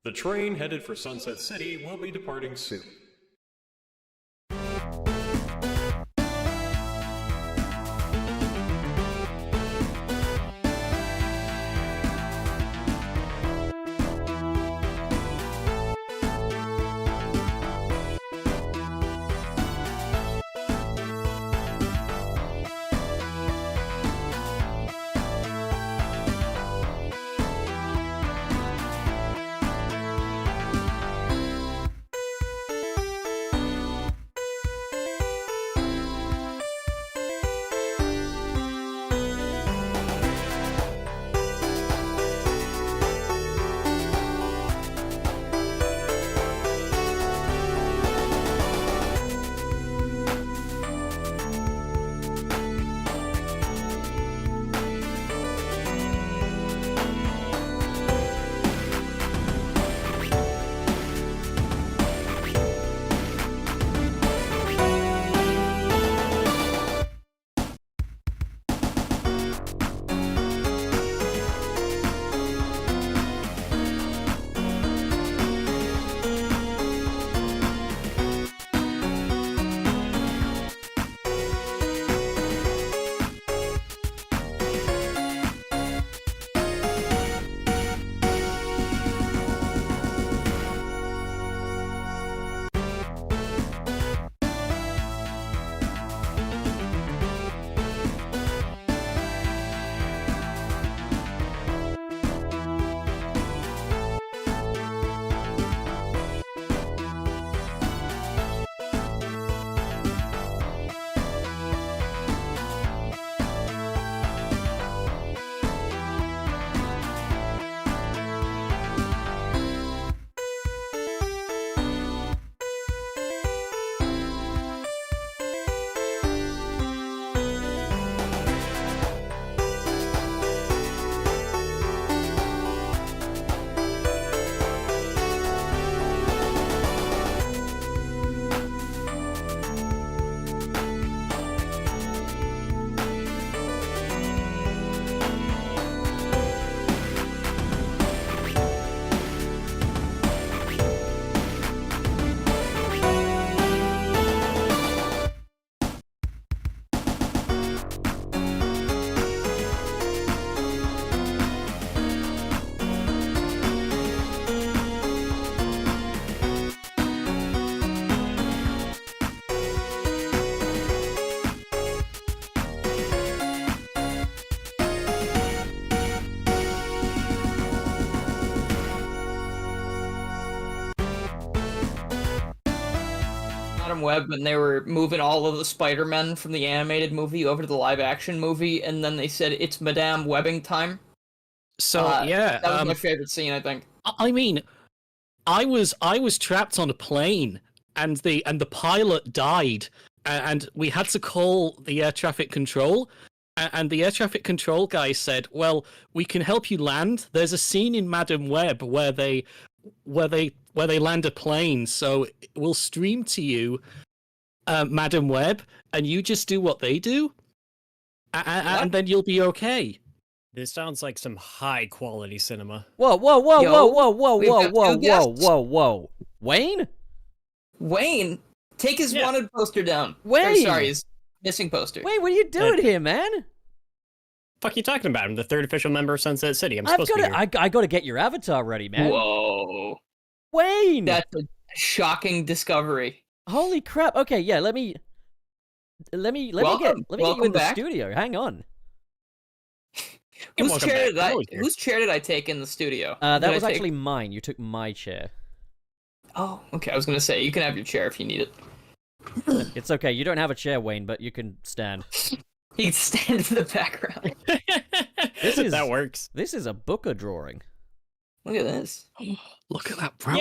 The train headed for Sunset City will be departing soon. Web when they were moving all of the Spider-Men from the animated movie over to the live-action movie, and then they said it's Madame Webbing time. So that was my favorite scene, I think. I mean, I was trapped on a plane, and the pilot died, and we had to call the air traffic control, and the air traffic control guy said, "Well, we can help you land. There's a scene in Madame Web where they land a plane, so we'll stream to you, Madam Web, and you just do what they do, and then you'll be okay." This sounds like some high quality cinema. Whoa! Wayne, take his wanted poster down. Wayne, sorry, his missing poster. Wayne, what are you doing here, man? Fuck you talking about? I'm the third official member of Sunset City. I gotta get your avatar ready, man. Whoa, Wayne, that's a shocking discovery. Holy crap! Okay, yeah, let me get you in the studio. Hang on. Whose chair did I take in the studio? That was actually mine. You took my chair. Oh, okay. I was gonna say you can have your chair if you need it. It's okay. You don't have a chair, Wayne, but you can stand. You can stand in the background. That works. This is a Booker drawing. Look at this. Look at that brown.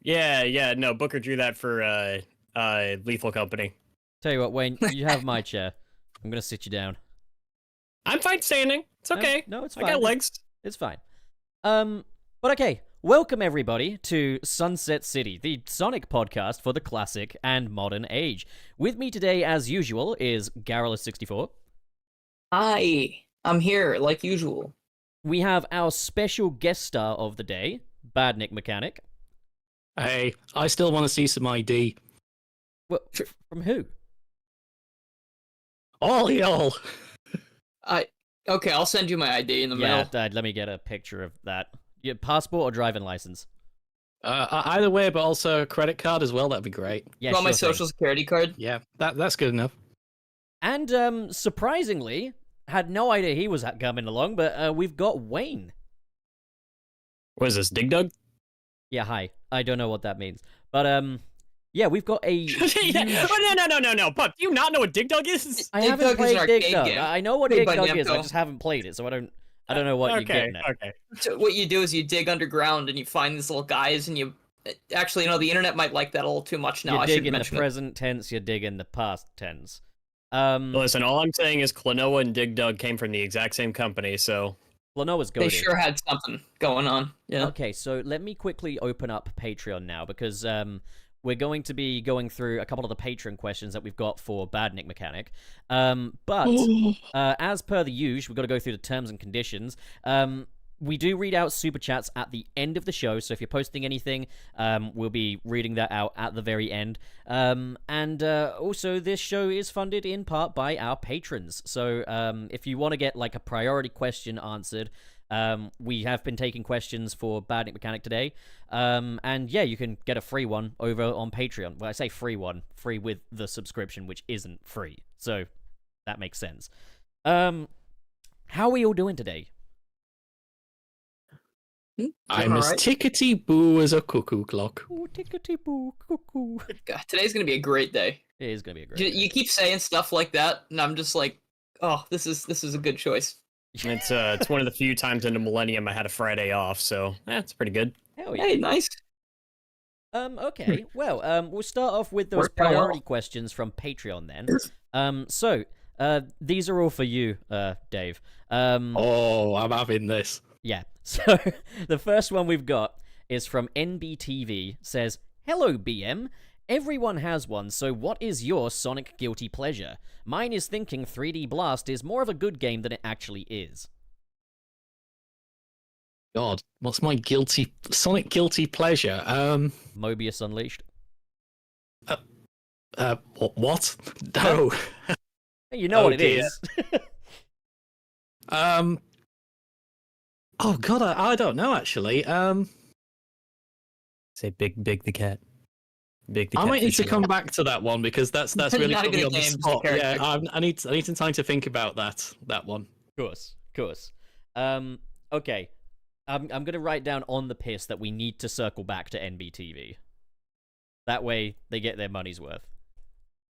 Yeah. No, Booker drew that for Lethal Company. Tell you what, Wayne, you have my chair. I'm gonna sit you down. I'm fine standing. It's okay. No, it's fine. I got legs. It's fine. But okay. Welcome everybody to Sunset City, the Sonic podcast for the classic and modern age. With me today, as usual, is Garrulus64. Hi, I'm here like usual. We have our special guest star of the day, Bad Nick Mechanic. Hey, I still want to see some ID. Well, from who? All y'all. Okay, I'll send you my ID in the Yeah, mail. Dad, let me get a picture of that. Your passport or driving license? Either way, but also a credit card as well. That'd be great. Yeah, You want my sure thing. social security card? Yeah, that's good enough. And surprisingly, had no idea he was coming along, but we've got Wayne. What is this, Dig Dug? Yeah, hi. I don't know what that means, but yeah, we've got a. Yeah. Oh, no, Pup, do you not know what Dig Dug is? I Dig haven't Dug is played an Dig arcade Dug. game. I know what Made Dig by Dug is. I Namco. just haven't played it, so I don't know what you're getting at. Okay. So what you do is you dig underground and you find these little guys and you... Actually, the internet might like that a little too much now. You I dig should in the mention it. present tense. You dig in the past tense. Listen, all I'm saying is Klonoa and Dig Dug came from the exact same company, so... Klonoa's They goated. sure had something going on. Yeah. Okay, so let me quickly open up Patreon now because we're going to be going through a couple of the Patreon questions that we've got for Bad Nick Mechanic. But as per the usual, we've got to go through the terms and conditions. We do read out super chats at the end of the show, so if you're posting anything, we'll be reading that out at the very end. And also, this show is funded in part by our patrons. So if you want to get like a priority question answered, we have been taking questions for Bad Nick Mechanic today. And yeah, you can get a free one over on Patreon. Well, I say free one, free with the subscription, which isn't free. So that makes sense. How are we all doing today? I'm as Alright. tickety-boo as a cuckoo clock. Oh, tickety-boo, cuckoo. God, today's gonna be a great day. It is going to be a great day. You keep saying stuff like that, and I'm just like, oh, this is a good choice. It's one of the few times in a millennium I had a Friday off, so it's pretty good. Hell yeah. Hey, nice. Okay, well, we'll start off with those Worked out well. priority questions from Patreon then. So, these are all for you, Dave. Oh, I'm having this. Yeah, so the first one we've got is from NBTV, says, "Hello, BM. Everyone has one, so what is your Sonic guilty pleasure? Mine is thinking 3D Blast is more of a good game than it actually is." God, what's my Sonic guilty pleasure? Mobius Unleashed. What? No. You know Oh, what it dear. is. Oh God, I don't know actually. Say Big the Cat. Big the I Cat. might need to fishing come rod. back to that one because that's really Not a put me good on the game, just a spot. Yeah, character. I need some time to think about that one. Of course. Okay. I'm gonna write down on the piss that we need to circle back to NBTV. That way they get their money's worth.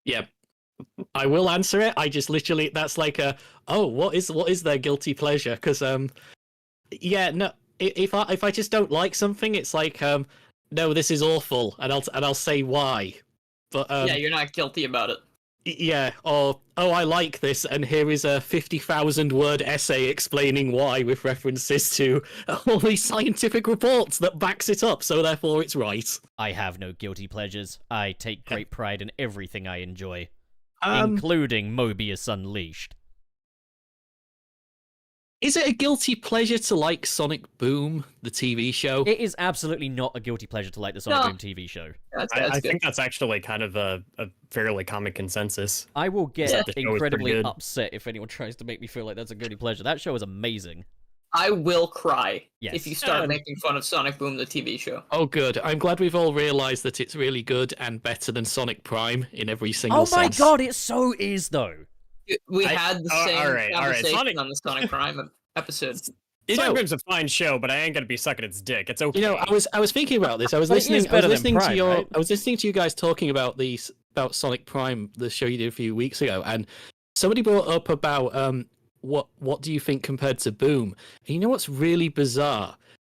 Yeah, I will answer it. I just literally that's like what is their guilty pleasure? Because yeah, no, if I just don't like something, it's like no, this is awful, and I'll say why. But Yeah, you're not guilty about it. yeah, or oh, I like this, and here is a 50,000-word essay explaining why, with references to all these scientific reports that backs it up, so therefore it's right. I have no guilty pleasures. I take great pride in everything I enjoy, Um, including Mobius Unleashed. is it a guilty pleasure to like Sonic Boom, the TV show? It is absolutely not a guilty pleasure to like the Sonic No. Boom TV show. That's I good. think that's actually kind of a fairly common consensus. I will get Yeah. The show is pretty incredibly good. upset if anyone tries to make me feel like that's a guilty pleasure. That show is amazing. I will cry Yes. if you start Yeah. making fun of Sonic Boom, the TV show. Oh, good. I'm glad we've all realised that it's really good and better than Sonic Prime in every single Oh my sense. god, it so is though. We I- had the oh, same alright, conversation Sonic- on the Sonic Prime episode. Sonic know- Boom's a fine show, but I ain't gonna be sucking its dick. It's okay. You know, I was thinking about this. I was But it is listening. I was better than listening to Prime, your. right? I was listening to you guys talking about about Sonic Prime, the show you did a few weeks ago, and somebody brought up about what do you think compared to Boom? And you know what's really bizarre?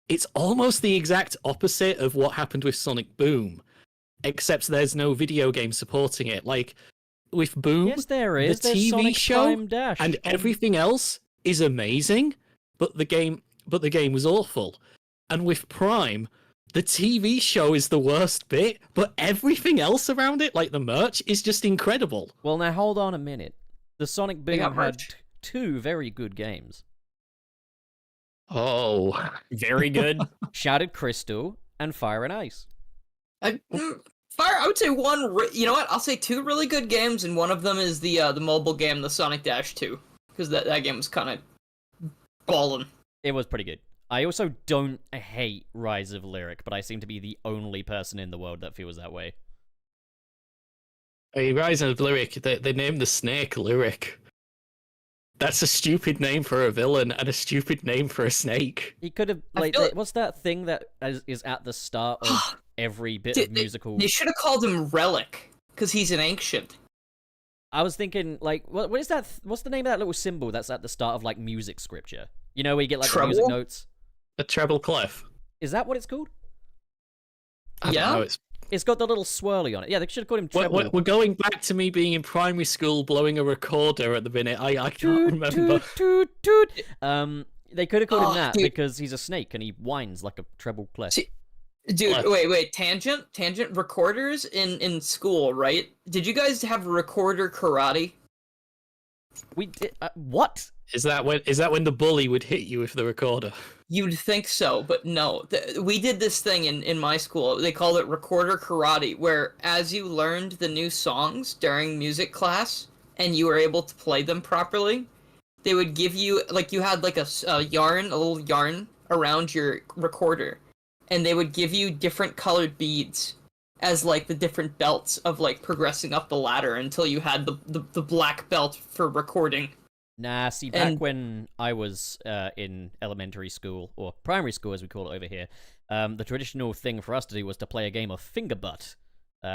It's almost the exact opposite of what happened with Sonic Boom, except there's no video game supporting it. Like with Boom, Yes, there is. the There's TV Sonic show Prime Dash. and everything else is amazing, but the game was awful. And with Prime, the TV show is the worst bit, but everything else around it, like the merch, is just incredible. Well, now hold on a minute. The Sonic They Boom got had merch. two very good games. Oh, Very good. Shattered Crystal, and Fire and Ice. Fire. I would say one. You know what? I'll say two really good games, and one of them is the mobile game, the Sonic Dash 2, because that game was kind of ballin'. It was pretty good. I also don't hate Rise of Lyric, but I seem to be the only person in the world that feels that way. hey, Rise of Lyric. They named the snake Lyric. That's a stupid name for a villain and a stupid name for a snake. He could have what's that thing that is at the start of every bit of musical? They should have called him Relic, because he's an ancient. I was thinking, like, what is that? What's the name of that little symbol that's at the start of like music scripture? You know, where you get like the music Treble? notes. A treble clef. Is that what it's called? I Yeah? don't know, It's got the little swirly on it. Yeah, they should have called him treble. we're going back to me being in primary school blowing a recorder at the minute. I can't remember. Toot, toot, toot. They could have called him that dude. because he's a snake and he whines like a treble clef. See, dude, What? wait. Tangent recorders in school, right? Did you guys have recorder karate? We did what? Is that when the bully would hit you with the recorder? You'd think so, but no. We did this thing in my school. They called it recorder karate, where as you learned the new songs during music class and you were able to play them properly, they would give you, like, you had like a little yarn around your recorder, and they would give you different colored beads as like the different belts of like progressing up the ladder until you had the black belt for recording. Nah, see, back when I was in elementary school, or primary school as we call it over here, the traditional thing for us to do was to play a game of finger butt.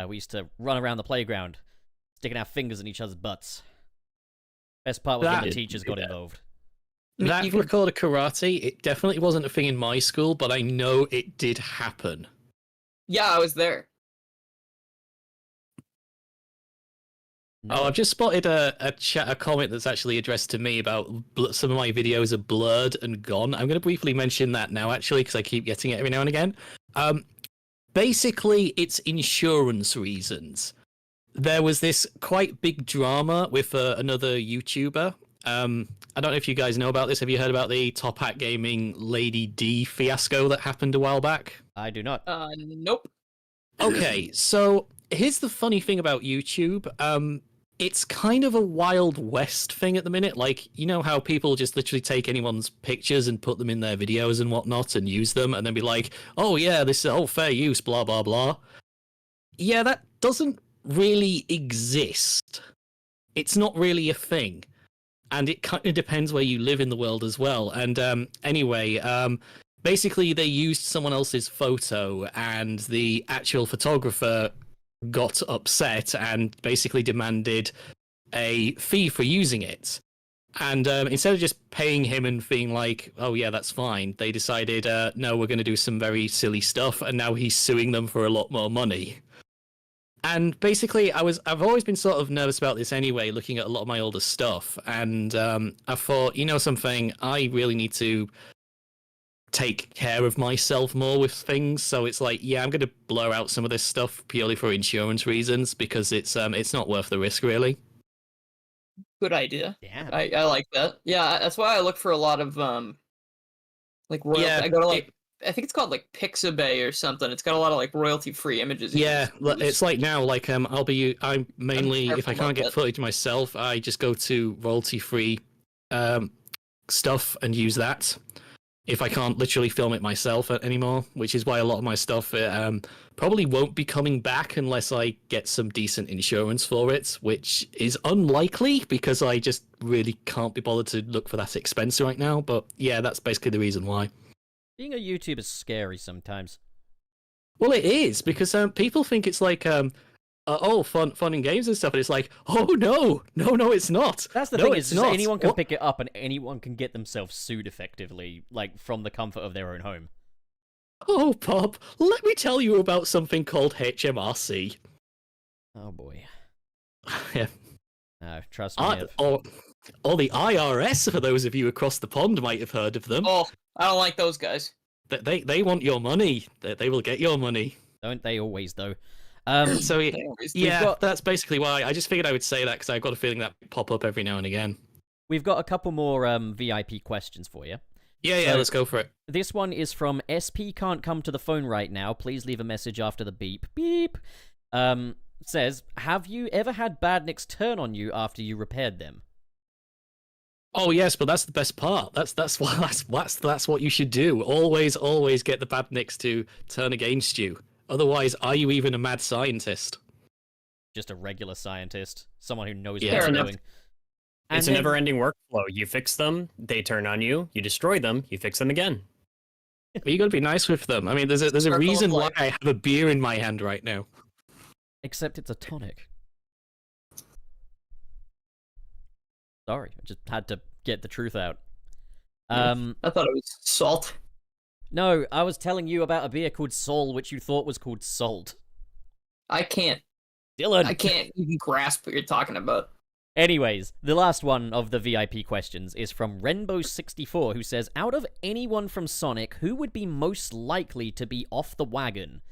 We used to run around the playground, sticking our fingers in each other's butts. Best part was when the teachers got involved. That recorder karate, it definitely wasn't a thing in my school, but I know it did happen. Yeah, I was there. No. Oh, I've just spotted a comment that's actually addressed to me about some of my videos are blurred and gone. I'm going to briefly mention that now, actually, because I keep getting it every now and again. Basically, it's insurance reasons. There was this quite big drama with another YouTuber. I don't know if you guys know about this. Have you heard about the Top Hat Gaming Lady D fiasco that happened a while back? I do not. Nope. Okay, so here's the funny thing about YouTube. It's kind of a Wild West thing at the minute. Like, you know how people just literally take anyone's pictures and put them in their videos and whatnot and use them and then be like, oh yeah, this is fair use, blah, blah, blah. Yeah, that doesn't really exist. It's not really a thing. And it kind of depends where you live in the world as well. And anyway, basically they used someone else's photo and the actual photographer got upset and basically demanded a fee for using it. And instead of just paying him and being like, oh yeah, that's fine, they decided, no, we're going to do some very silly stuff, and now he's suing them for a lot more money. And basically, I've always been sort of nervous about this anyway, looking at a lot of my older stuff, and I thought, you know something, I really need to take care of myself more with things. So it's like, yeah, I'm going to blur out some of this stuff purely for insurance reasons, because it's not worth the risk, really. Good idea. Damn. I like that. Yeah, that's why I look for a lot of like royalty. Yeah, I go to like I think it's called like Pixabay or something. It's got a lot of like royalty free images. you Yeah, can use. it's like now, like I'm mainly, if I careful can't about get that. footage myself, I just go to royalty free stuff and use that. If I can't literally film it myself anymore, which is why a lot of my stuff probably won't be coming back unless I get some decent insurance for it, which is unlikely because I just really can't be bothered to look for that expense right now. But yeah, that's basically the reason why. Being a YouTuber is scary sometimes. Well, it is, because people think it's like fun and games and stuff, and it's like, oh no, it's not. That's the No, thing, it's is not. anyone can What? pick it up and anyone can get themselves sued effectively, like from the comfort of their own home. Oh, Pop, let me tell you about something called HMRC. Oh boy. Yeah. Trust me. Ev. Or the IRS, for those of you across the pond might have heard of them. Oh, I don't like those guys. They want your money. They will get your money. Don't they always, though? So They always do. yeah, that's basically why I just figured I would say that, because I've got a feeling that pop up every now and again. We've got a couple more VIP questions for you. Yeah, So- let's go for it. This one is from SP can't come to the phone right now. Please leave a message after the beep. Beep. Says, have you ever had badniks turn on you after you repaired them? Oh yes, but that's the best part. That's what you should do. Always get the badniks to turn against you. Otherwise, are you even a mad scientist? Just a regular scientist, someone who knows Yeah. what Fair they're enough. doing. It's And a then- never-ending workflow. You fix them, they turn on you. You destroy them, you fix them again. But you got to be nice with them. I mean, there's a Circle of reason why life. I have a beer in my hand right now. Except it's a tonic. Sorry, I just had to get the truth out. I thought it was salt. No, I was telling you about a beer called Sol, which you thought was called Salt. I can't Dylan! I can't even grasp what you're talking about. Anyways, the last one of the VIP questions is from Renbo64, who says, out of anyone from Sonic, who would be most likely to be off the wagon?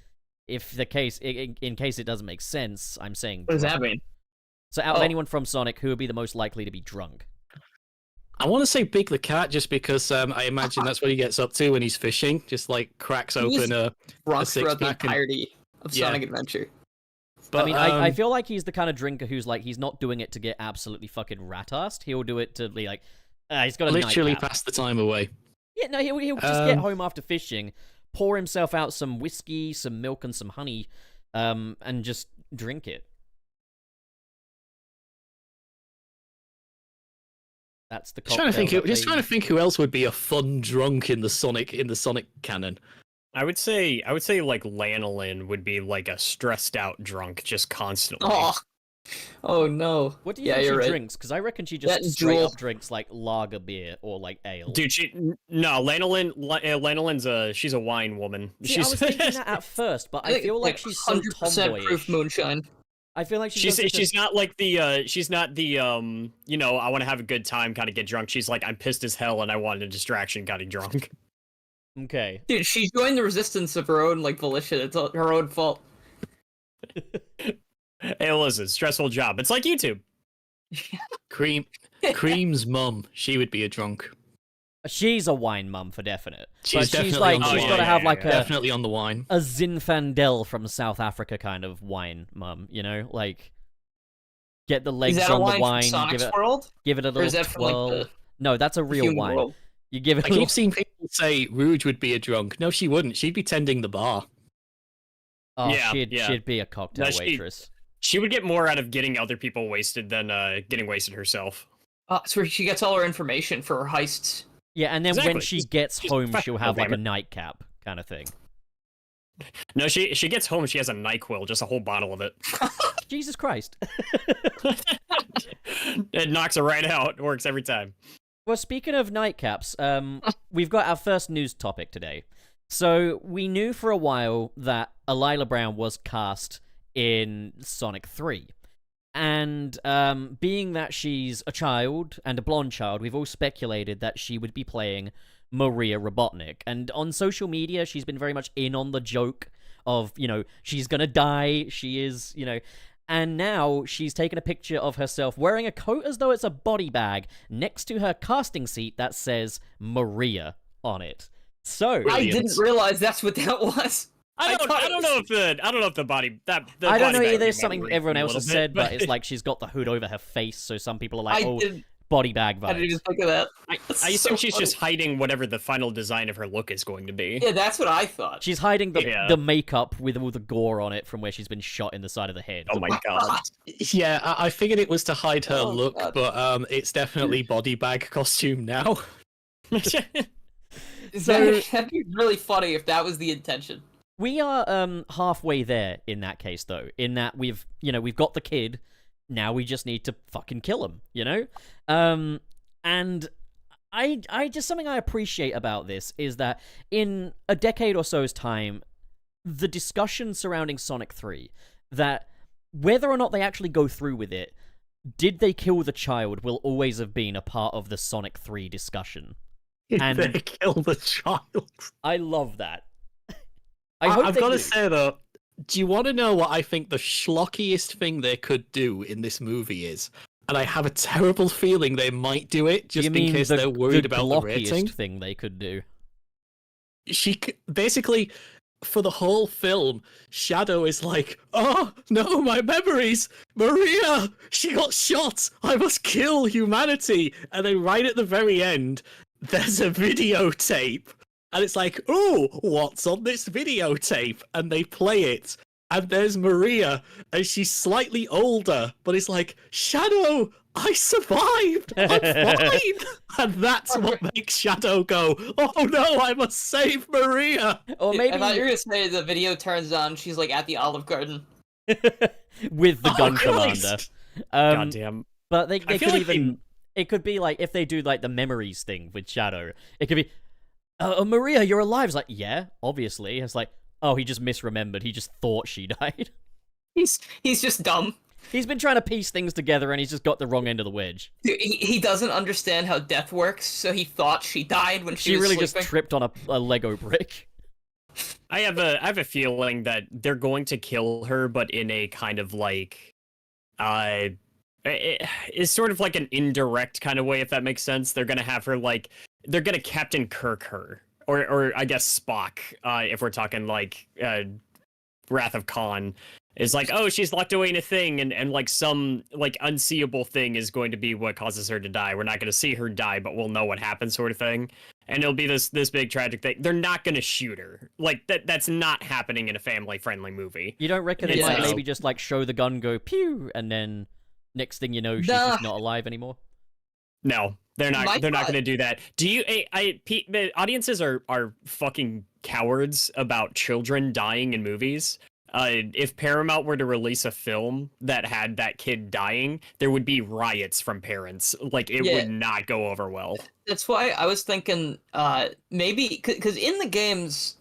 If the case, in case it doesn't make sense, I'm saying What does that drunk. mean? So out of Oh. anyone from Sonic, who would be the most likely to be drunk? I want to say Big the Cat just because I imagine that's what he gets up to when he's fishing. Just like cracks He was open a Drunk six throughout the pack and- entirety of Yeah. Sonic Adventure. But, I mean, I feel like he's the kind of drinker who's like, he's not doing it to get absolutely fucking rat-assed. He'll do it to be like, he's got a literally nightcap. pass the time away. Yeah, no, he'll just get home after fishing, pour himself out some whiskey, some milk, and some honey, and just drink it. That's the Just trying to think. cocktail that Just they- trying to think who else would be a fun drunk in the Sonic canon. I would say like lanolin would be like a stressed out drunk just constantly. Oh no. What do you Yeah, think she you're right. drinks? Because I reckon she just That and straight Jewel. up drinks like lager beer or like ale. Dude, lanolin's she's a wine woman. See, I was thinking that at first, but I think feel it's like she's so 100% proof tomboyish. moonshine. I feel like She's not like the she's not the you know, I want to have a good time kind of get drunk. She's like, I'm pissed as hell and I want a distraction kind of drunk. Okay. Dude, she joined the resistance of her own like volition. It's her own fault. Hey, listen, stressful job. It's like YouTube. Cream's mum. She would be a drunk. She's a wine mum for definite. She's But she's definitely like, on the she's wine. got to have like Definitely on the wine. a Zinfandel from South Africa kind of wine mum, you know? Like, get the legs Is that a on wine the wine, from Sonic's give it, World? give it a Or little is that from like twirl. the No, that's a real human wine. world? You give it I a little... keep seeing people say Rouge would be a drunk. No, she wouldn't. She'd be tending the bar. Oh, Yeah, she'd yeah. be a cocktail No, she- waitress. She would get more out of getting other people wasted than getting wasted herself. That's where she gets all her information for her heists. Yeah, and then when Exactly. she She's- gets she's home, she'll professional, have like a damn it. nightcap kind of thing. No, she gets home, she has a NyQuil, just a whole bottle of it. Jesus Christ. It knocks her right out. It works every time. Well, speaking of nightcaps, we've got our first news topic today. So we knew for a while that Alila Brown was cast in Sonic 3. And being that she's a child and a blonde child, we've all speculated that she would be playing Maria Robotnik. And on social media, she's been very much in on the joke of, you know, she's gonna die, she is, you know... And now she's taken a picture of herself wearing a coat as though it's a body bag next to her casting seat that says Maria on it. So I Brilliant. didn't realize that's what that was. I thought don't it know was- if the body that the I don't know body bag either. might Something read everyone a else little has bit, said, but it's like she's got the hood over her face, so some people are like, I "Oh, didn't. body bag I didn't even vibes." think of that. I That's assume so she's funny. just hiding whatever the final design of her look is going to be. Yeah, that's what I thought. She's hiding Yeah. the makeup with all the gore on it from where she's been shot in the side of the head. Oh my god. Yeah, I figured it was to hide her Oh, look, God. but it's definitely body bag costume now. That'd be really funny if that was the intention. We are halfway there in that case, though. In that we've got the kid. Now we just need to fucking kill him, you know? And I just something I appreciate about this is that in a decade or so's time, the discussion surrounding Sonic 3, that whether or not they actually go through with it, did they kill the child will always have been a part of the Sonic 3 discussion. And- They kill the child. I love that. I hope I've they got to do. say though, do you want to know what I think the schlockiest thing they could do in this movie is? and I have a terrible feeling they might do it just in case they're worried about the rating. Thing they could do. Basically, for the whole film, Shadow is like, "Oh no, my memories! Maria, she got shot. I must kill humanity." And then right at the very end, there's a videotape, and it's like, "Oh, what's on this videotape?" And they play it, and there's Maria, and she's slightly older, but it's like, "Shadow, I survived! I'm fine!" And that's what makes Shadow go, "Oh no, I must save Maria!" Or maybe I thought you were gonna say the video turns on, she's like at the Olive Garden. with the gun commander. Christ. Goddamn. But they feel could like even... It could be like, if they do like the memories thing with Shadow, it could be, Maria, you're alive. It's like, yeah, obviously. It's like, oh, he just misremembered. He just thought she died. He's just dumb. He's been trying to piece things together and he's just got the wrong end of the wedge. Dude, he doesn't understand how death works, so he thought she died when she was really sleeping. just tripped on a Lego brick. I have a feeling that they're going to kill her, but in a kind of like, it's sort of like an indirect kind of way, if that makes sense. They're gonna have her like, they're gonna Captain Kirk her, or I guess Spock, if we're talking like Wrath of Khan. Is like, oh, she's locked away in a thing, and like some like unseeable thing is going to be what causes her to die. We're not going to see her die, but we'll know what happened, sort of thing. And it'll be this big tragic thing. They're not going to shoot her. Like that's not happening in a family friendly movie. You don't reckon they Yeah. might maybe just like show the gun go pew, and then next thing you know, she's just not alive anymore? No, they're not. My They're not thought- going to do that. Do you? The audiences are fucking cowards about children dying in movies. If Paramount were to release a film that had that kid dying, there would be riots from parents. Like, it Yeah. would not go over well. That's why I was thinking, maybe, because in the games,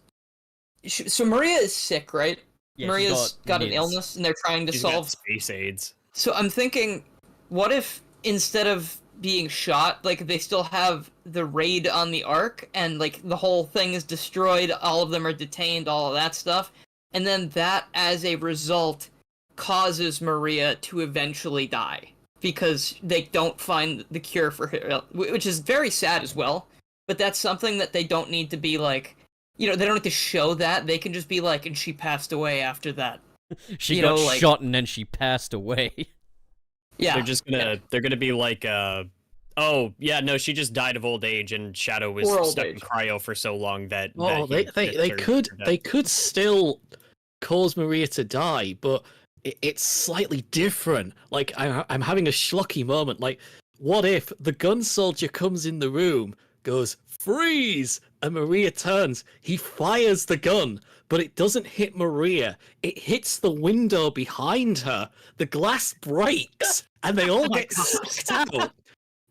so Maria is sick, right? Yeah, she's Maria's got an mids. illness, and they're trying to She's got solve. space AIDS. So I'm thinking, what if instead of being shot, like they still have the raid on the Ark, and like the whole thing is destroyed, all of them are detained, all of that stuff, and then that, as a result, causes Maria to eventually die because they don't find the cure for her, which is very sad as well. But that's something that they don't need to be like, they don't need to show that. They can just be like, and she passed away after that. She You got know, like- shot and then she passed away. Yeah, They're gonna be like, oh yeah, no, she just died of old age, and Shadow was Or old stuck in age. cryo for so long that. Oh, that they could still cause Maria to die, but it's slightly different. Like I'm having a schlocky moment. Like, what if the gun soldier comes in the room, goes freeze, and Maria turns. He fires the gun, but it doesn't hit Maria. It hits the window behind her. The glass breaks, and they all get sucked out.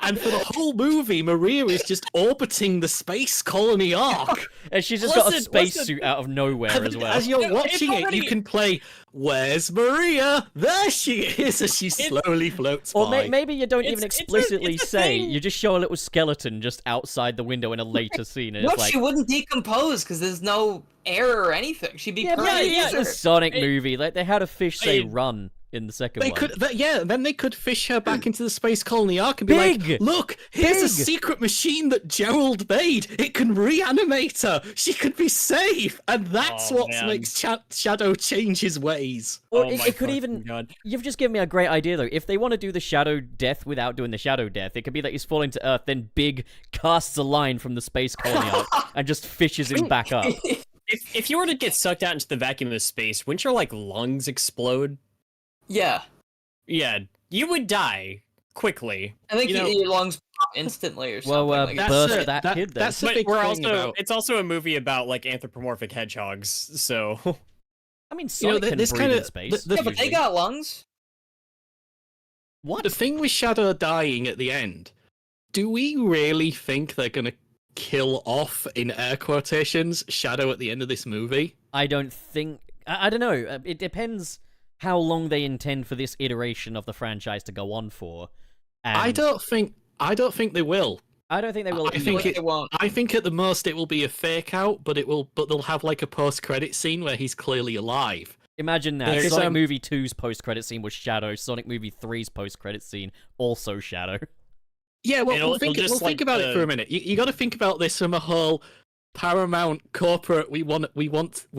And for the whole movie, Maria is just orbiting the space colony Ark. And she's just got a Listen, spacesuit out of nowhere as well. As you're No, watching it's it, you already- can play, "Where's Maria? There she is," as she slowly floats Or by. maybe you don't even It's a- explicitly it's a say. thing. You just show a little skeleton just outside the window in a later scene, and no, it's like, she wouldn't decompose because there's no air or anything. She'd be yeah, but perfect. it's a Sure. Sonic Hey. movie. Like they had a fish say Hey. "run" in the second They one. could, then they could fish her back into the space colony Ark and be Big! like, "Look, here's a Big! secret machine that Gerald made. It can reanimate her. She could be safe." And that's Oh, what man. makes Shadow change his ways. Or Oh it my could fucking even. God. You've just given me a great idea though. If they want to do the shadow death without doing the shadow death, it could be that he's falling to Earth, then Big casts a line from the space colony Ark and just fishes him back up. If you were to get sucked out into the vacuum of space, wouldn't your like lungs explode? Yeah, Yeah, you would die quickly. I think You know- your lungs pop instantly or something. Well, like That's burst it. that kid then. That's the But big we're thing also about. it's also a movie about like anthropomorphic hedgehogs, so I mean, You know, Sonic can this breathe kinda- in space. the- Yeah, but they usually. got lungs. What? The thing with Shadow dying at the end, do we really think they're gonna kill off, in air quotations, Shadow at the end of this movie? I don't think. I don't know. It depends how long they intend for this iteration of the franchise to go on for. And I don't think they will. I don't think they will. I think They won't. I think at the most it will be a fake out, but they'll have like a post credit scene where he's clearly alive. Imagine that. There's, Sonic Movie 2's post-credit scene was Shadow. Sonic Movie 3's post-credit scene, also Shadow. Yeah, well, It'll think just, like, about it for a minute. You got to think about this from a whole Paramount corporate. We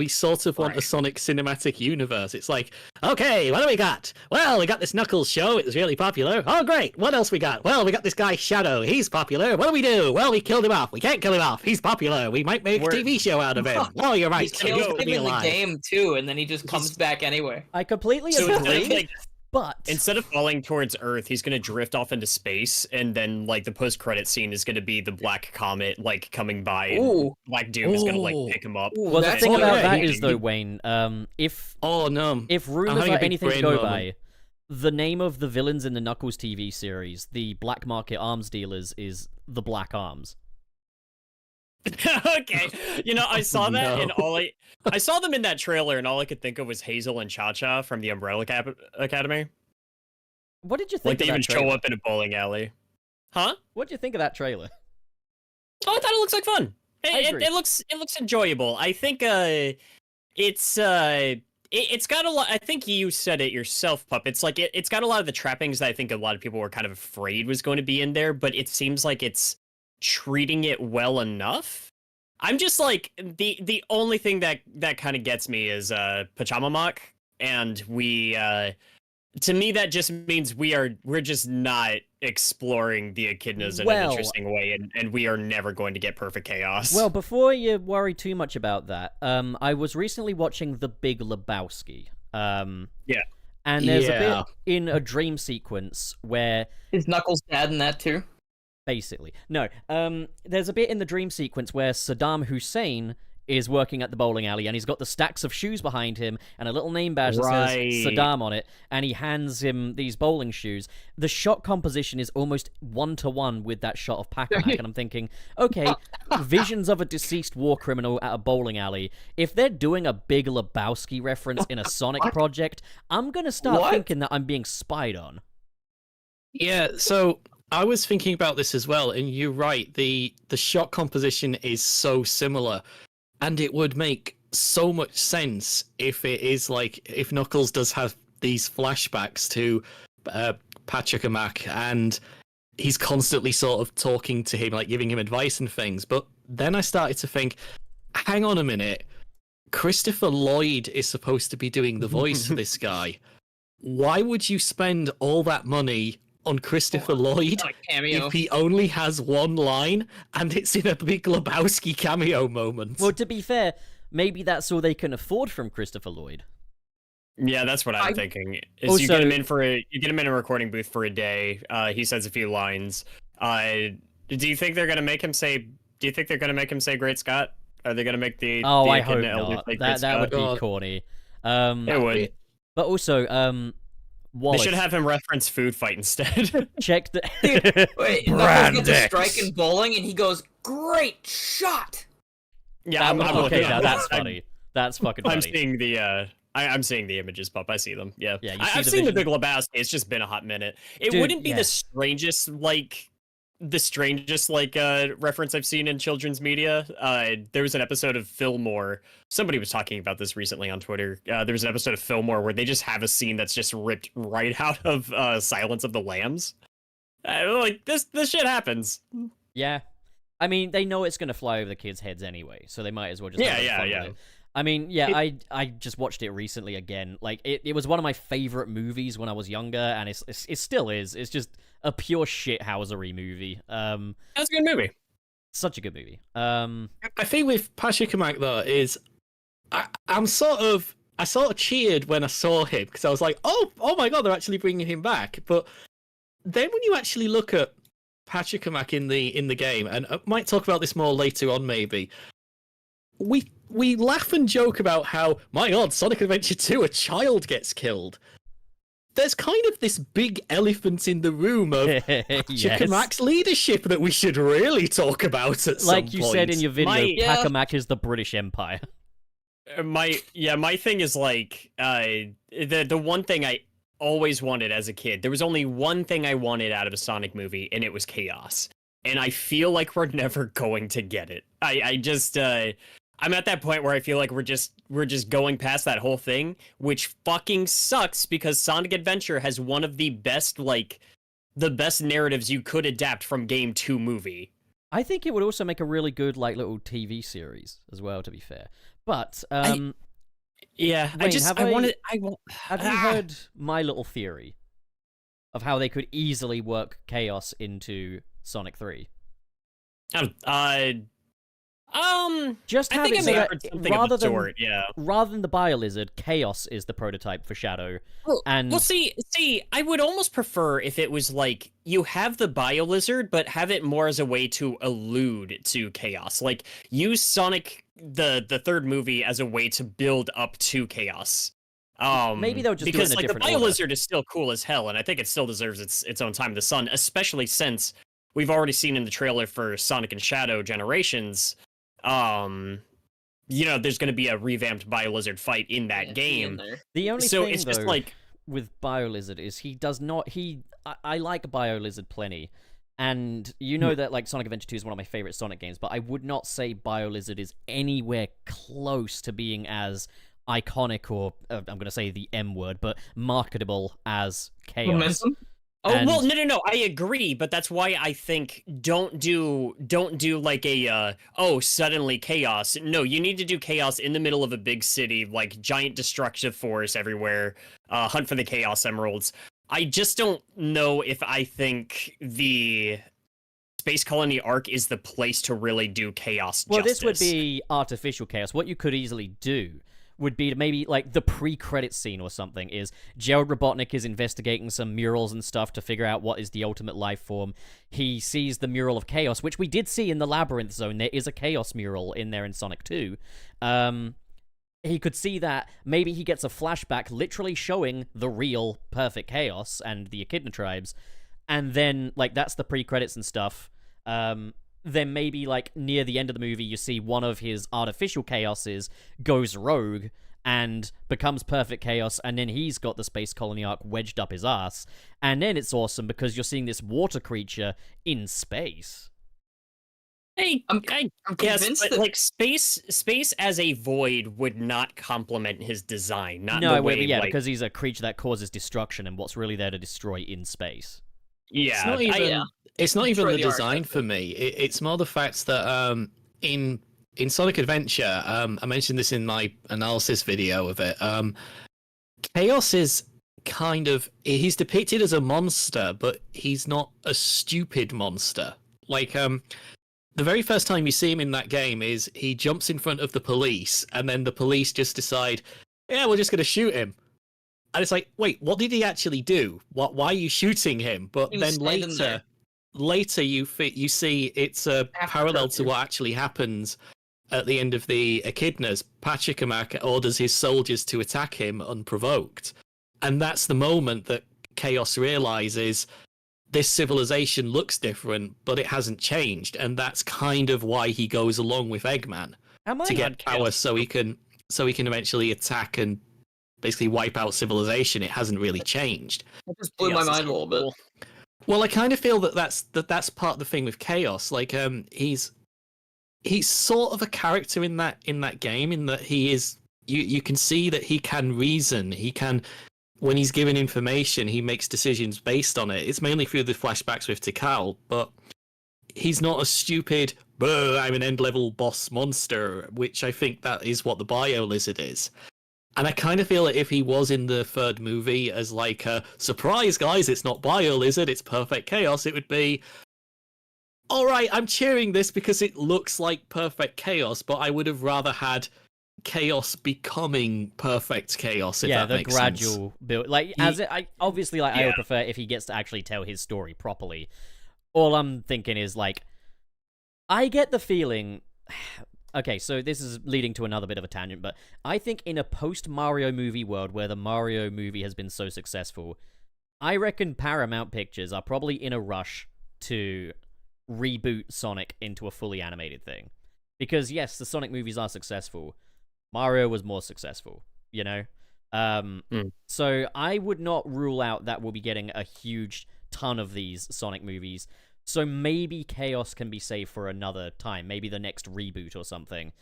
sort of want a Sonic cinematic universe. It's like, okay, what do we got? Well, we got this Knuckles show. It was really popular. Oh, great. What else we got? Well, we got this guy Shadow. He's popular. What do we do? Well, we killed him off. We can't kill him off. He's popular. We might make a TV show out of him. Oh, you're right. He kills gonna him be in the alive. game too, and then he just comes back anyway. I completely So agree, but... instead of falling towards Earth, he's gonna drift off into space, and then like the post-credit scene is gonna be the Black Comet like coming by, and Ooh. Black Doom is gonna like Ooh. pick him up. Ooh, Well, the that's thing about okay. that is, though, Wayne, if Oh no! rumors having a are big anything to brain go moment. by, the name of the villains in the Knuckles TV series, the black market arms dealers, is the Black Arms. Okay, you know, I saw that, No. and I saw them in that trailer, and all I could think of was Hazel and Cha Cha from the Umbrella Academy. What did you Like think they of even that show trailer? up in a bowling alley. Huh? What did you think of that trailer? Oh, I thought it looks like fun. I agree. It looks enjoyable. I think it's got a lot. I think you said it yourself, Pup. It's like it's got a lot of the trappings that I think a lot of people were kind of afraid was going to be in there, but it seems like it's treating it well enough. I'm just like the only thing that kind of gets me is Pajama Mock, and we to me that just means we're just not exploring the echidnas in an interesting way, and we are never going to get perfect chaos. Well, before you worry too much about that, I was recently watching The Big Lebowski. Yeah. And there's a Yeah. bit in a dream sequence where Is Knuckles dad in that too? basically. No. There's a bit in the dream sequence where Saddam Hussein is working at the bowling alley, and he's got the stacks of shoes behind him and a little name badge that says Saddam on it, and he hands him these bowling shoes. The shot composition is almost one-to-one with that shot of Pac-Man, and I'm thinking, okay, visions of a deceased war criminal at a bowling alley. If they're doing a Big Lebowski reference in a Sonic project, I'm gonna start thinking that I'm being spied on. Yeah, so I was thinking about this as well, and you're right. The shot composition is so similar, and it would make so much sense if it is like if Knuckles does have these flashbacks to Patrick Mac, and he's constantly sort of talking to him, like giving him advice and things. But then I started to think, hang on a minute, Christopher Lloyd is supposed to be doing the voice for this guy. Why would you spend all that money on Christopher Lloyd Like cameo. if he only has one line and it's in a Big Lebowski cameo moment? Well, to be fair, maybe that's all they can afford from Christopher Lloyd. Yeah, that's what I'm thinking. Is Also- you get him in a recording booth for a day. He says a few lines. Do you think they're gonna make him say? Do you think they're gonna make him say "Great Scott"? Are they gonna make the? Oh, the I hope Echidna Elder not. say That Great would Scott? be corny. It would. But also, They Wallace, should have him reference Food Fight instead. check the... Wait, Brand Knuckles gets a X. strike in bowling, and he goes, "Great shot!" Yeah, I'm okay, looking now at that's I'm- funny. That's fucking funny. I'm seeing the I'm seeing the images, Pup. I see them. Yeah, Yeah, you see I've the seen the vision? Big Lebowski. It's just been a hot minute. It Dude, wouldn't be yeah. the strangest like reference I've seen in children's media. There was an episode of Fillmore. Somebody was talking about this recently on Twitter. There was an episode of Fillmore where they just have a scene that's just ripped right out of Silence of the Lambs. Like this shit happens. Yeah. I mean, they know it's going to fly over the kids' heads anyway, so they might as well just Yeah, have yeah, fun yeah. with it. I mean, yeah, I just watched it recently again. Like, it was one of my favorite movies when I was younger, and it still is. It's just a pure shithousery movie. That's a good movie. Such a good movie. I think with Patrick Mac though is I sort of cheered when I saw him because I was like, oh my god, they're actually bringing him back. But then when you actually look at Patrick Mac in the game, and I might talk about this more later on, maybe. We laugh and joke about how, my god, Sonic Adventure 2, a child gets killed. There's kind of this big elephant in the room of Patrick yes. Mac's leadership that we should really talk about at some Like point. you said in your video, Yeah. Pac-Man is the British Empire. My thing is like the one thing I always wanted as a kid. There was only one thing I wanted out of a Sonic movie, and it was chaos. And I feel like we're never going to get it. I'm at that point where I feel like we're just going past that whole thing, which fucking sucks because Sonic Adventure has one of the best narratives you could adapt from game to movie. I think it would also make a really good like little TV series as well, to be fair. But Yeah, Wayne, have you Ah. heard my little theory of how they could easily work chaos into Sonic 3? Just I have think it I so may have that heard something of the sort, yeah. rather than the Biolizard, Chaos is the prototype for Shadow. And Well, see, I would almost prefer if it was like you have the Biolizard, but have it more as a way to allude to Chaos. Like use Sonic the third movie as a way to build up to Chaos. Maybe they'll just do it because in a like the different order. Biolizard is still cool as hell, and I think it still deserves its own time in the sun, especially since we've already seen in the trailer for Sonic and Shadow Generations. There's going to be a revamped Biolizard fight in that game. the only So thing it's just though, like with Biolizard is he does not I like Biolizard plenty. And you know that like Sonic Adventure 2 is one of my favorite Sonic games, but I would not say Biolizard is anywhere close to being as iconic or I'm going to say the M word, but marketable as Chaos. Momentum? And- well, no, I agree, but that's why I think don't do like a suddenly Chaos. No, you need to do Chaos in the middle of a big city, like giant destructive force everywhere. Hunt for the Chaos Emeralds. I just don't know if I think the Space Colony arc is the place to really do Chaos Well, justice. this would be artificial Chaos. What you could easily do would be to maybe like the pre-credit scene or something is Gerald Robotnik is investigating some murals and stuff to figure out what is the ultimate life form. He sees the mural of Chaos, which we did see in the Labyrinth Zone. There is a Chaos mural in there in Sonic 2. He could see that. Maybe he gets a flashback literally showing the real perfect Chaos and the Echidna tribes. And then, like, that's the pre-credits and stuff. Then maybe, like, near the end of the movie, you see one of his artificial Chaoses goes rogue and becomes perfect Chaos, and then he's got the Space Colony arc wedged up his ass. And then it's awesome because you're seeing this water creature in space. Hey, I'm yes, convinced but that like space as a void would not complement his design. Not No, the way, yeah, like, because he's a creature that causes destruction, and what's really there to destroy in space. yeah, It's not even. It's not even Destroy the the arc, design I for me. It's more the fact that in Sonic Adventure, I mentioned this in my analysis video of it. Chaos is kind of he's depicted as a monster, but he's not a stupid monster. Like the very first time you see him in that game is he jumps in front of the police, and then the police just decide, yeah, we're just going to shoot him. And it's like, wait, what did he actually do? Why are you shooting him? But He was then standing there. later you see it's a parallel to curfew. what actually happens at the end of the Echidnas. Pachacamac orders his soldiers to attack him unprovoked. And that's the moment that Chaos realizes this civilization looks different, but it hasn't changed. And that's kind of why he goes along with Eggman to get power so he can eventually attack and basically wipe out civilization. It hasn't really changed. It just blew my Chaos is mind a little bit. cool. Well, I kind of feel that's part of the thing with Chaos. Like, he's sort of a character in that game, in that he is. You can see that he can reason. He can, when he's given information, he makes decisions based on it. It's mainly through the flashbacks with Tikal, but he's not a stupid, I'm an end-level boss monster, which I think that is what the Biolizard is. And I kind of feel that if he was in the third movie as like a surprise, guys, it's not Biolizard, it's Perfect Chaos, it would be, all right, I'm cheering this because it looks like Perfect Chaos, but I would have rather had Chaos becoming Perfect Chaos. If Yeah, that the makes gradual sense. build. Like, as it, I obviously, like, I would prefer if he gets to actually tell his story properly. All I'm thinking is, like, I get the feeling. Okay, so this is leading to another bit of a tangent, but I think in a post-Mario movie world where the Mario movie has been so successful, I reckon Paramount Pictures are probably in a rush to reboot Sonic into a fully animated thing. Because, yes, the Sonic movies are successful. Mario was more successful, you know? So I would not rule out that we'll be getting a huge ton of these Sonic movies. So maybe Chaos can be saved for another time, maybe the next reboot or something.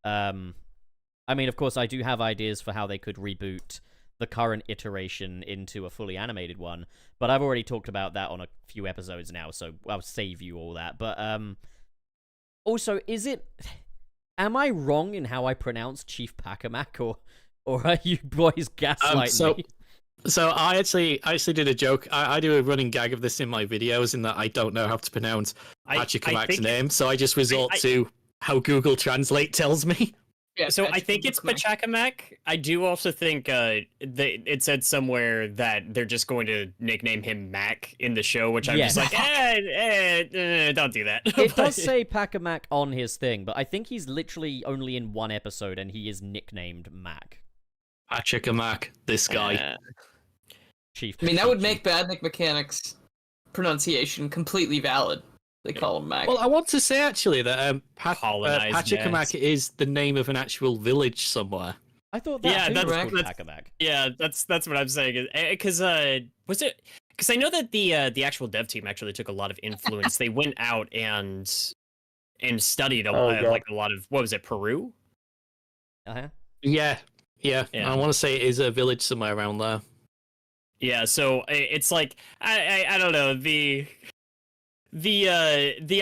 I mean, of course, I do have ideas for how they could reboot the current iteration into a fully animated one, but I've already talked about that on a few episodes now, so I'll save you all that. But also, am I wrong in how I pronounce Chief Pacamac, or are you boys gaslighting me? So I actually did a joke. I do a running gag of this in my videos, in that I don't know how to pronounce Pachacamac's name, so I just resort to how Google Translate tells me. Yeah, So I think it's Pachacamac. I do also think it said somewhere that they're just going to nickname him Mac in the show, which I'm just like, don't do that. It does say Pacamac on his thing, but I think he's literally only in one episode, and he is nicknamed Mac. Pachacamac, this guy. Chief. I mean, that would make Badnik Mechanics' pronunciation completely valid. They call him Mac. Well, I want to say actually that Colonized Pachacamac is the name of an actual village somewhere. I thought that Yeah, too was that's- called Pacamac. Yeah, that's what I'm saying. Because was it? Because I know that the actual dev team actually took a lot of influence. They went out and studied a lot of, what was it, Peru? Uh-huh. Yeah. Yeah. I want to say it is a village somewhere around there. Yeah, so it's like I don't know, the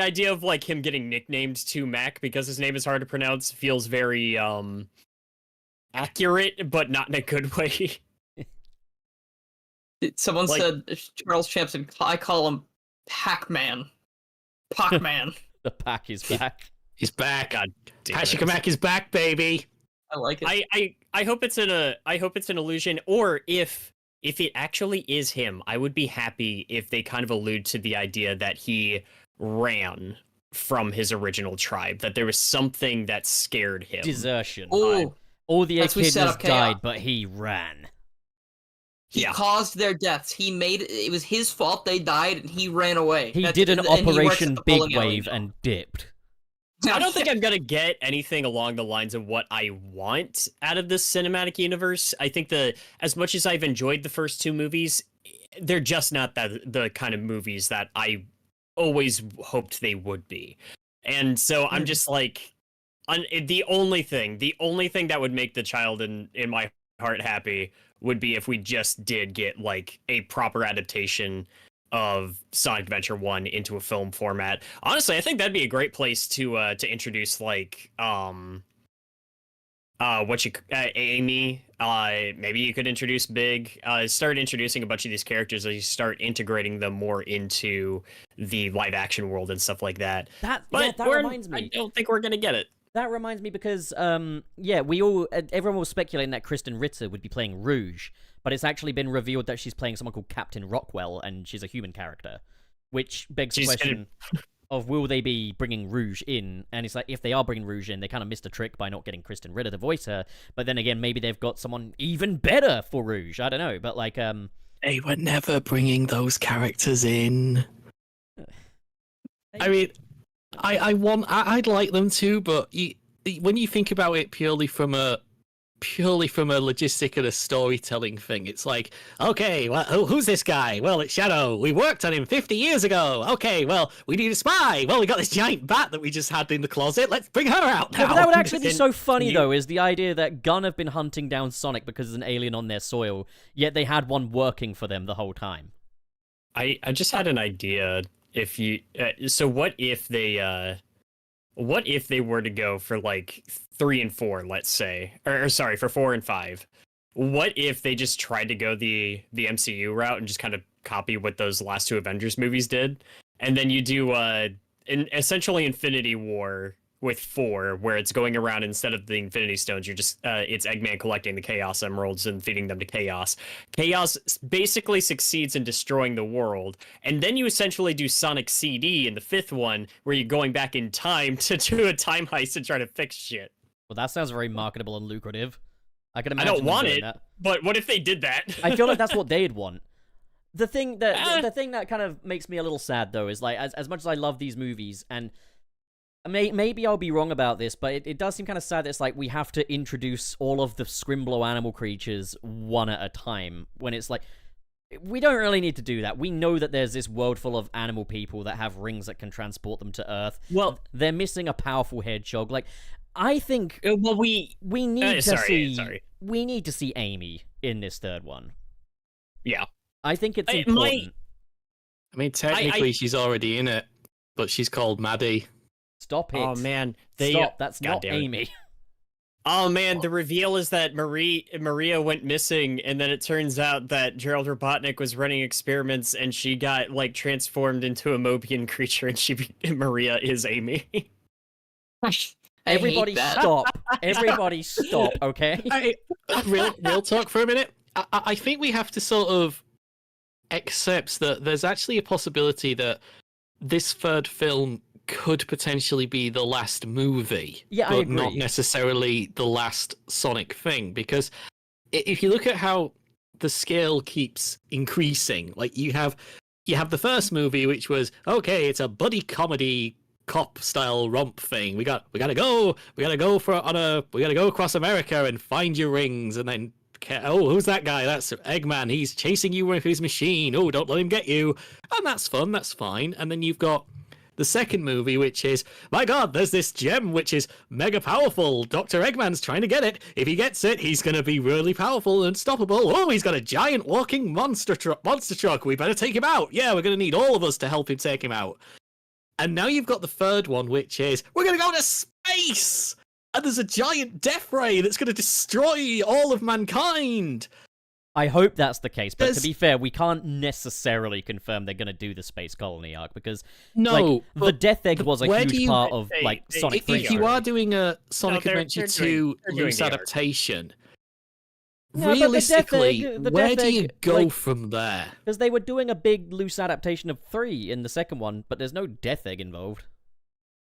idea of like him getting nicknamed to Mac because his name is hard to pronounce feels very accurate, but not in a good way. Someone like- said, Charles Champ said, I call him Pac-Man. Pac-Man. The pack is back. He's back. God damn it. Pachacamac is back, baby. I like it. I hope it's an illusion, or if it actually is him, I would be happy if they kind of allude to the idea that he ran from his original tribe, that there was something that scared him. Desertion. Oh, All the That's we set echidnas up chaos. died, but he ran. he Yeah. caused their deaths. It was his fault they died, and he ran away. He That's- did an and he works at Operation the Big bowling alley Wave now. and dipped. I don't think I'm gonna get anything along the lines of what I want out of this cinematic universe. I think as much as I've enjoyed the first two movies, they're just not the kind of movies that I always hoped they would be. And so I'm just like, the only thing that would make the child in my heart happy would be if we just did get like a proper adaptation of Sonic Adventure 1 into a film format. Honestly, I think that'd be a great place to introduce like Amy. Maybe you could introduce Big. Start introducing a bunch of these characters as you start integrating them more into the live action world and stuff like that. That reminds me. I don't think we're gonna get it. That reminds me because, everyone was speculating that Kristen Ritter would be playing Rouge, but it's actually been revealed that she's playing someone called Captain Rockwell, and she's a human character, which begs the question of will they be bringing Rouge in? And it's like, if they are bringing Rouge in, they kind of missed a trick by not getting Kristen Ritter to voice her, but then again, maybe they've got someone even better for Rouge, I don't know, but like, They were never bringing those characters in. I mean, I'd like them to, but when you think about it purely from a logistic and a storytelling thing, it's like, okay, well, who's this guy? Well, it's Shadow. We worked on him 50 years ago. Okay, well, we need a spy. Well, we got this giant bat that we just had in the closet. Let's bring her out now. Yeah, but that would actually be so funny, though, is the idea that Gun have been hunting down Sonic because there's an alien on their soil, yet they had one working for them the whole time. I just had an idea. If you so what if they were to go for like 3 and 4, let's say, or sorry, for 4 and 5? What if they just tried to go the MCU route and just kind of copy what those last 2 Avengers movies did, and then you do essentially Infinity War with 4, where it's going around, instead of the Infinity Stones, you're just it's Eggman collecting the Chaos Emeralds and feeding them to Chaos. Chaos basically succeeds in destroying the world, and then you essentially do Sonic CD in the 5th one, where you're going back in time to do a time heist and try to fix shit. Well, that sounds very marketable and lucrative. I can I imagine don't them want doing it, that. but what if they did that? I feel like that's what they'd want. The thing that kind of makes me a little sad, though, is like, as much as I love these movies, and maybe I'll be wrong about this, but it does seem kind of sad that it's like we have to introduce all of the Scrimblow animal creatures one at a time, when it's like, we don't really need to do that. We know that there's this world full of animal people that have rings that can transport them to Earth. Well, they're missing a powerful hedgehog. Like, I think Well, we need to see. sorry. We need to see Amy in this third one. Yeah. I think it's It important. I mean, technically, she's already in it, but she's called Maddie. Stop it. Oh man, Stop. That's God not damn it. Amy. Oh man, the reveal is that Maria went missing, and then it turns out that Gerald Robotnik was running experiments, and she got like transformed into a Mobian creature, and Maria is Amy. Everybody stop. Everybody stop, okay? Real talk for a minute. I think we have to sort of accept that there's actually a possibility that this third film could potentially be the last movie, Yeah, I but agree. not necessarily the last Sonic thing. Because if you look at how the scale keeps increasing, like you have the first movie, which was okay, it's a buddy comedy cop style romp thing. We gotta go across America and find your rings, and then oh, who's that guy? That's Eggman. He's chasing you with his machine. Oh, don't let him get you. And that's fun. That's fine. And then you've got the second movie, which is, my God, there's this gem which is mega powerful. Dr. Eggman's trying to get it. If he gets it, he's going to be really powerful and unstoppable. Oh, he's got a giant walking monster truck. We better take him out. Yeah, we're going to need all of us to help him take him out. And now you've got the third one, which is, we're going to go to space. And there's a giant death ray that's going to destroy all of mankind. I hope that's the case, but to be fair, we can't necessarily confirm they're going to do the space colony arc because the Death Egg was a huge part of Sonic 3. If you are doing a Sonic Adventure 2 loose the adaptation, Yeah, realistically, the where Death do you Egg, go from there? Because they were doing a big loose adaptation of 3 in the second one, but there's no Death Egg involved.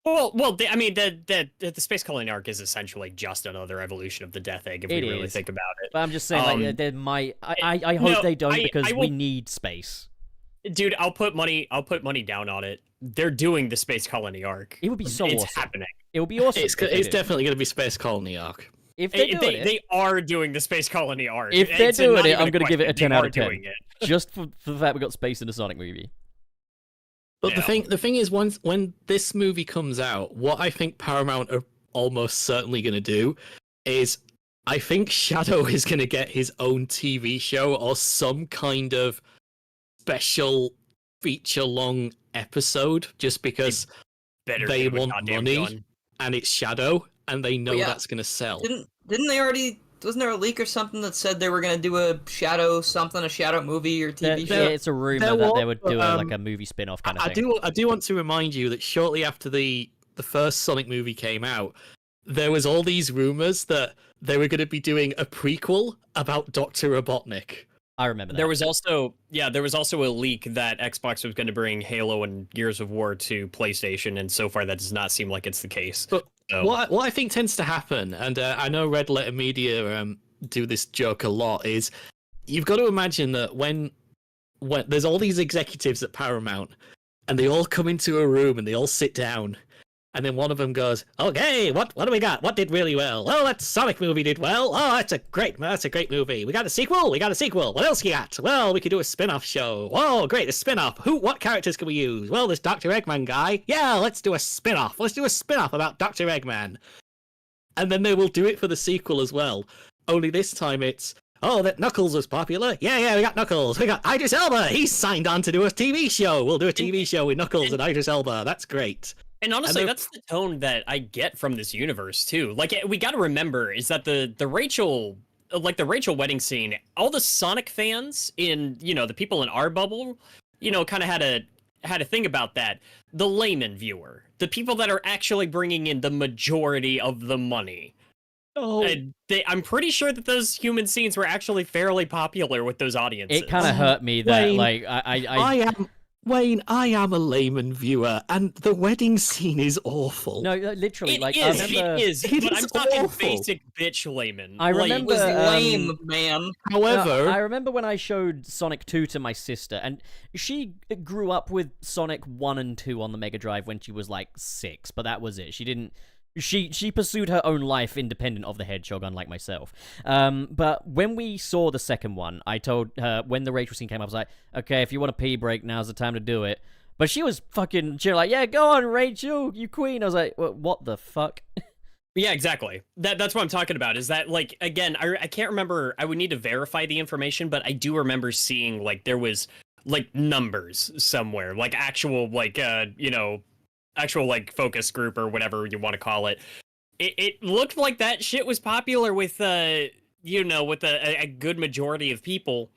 The space colony arc is essentially just another evolution of the Death Egg if we really think about it. But I'm just saying, there might. I hope they don't because we need space. Dude, I'll put money down on it. They're doing the space colony arc. It would be so it's awesome. happening. It would be awesome. It's definitely going to be space colony arc. If they do it, they are doing the space colony arc. If they're doing it, I'm going to give it a question. 10 out of They are 10. doing it. Just for the fact we got space in a Sonic movie. But Yeah. the thing is, when this movie comes out, what I think Paramount are almost certainly going to do is, I think Shadow is going to get his own TV show or some kind of special feature-long episode, just because Better they get him a want goddamn money gun. and it's Shadow, and they know yeah. that's going to sell. Didn't they already? Wasn't there a leak or something that said they were gonna do a Shadow movie or TV show? It's a rumor that they would do a movie spin-off kind of thing. I do want to remind you that shortly after the first Sonic movie came out, there was all these rumors that they were going to be doing a prequel about Dr. Robotnik. I remember that. There was also a leak that Xbox was going to bring Halo and Gears of War to PlayStation, and so far that does not seem like it's the case. But So- what I think tends to happen, and I know Red Letter Media do this joke a lot, is you've got to imagine that when there's all these executives at Paramount, and they all come into a room and they all sit down, and then one of them goes, "Okay, what do we got? What did really well? Oh, that Sonic movie did well. Oh, that's a great movie. We got a sequel. What else you got? Well, we could do a spin-off show. Oh, great, a spin-off. What characters can we use? Well, this Dr. Eggman guy. Yeah, let's do a spin-off. Let's do a spin-off about Dr. Eggman." And then they will do it for the sequel as well. Only this time it's, oh, that Knuckles was popular. Yeah, we got Knuckles. We got Idris Elba. He's signed on to do a TV show. We'll do a TV show with Knuckles and Idris Elba. That's great. And honestly, And that's the tone that I get from this universe too. Like, we got to remember is that the Rachel wedding scene, all the Sonic fans in, the people in our bubble, kind of had a thing about that. The layman viewer, the people that are actually bringing in the majority of the money. Oh, I'm pretty sure that those human scenes were actually fairly popular with those audiences. It kind of hurt me that, Wayne, I am a layman viewer, and the wedding scene is awful. No, literally, It is, It but is I'm talking awful. basic bitch layman. I It remember was lame, man. However, I remember when I showed Sonic 2 to my sister, and she grew up with Sonic 1 and 2 on the Mega Drive when she was like 6, but that was it. She didn't. She pursued her own life independent of the Hedgehog, unlike myself. But when we saw the second one, I told her, when the Rachel scene came up, I was like, okay, if you want a pee break, now's the time to do it. But she was like, yeah, go on, Rachel, you queen. I was like, what the fuck? Yeah, exactly. That's what I'm talking about. Is that like again? I can't remember. I would need to verify the information, but I do remember seeing like there was like numbers somewhere, like actual like actual like focus group or whatever you want to call it. It looked like that shit was popular with with a good majority of people.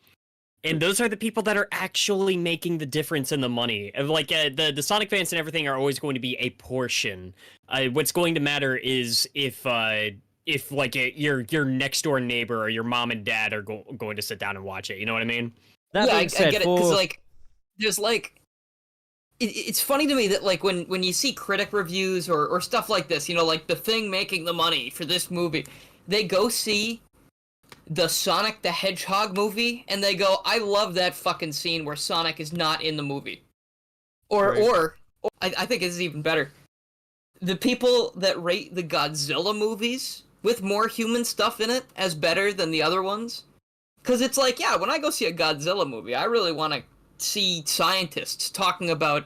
And those are the people that are actually making the difference in the money. Like the Sonic fans and everything are always going to be a portion. What's going to matter is if like your next door neighbor or your mom and dad are going to sit down and watch it. You know what I mean? That being said, I get it because like there's like it's funny to me that like when you see critic reviews or stuff like this, like the thing making the money for this movie, they go see the Sonic the Hedgehog movie, and they go, I love that fucking scene where Sonic is not in the movie. Or I think it's even better. The people that rate the Godzilla movies with more human stuff in it as better than the other ones. Because it's like, yeah, when I go see a Godzilla movie, I really want to see scientists talking about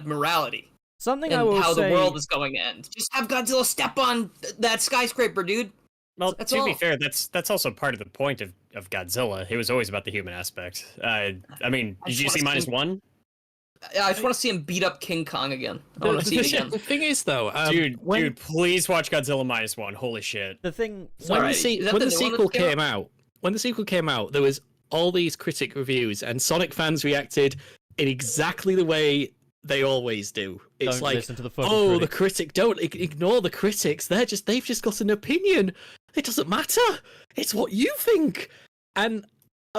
morality. Something and I will how say... the world is going to end. Just have Godzilla step on that skyscraper, dude. Well, That's to be all. fair, that's also part of the point of Godzilla. It was always about the human aspect. I mean, did you see -1? I just want to see him beat up King Kong again. I want to see it again. The thing is, though, Dude, please watch Godzilla -1. Holy shit! The thing... when Alright, the, is that when the the new one sequel that's came came out, when the sequel came out, there was all these critic reviews, and Sonic fans reacted in exactly the way they always do. It's Don't like, listen to the fucking the critic. critic, don't ignore the critics. They've just got an opinion. It doesn't matter. It's what you think. And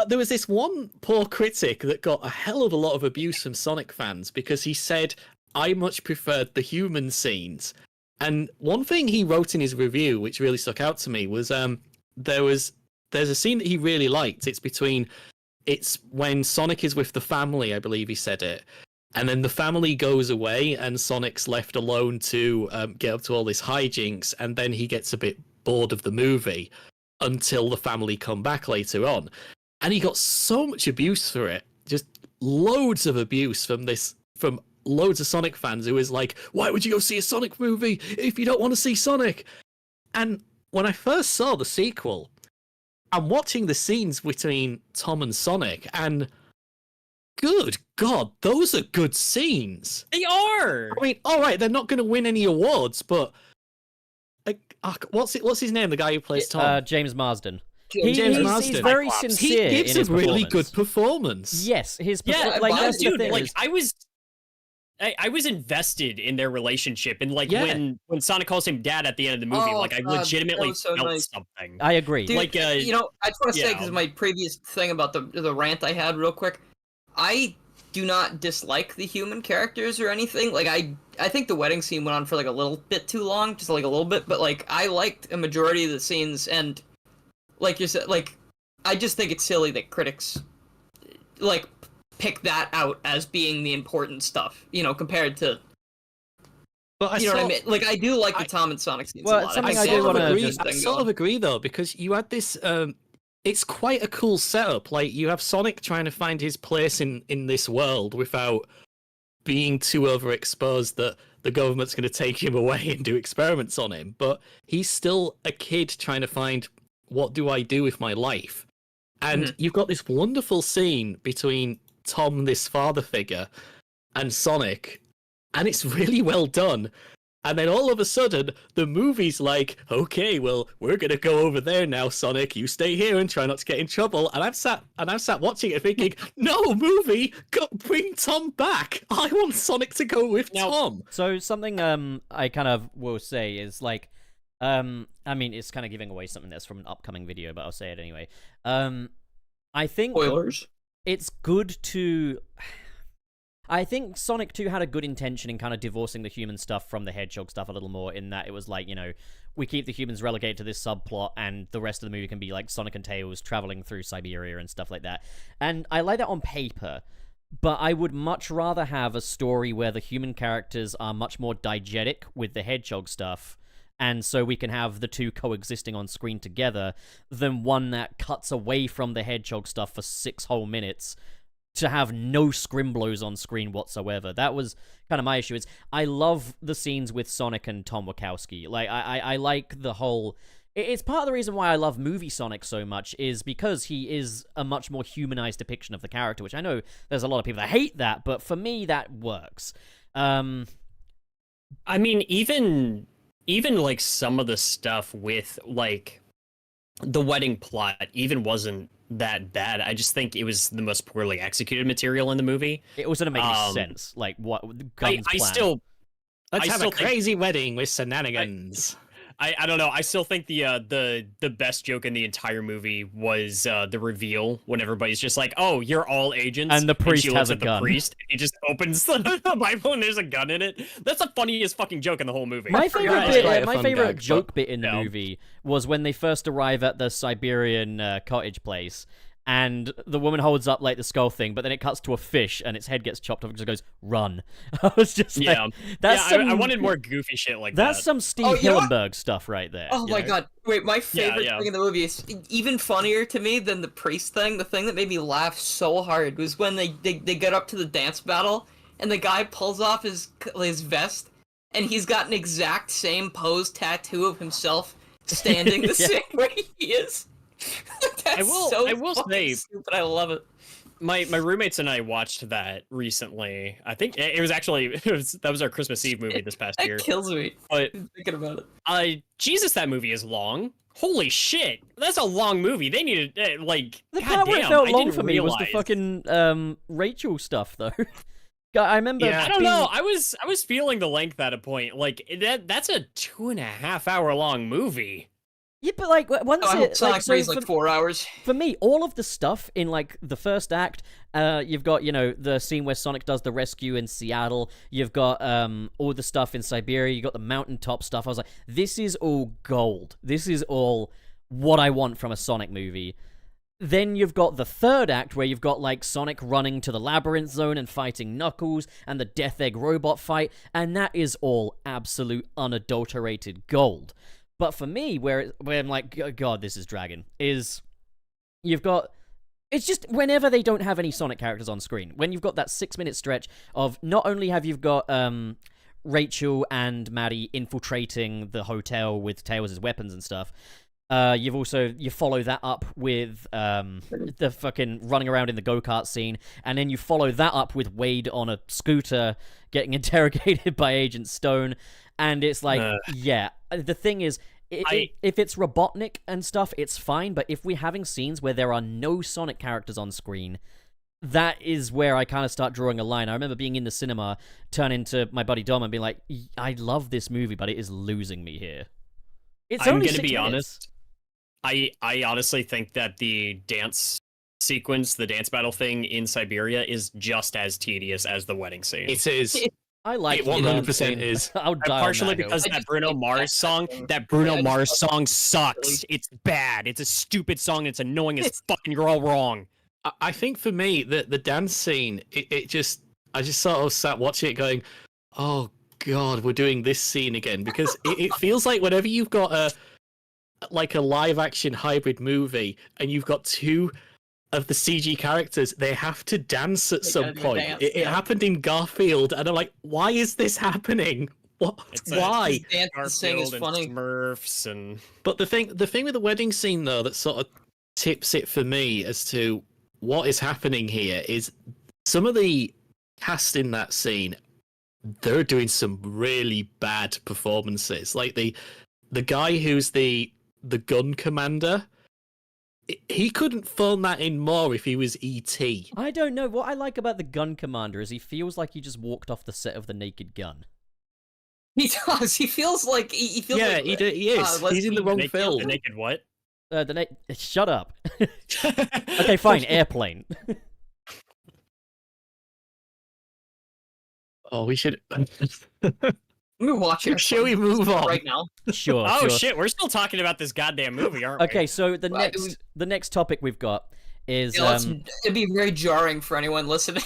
there was this one poor critic that got a hell of a lot of abuse from Sonic fans because he said, I much preferred the human scenes. And one thing he wrote in his review, which really stuck out to me, was there's a scene that he really liked. It's when Sonic is with the family, I believe he said it. And then the family goes away and Sonic's left alone to get up to all this hijinks. And then he gets a bit bored of the movie until the family come back later on. And he got so much abuse for it. Just loads of abuse from loads of Sonic fans who was like, why would you go see a Sonic movie if you don't want to see Sonic? And when I first saw the sequel, I'm watching the scenes between Tom and Sonic, and good God, those are good scenes. They are. I mean, all right, they're not going to win any awards, but what's his name? The guy who plays Tom, James Marsden. James Marsden. He's very He sincere gives in his a really performance. good performance. Yes, his Yeah, like no, that's the dude, thing. like is- I was invested in their relationship, and like Yeah. when Sonic calls him dad at the end of the movie, Oh, like I God, legitimately that was so felt nice. something. I agree. Dude, Like, I just want to say, yeah. because my previous thing about the rant I had real quick, I do not dislike the human characters or anything. Like, I think the wedding scene went on for like a little bit too long, just like a little bit, but like, I liked a majority of the scenes, and like you said, like, I just think it's silly that critics, like, pick that out as being the important stuff, compared to, But what I mean? Like, I do like the Tom and Sonic scenes Well, a lot. something I think do they have a wanna good just- I thing sort going. of agree though, because you had this. It's quite a cool setup. Like you have Sonic trying to find his place in this world without being too overexposed that the government's going to take him away and do experiments on him. But he's still a kid trying to find, what do I do with my life? And you've got this wonderful scene between Tom, this father figure, and Sonic, and it's really well done. And then all of a sudden, the movie's like, okay, well, we're gonna go over there now, Sonic. You stay here and try not to get in trouble. And I'm sat watching it, thinking, no, movie, bring Tom back. I want Sonic to go with Tom. So something I kind of will say is like, I mean, it's kind of giving away something that's from an upcoming video, but I'll say it anyway. I think Spoilers. it's good to. I think Sonic 2 had a good intention in kind of divorcing the human stuff from the Hedgehog stuff a little more, in that it was like, we keep the humans relegated to this subplot, and the rest of the movie can be like Sonic and Tails traveling through Siberia and stuff like that. And I like that on paper, but I would much rather have a story where the human characters are much more diegetic with the Hedgehog stuff, and so we can have the two coexisting on screen together, than one that cuts away from the Hedgehog stuff for 6 whole minutes, to have no scrimblows on screen whatsoever. That was kind of my issue. Is I love the scenes with Sonic and Tom Wachowski. Like I like the whole. It's part of the reason why I love movie Sonic so much, is because he is a much more humanized depiction of the character, which I know there's a lot of people that hate that, but for me that works. I mean, even like some of the stuff with like the wedding plot even wasn't that bad. I just think it was the most poorly executed material in the movie. It also didn't make any sense. Like what Gunn's plan. Let's have still a crazy wedding with shenanigans. I don't know. I still think the best joke in the entire movie was the reveal when everybody's just like, "Oh, you're all agents," and the priest she has looks a at the gun. priest, and he just opens the Bible and there's a gun in it. That's the funniest fucking joke in the whole movie. My favorite quite a fun favorite gag, joke bit in the movie was when they first arrive at the Siberian cottage place. And the woman holds up like the skull thing, but then it cuts to a fish, and its head gets chopped off and just goes "run." I was just like, I wanted more goofy shit like that. That's some Steve Hillenburg stuff right there. Oh my god! Wait, my favorite Yeah. thing in the movie is even funnier to me than the priest thing. The thing that made me laugh so hard was when they get up to the dance battle, and the guy pulls off his vest, and he's got an exact same pose tattoo of himself standing the same way he is. I will say, stupid. I love it. My roommates and I watched that recently. I think it was that was our Christmas Eve movie this past year. That kills me. But Thinking about it. Jesus, that movie is long. Holy shit, that's a long movie. They needed like The part where it goddamn, felt I long didn't for me was the realize. fucking Rachel stuff, though. I remember. Yeah. I don't know. I was feeling the length at a point. Like that's a 2.5 hour long movie. Yeah, but like once I hope Sonic 3 is for, like 4 hours. for me, all of the stuff in like the first act, you've got the scene where Sonic does the rescue in Seattle. You've got all the stuff in Siberia. You got the mountaintop stuff. I was like, this is all gold. This is all what I want from a Sonic movie. Then you've got the third act where you've got like Sonic running to the labyrinth zone and fighting Knuckles and the Death Egg robot fight, and that is all absolute unadulterated gold. But for me, where I'm like, God, this is dragging, is you've got... It's just whenever they don't have any Sonic characters on screen, when you've got that 6-minute stretch of not only have you've got Rachel and Maddie infiltrating the hotel with Tails' weapons and stuff, you follow that up with the fucking running around in the go-kart scene, and then you follow that up with Wade on a scooter getting interrogated by Agent Stone, and it's like, the thing is, if it's Robotnik and stuff, it's fine, but if we're having scenes where there are no Sonic characters on screen, that is where I kind of start drawing a line. I remember being in the cinema, turning to my buddy Dom and being like, I love this movie, but it is losing me here. It's I'm only gonna 6 be minutes. honest. I honestly think that the dance sequence, the dance battle thing in Siberia is just as tedious as the wedding scene. It is. I like It 100% is. I'll die on Partially that hill. because I that just Bruno think Mars that's song, fucking- that Bruno Yeah, Mars it's song fucking sucks. silly. It's bad. It's a stupid song. It's annoying as fuck, and you're all wrong. I think for me, the dance scene, I just sort of sat watching it going, oh God, we're doing this scene again. Because it feels like whenever you've got a live action hybrid movie and you've got two of the CG characters, they have to dance at some gotta do a point. dance, It happened in Garfield, and I'm like, why is this happening? What? Why? Dancing is Garfield funny. and Smurfs and But the thing with the wedding scene though that sort of tips it for me as to what is happening here is some of the cast in that scene, they're doing some really bad performances. Like the guy who's the gun commander, he couldn't phone that in more if he was E.T. I don't know. What I like about the gun commander is he feels like he just walked off the set of The Naked Gun. He does. He feels like he feels. Yeah, like, he is. He's in the wrong film. The naked what? Shut up. Okay, fine. Airplane. Oh, we should. Let me watch it. Shall we move on? right now? Sure. Oh sure. shit, we're still talking about this goddamn movie, aren't we? Okay, so the Right, next topic we've got is Yeah, it'd be very jarring for anyone listening.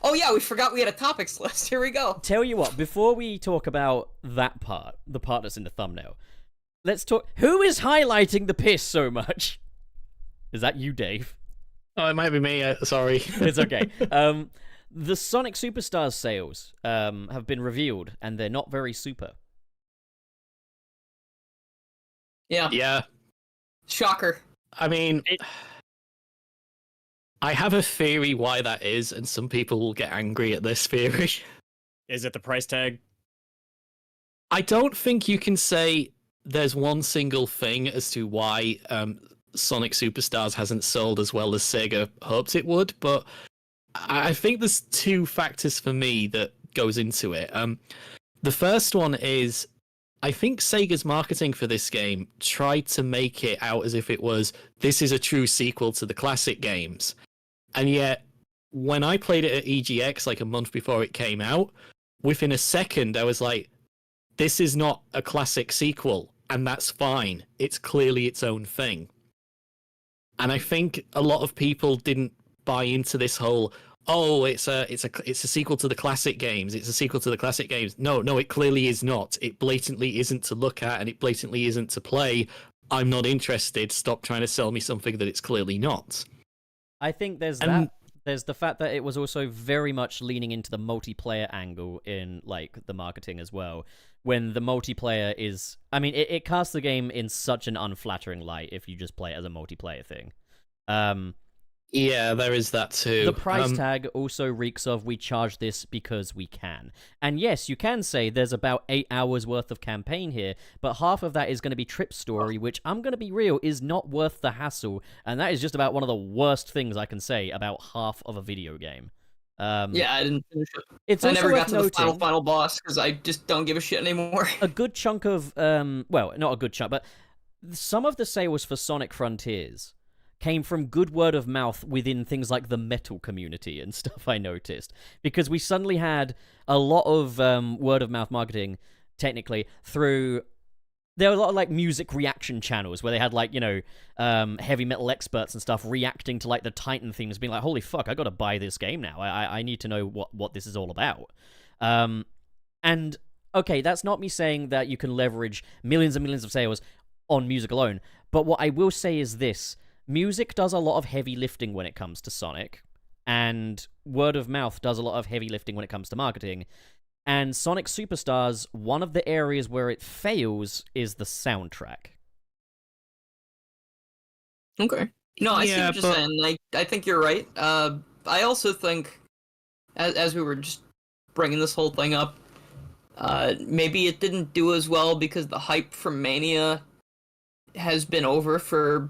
Oh yeah, we forgot we had a topics list. Here we go. tell you what, before we talk about that part, the part that's in the thumbnail, let's talk. Who is highlighting the piss so much? Is that you, Dave? Oh, it might be me. Sorry. It's okay. The Sonic Superstars sales have been revealed, and they're not very super. Yeah. Yeah. Shocker. I mean, I have a theory why that is, and some people will get angry at this theory. Is it the price tag? I don't think you can say there's one single thing as to why Sonic Superstars hasn't sold as well as Sega hoped it would, but I think there's two factors for me that goes into it. The first one is I think Sega's marketing for this game tried to make it out as if this is a true sequel to the classic games. And yet, when I played it at EGX like a month before it came out, within a second I was like, this is not a classic sequel, and that's fine. It's clearly its own thing. And I think a lot of people didn't buy into this whole, oh, it's a sequel to the classic games. It's a sequel to the classic games. No, it clearly is not. It blatantly isn't to look at, and it blatantly isn't to play. I'm not interested. Stop trying to sell me something that it's clearly not. I think there's that. There's the fact that it was also very much leaning into the multiplayer angle in like the marketing as well. When the multiplayer is, I mean, it casts the game in such an unflattering light if you just play it as a multiplayer thing. Yeah, there is that too. The price tag also reeks of we charge this because we can. And yes, you can say there's about 8 hours worth of campaign here, but half of that is going to be trip story, which I'm going to be real is not worth the hassle. And that is just about one of the worst things I can say about half of a video game. Yeah, I didn't finish it. I never got to the final boss because I just don't give a shit anymore. A good chunk of, well, not a good chunk, but some of the sales for Sonic Frontiers came from good word of mouth within things like the metal community and stuff, I noticed. Because we suddenly had a lot of word of mouth marketing, technically, through... There were a lot of, like, music reaction channels where they had, like, you know, heavy metal experts and stuff reacting to, like, the Titan themes, being like, holy fuck, I gotta buy this game now. I need to know what this is all about. And, okay, that's not me saying that you can leverage millions and millions of sales on music alone, but what I will say is this. Music does a lot of heavy lifting when it comes to Sonic, and word of mouth does a lot of heavy lifting when it comes to marketing. And Sonic Superstars, one of the areas where it fails is the soundtrack. Okay. No, I see what you're saying. I think you're right. I also think, as we were just bringing this whole thing up, maybe it didn't do as well because the hype from Mania has been over for...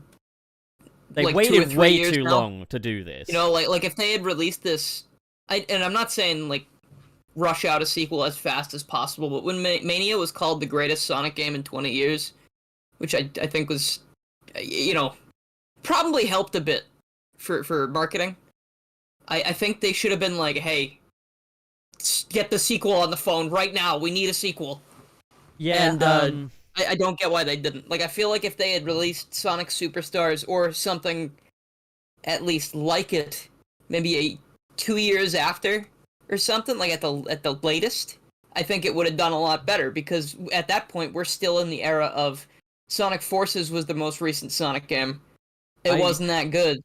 They like waited way too now. long to do this. You know, like if they had released this, and I'm not saying like rush out a sequel as fast as possible, but when Mania was called the greatest Sonic game in 20 years, which I think was, you know, probably helped a bit for marketing. I think they should have been like, hey, get the sequel on the phone right now. We need a sequel. Yeah, and I don't get why they didn't. Like, I feel like if they had released Sonic Superstars or something at least like it, maybe 2 years after or something, like at the latest, I think it would have done a lot better because at that point we're still in the era of Sonic Forces was the most recent Sonic game. It wasn't that good.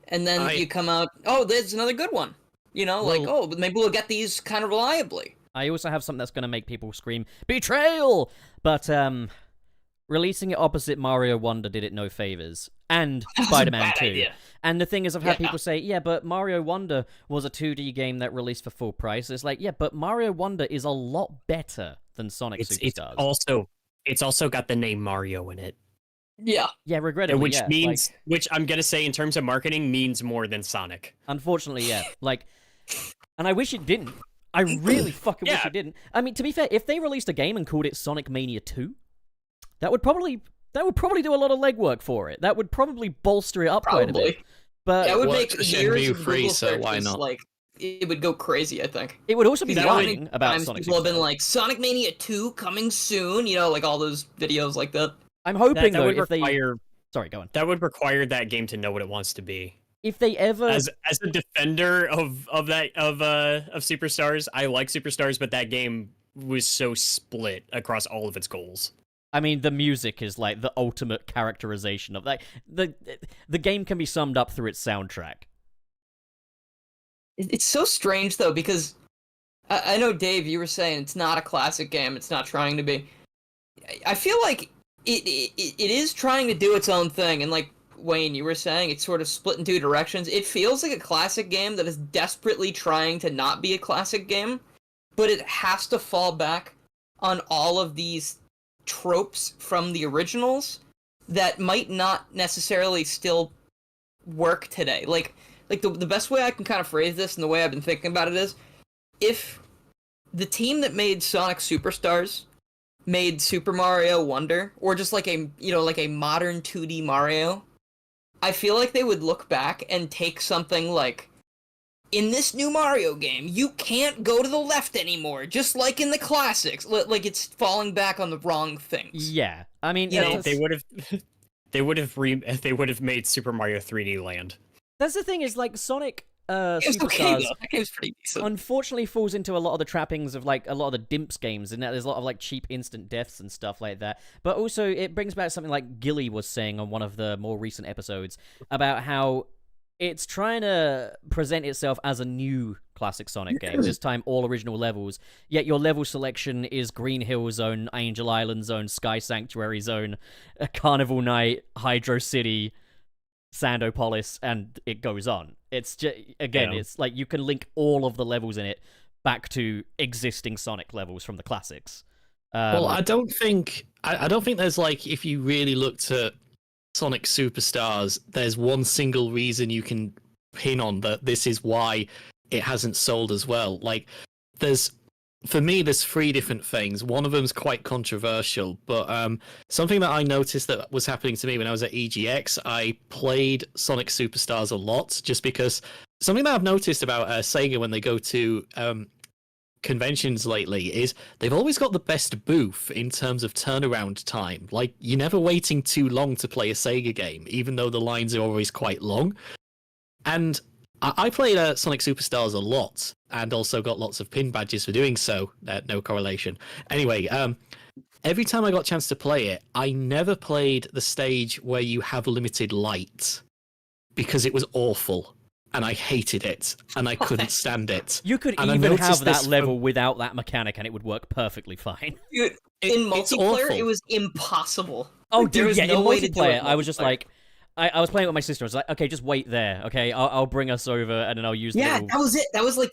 And then you come out, oh, there's another good one. You know, like, oh, but maybe we'll get these kind of reliably. I also have something that's going to make people scream, betrayal! But, releasing it opposite Mario Wonder did it no favors. And Spider-Man 2. Idea. And the thing is, I've had people say, yeah, but Mario Wonder was a 2D game that released for full price. It's like, yeah, but Mario Wonder is a lot better than Sonic Superstars. It's also got the name Mario in it. Yeah. Yeah, regrettably, which means, which I'm going to say in terms of marketing means more than Sonic. Unfortunately, yeah. Like, and I wish it didn't. I really fucking wish it didn't. I mean, to be fair, if they released a game and called it Sonic Mania 2, that would probably do a lot of legwork for it. That would probably bolster it up quite a bit. But that would make years of free, so why not? Like, it would go crazy, I think. It would also be lying about Sonic. People have been like, Sonic Mania 2 coming soon, you know, like all those videos like that. I'm hoping, though, if they... Sorry, go on. That would require that game to know what it wants to be. If they ever... As a defender of Superstars, I like Superstars, but that game was so split across all of its goals. I mean, the music is like the ultimate characterization of that. The game can be summed up through its soundtrack. It's so strange though, because I know, Dave, you were saying it's not a classic game. It's not trying to be. I feel like it is trying to do its own thing, and like Wayne, you were saying, it's sort of split in two directions. It feels like a classic game that is desperately trying to not be a classic game, but it has to fall back on all of these tropes from the originals that might not necessarily still work today. Like the best way I can kind of phrase this, and the way I've been thinking about it, is if the team that made Sonic Superstars made Super Mario Wonder, or just like a modern 2D Mario, I feel like they would look back and take something like, in this new Mario game, you can't go to the left anymore, just like in the classics. Like it's falling back on the wrong things. Yeah, I mean, They would have they would have made Super Mario 3D Land. that's the thing is like Sonic It's Superstars. okay though. That game's pretty decent. Unfortunately falls into a lot of the trappings of like a lot of the dimps games, and that there's a lot of like cheap instant deaths and stuff like that. But also it brings back something like Gilly was saying on one of the more recent episodes about how it's trying to present itself as a new classic Sonic game, this time all original levels, yet your level selection is Green Hill Zone, Angel Island Zone, Sky Sanctuary Zone, Carnival Night, Hydro City, Sandopolis, and it goes on. It's just, again, it's like you can link all of the levels in it back to existing Sonic levels from the classics. Well, I don't think there's like, if you really looked at Sonic Superstars, there's one single reason you can pin on that this is why it hasn't sold as well. Like, for me, there's three different things. One of them's quite controversial, but something that I noticed that was happening to me when I was at EGX, I played Sonic Superstars a lot, just because something that I've noticed about Sega when they go to conventions lately is they've always got the best booth in terms of turnaround time. Like, you're never waiting too long to play a Sega game, even though the lines are always quite long. And I played Sonic Superstars a lot, and also got lots of pin badges for doing so. No correlation. Anyway, every time I got a chance to play it, I never played the stage where you have limited light, because it was awful. And I hated it, and I couldn't stand it. You could and even have that level without that mechanic, and it would work perfectly fine. Dude, in it's multiplayer, awful. it was impossible. Oh, Like, there dude, was yeah, no in way to do multiplayer, it I was just multiplayer. like, I was playing with my sister. I was like, okay, just wait there, okay? I'll bring us over, and then I'll use the Yeah, little... that was it. That was like,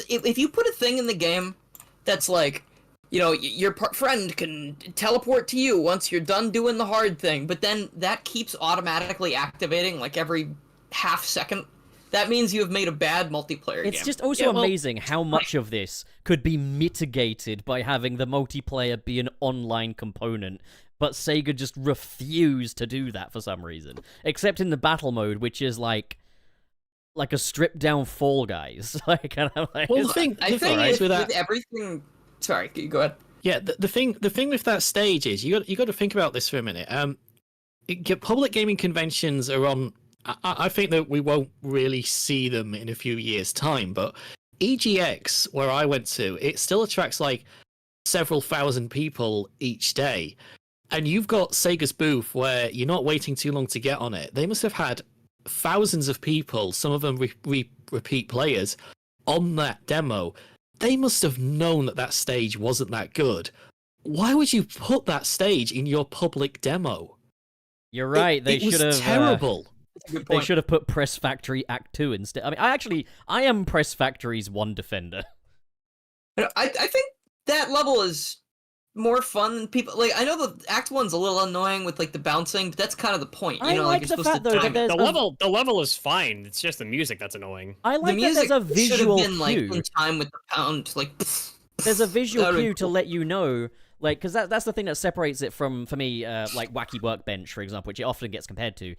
if you put a thing in the game that's like, your friend can teleport to you once you're done doing the hard thing, but then that keeps automatically activating like every half second, that means you have made a bad multiplayer game. It's just also amazing how much of this could be mitigated by having the multiplayer be an online component, but Sega just refused to do that for some reason. Except in the battle mode, which is like a stripped down Fall Guys. Like, and I'm like, Well, the thing with everything. Sorry, go ahead. Yeah, the thing with that stage is you got to think about this for a minute. Public gaming conventions are on. I think that we won't really see them in a few years' time, but EGX, where I went to, it still attracts like several thousand people each day. And you've got Sega's booth where you're not waiting too long to get on it. They must have had thousands of people, some of them repeat players, on that demo. They must have known that stage wasn't that good. Why would you put that stage in your public demo? You're right. They it was should have terrible. They should have put Press Factory Act 2 instead. I mean, I am Press Factory's one defender. I think that level is more fun than people like. I know the Act 1's a little annoying with like the bouncing, but that's kind of the point. I like the fact though that there's The level is fine. It's just the music that's annoying. I like the that music there's a visual should have been like cue. in time with the pound. Like There's a visual That would be cue to cool. let you know, like, because that's the thing that separates it from, for me, like Wacky Workbench, for example, which it often gets compared to.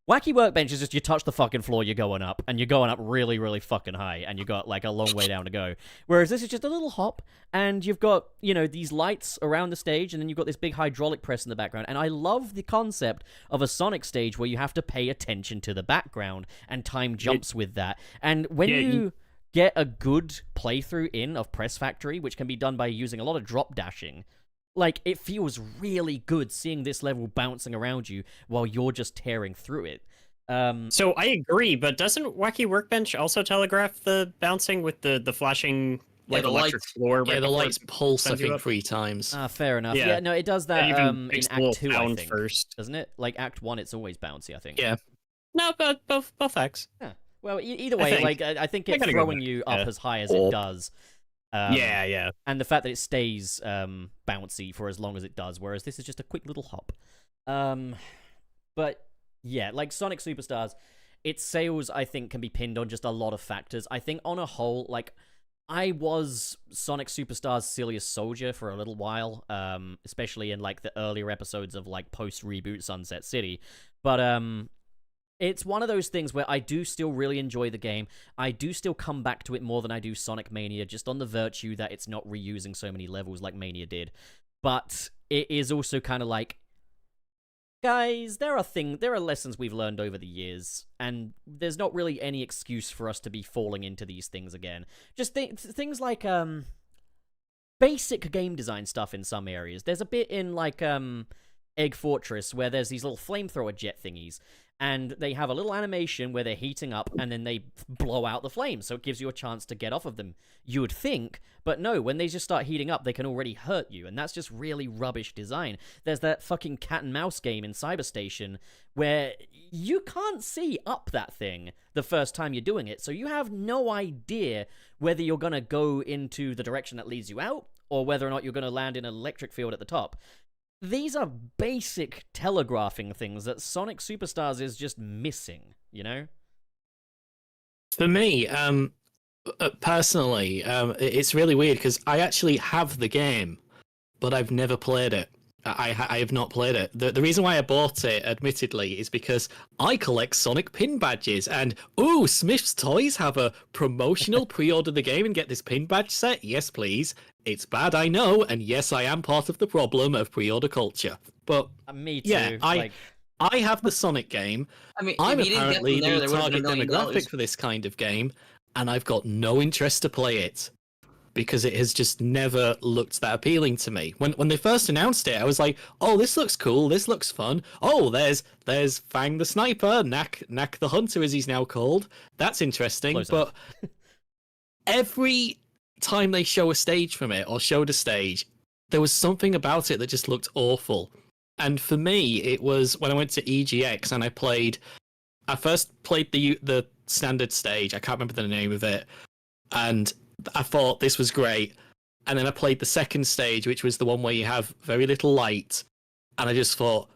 Wacky Workbench is just you touch the fucking floor, you're going up, and you're going up really, really fucking high, and you got like a long way down to go. Whereas this is just a little hop, and you've got, these lights around the stage, and then you've got this big hydraulic press in the background. And I love the concept of a Sonic stage where you have to pay attention to the background, and time jumps with that. And when you get a good playthrough in of Press Factory, which can be done by using a lot of drop dashing, like, it feels really good seeing this level bouncing around you while you're just tearing through it. So I agree, but doesn't Wacky Workbench also telegraph the bouncing with the flashing like the electric lights. floor? Yeah, Right the before lights it pulse, I sends you think, up? 3 times. Fair enough. Yeah. Yeah, no, it does that It even in makes the Act little 2, I sound think. first. Doesn't it? Like Act 1, it's always bouncy, I think. Yeah. No, but both acts. Yeah. Well, either I way, think. like I think I it gotta go throwing back, you yeah. up as high as it does. Yeah. And the fact that it stays bouncy for as long as it does, whereas this is just a quick little hop. But yeah, like Sonic Superstars, its sales I think can be pinned on just a lot of factors. I think on a whole, like I was Sonic Superstars' silliest soldier for a little while, especially in like the earlier episodes of like post reboot Sunset City. But it's one of those things where I do still really enjoy the game. I do still come back to it more than I do Sonic Mania, just on the virtue that it's not reusing so many levels like Mania did. But it is also kind of like, guys, there are lessons we've learned over the years, and there's not really any excuse for us to be falling into these things again. Just things like basic game design stuff in some areas. There's a bit in like Egg Fortress where there's these little flamethrower jet thingies, and they have a little animation where they're heating up and then they blow out the flames, so it gives you a chance to get off of them, you would think. But no, when they just start heating up, they can already hurt you, and that's just really rubbish design. There's that fucking cat and mouse game in Cyberstation where you can't see up that thing the first time you're doing it, so you have no idea whether you're gonna go into the direction that leads you out or whether or not you're gonna land in an electric field at the top. These are basic telegraphing things that Sonic Superstars is just missing, you know? For me, personally, it's really weird because I actually have the game, but I've never played it. I have not played it. The reason why I bought it, admittedly, is because I collect Sonic pin badges, and ooh, Smith's Toys have a promotional pre-order the game and get this pin badge set. Yes, please. It's bad, I know, and yes, I am part of the problem of pre-order culture. But Me too. yeah, like, I have the Sonic game. I mean, I'm if you didn't get apparently them there, the there would have been target $1 million. demographic for this kind of game, and I've got no interest to play it because it has just never looked that appealing to me. When they first announced it, I was like, "Oh, this looks cool. This looks fun. Oh, there's Fang the Sniper, Knack the Hunter, as he's now called. That's interesting." Close but every time they show a stage from it or showed a stage, there was something about it that just looked awful. And for me, it was when I went to EGX and I first played the standard stage. I can't remember the name of it, and I thought this was great. And then I played the second stage, which was the one where you have very little light, and I just thought,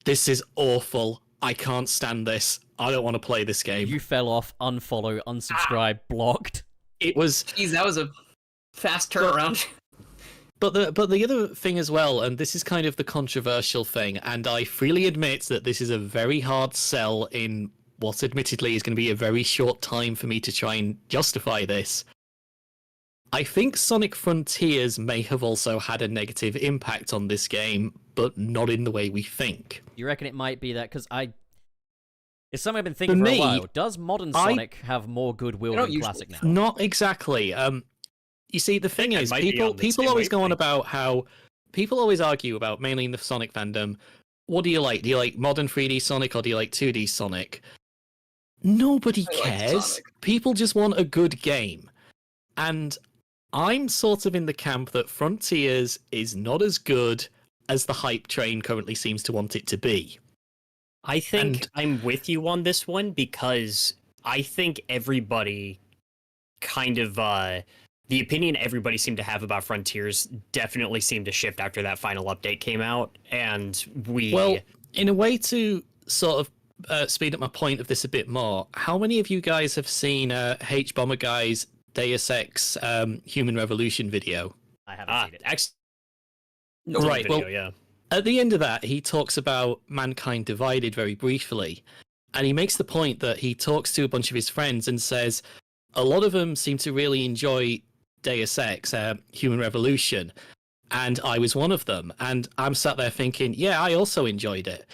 this is awful. I can't stand this. I don't want to play this game. you fell off, unfollow, unsubscribe, blocked. It was. Jeez, that was a fast turnaround. But the other thing as well, and this is kind of the controversial thing, and I freely admit that this is a very hard sell in what admittedly is going to be a very short time for me to try and justify this. I think Sonic Frontiers may have also had a negative impact on this game, but not in the way we think. You reckon it might be that? Because it's something I've been thinking For for me, a while. Does modern Sonic have more goodwill don't than usually- classic now? Not exactly. You see, the thing it is, might be on the people same always go on wavelength. about how people always argue about, mainly in the Sonic fandom, what do you like? Do you like modern 3D Sonic or do you like 2D Sonic? Nobody I like cares. Sonic. People just want a good game. And I'm sort of in the camp that Frontiers is not as good as the hype train currently seems to want it to be. I think And- I'm with you on this one because I think everybody kind of the opinion everybody seemed to have about Frontiers definitely seemed to shift after that final update came out, and Well, in a way to sort of speed up my point of this a bit more, how many of you guys have seen H Bomber Guy's Deus Ex Human Revolution video? I haven't seen it. No, Right, Video, well- yeah. At the end of that, he talks about mankind divided very briefly. And he makes the point that he talks to a bunch of his friends and says a lot of them seem to really enjoy Deus Ex, Human Revolution. And I was one of them. And I'm sat there thinking, yeah, I also enjoyed it.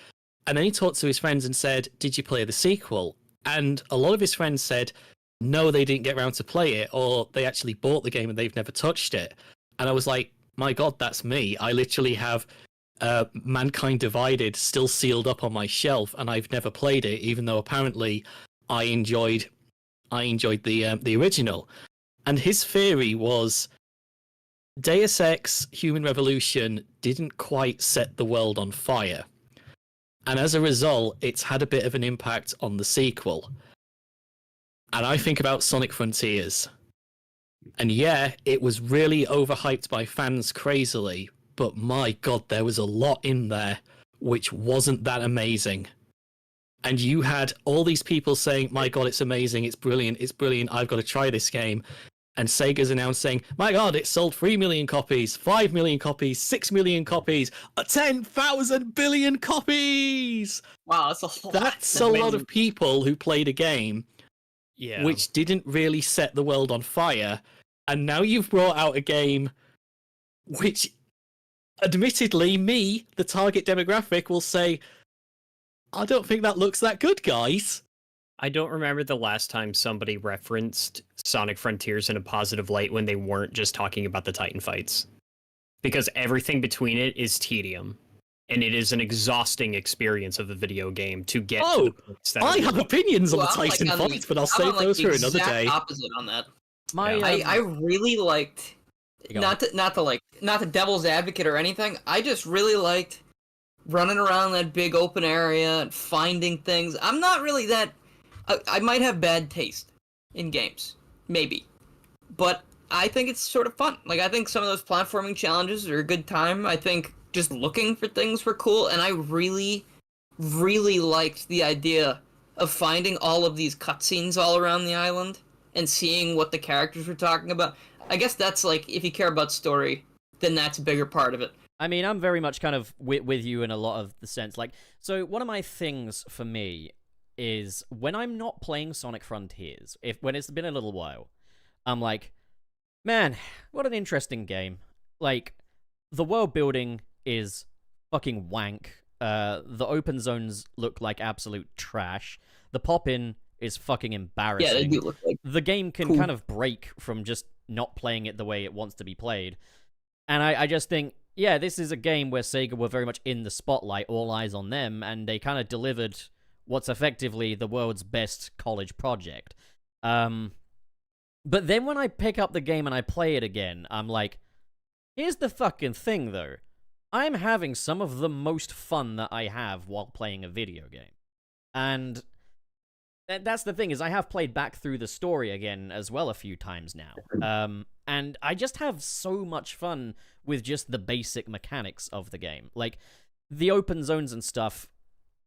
And then he talked to his friends and said, did you play the sequel? And a lot of his friends said, no, they didn't get around to play it, or they actually bought the game and they've never touched it. And I was like, my God, that's me. I literally have Mankind Divided still sealed up on my shelf, and I've never played it, even though apparently I enjoyed the original. And his theory was Deus Ex Human Revolution didn't quite set the world on fire. And as a result, it's had a bit of an impact on the sequel. And I think about Sonic Frontiers. And yeah, it was really overhyped by fans crazily, but my god, there was a lot in there which wasn't that amazing. And you had all these people saying, my god, it's amazing, it's brilliant, I've got to try this game. And Sega's announcing, my god, it sold 3 million copies, 5 million copies, 6 million copies, 10,000 billion copies! Wow, that's a lot. That's a lot of people who played a game Yeah. which didn't really set the world on fire. And now you've brought out a game which, admittedly, me, the target demographic, will say, I don't think that looks that good, guys. I don't remember the last time somebody referenced Sonic Frontiers in a positive light when they weren't just talking about the Titan fights. Because everything between it is tedium. And it is an exhausting experience of the video game to get to the points that I are have opinions on the Well, I'm Titan on the- fights, but I'll I'm save on, those the for another exact day. Opposite on that. My I really liked, Go not the devil's advocate or anything. I just really liked running around that big open area and finding things. I'm not really that. I might have bad taste in games, maybe, but I think it's sort of fun. Like, I think some of those platforming challenges are a good time. I think just looking for things were cool, and I really, really liked the idea of finding all of these cutscenes all around the island and seeing what the characters were talking about. I guess that's like, if you care about story, then that's a bigger part of it. I mean, I'm very much kind of with you in a lot of the sense. Like, so one of my things for me is when I'm not playing Sonic Frontiers, when it's been a little while, I'm like, man, what an interesting game. Like, the world building is fucking wank. The open zones look like absolute trash. The pop-in is fucking embarrassing. Yeah, they do look like The game can cool. kind of break from just not playing it the way it wants to be played. And I just think, yeah, this is a game where Sega were very much in the spotlight, all eyes on them, and they kind of delivered what's effectively the world's best college project. But then when I pick up the game and I play it again, I'm like, here's the fucking thing, though. I'm having some of the most fun that I have while playing a video game. And that's the thing, is I have played back through the story again as well a few times now. And I just have so much fun with just the basic mechanics of the game. Like, the open zones and stuff,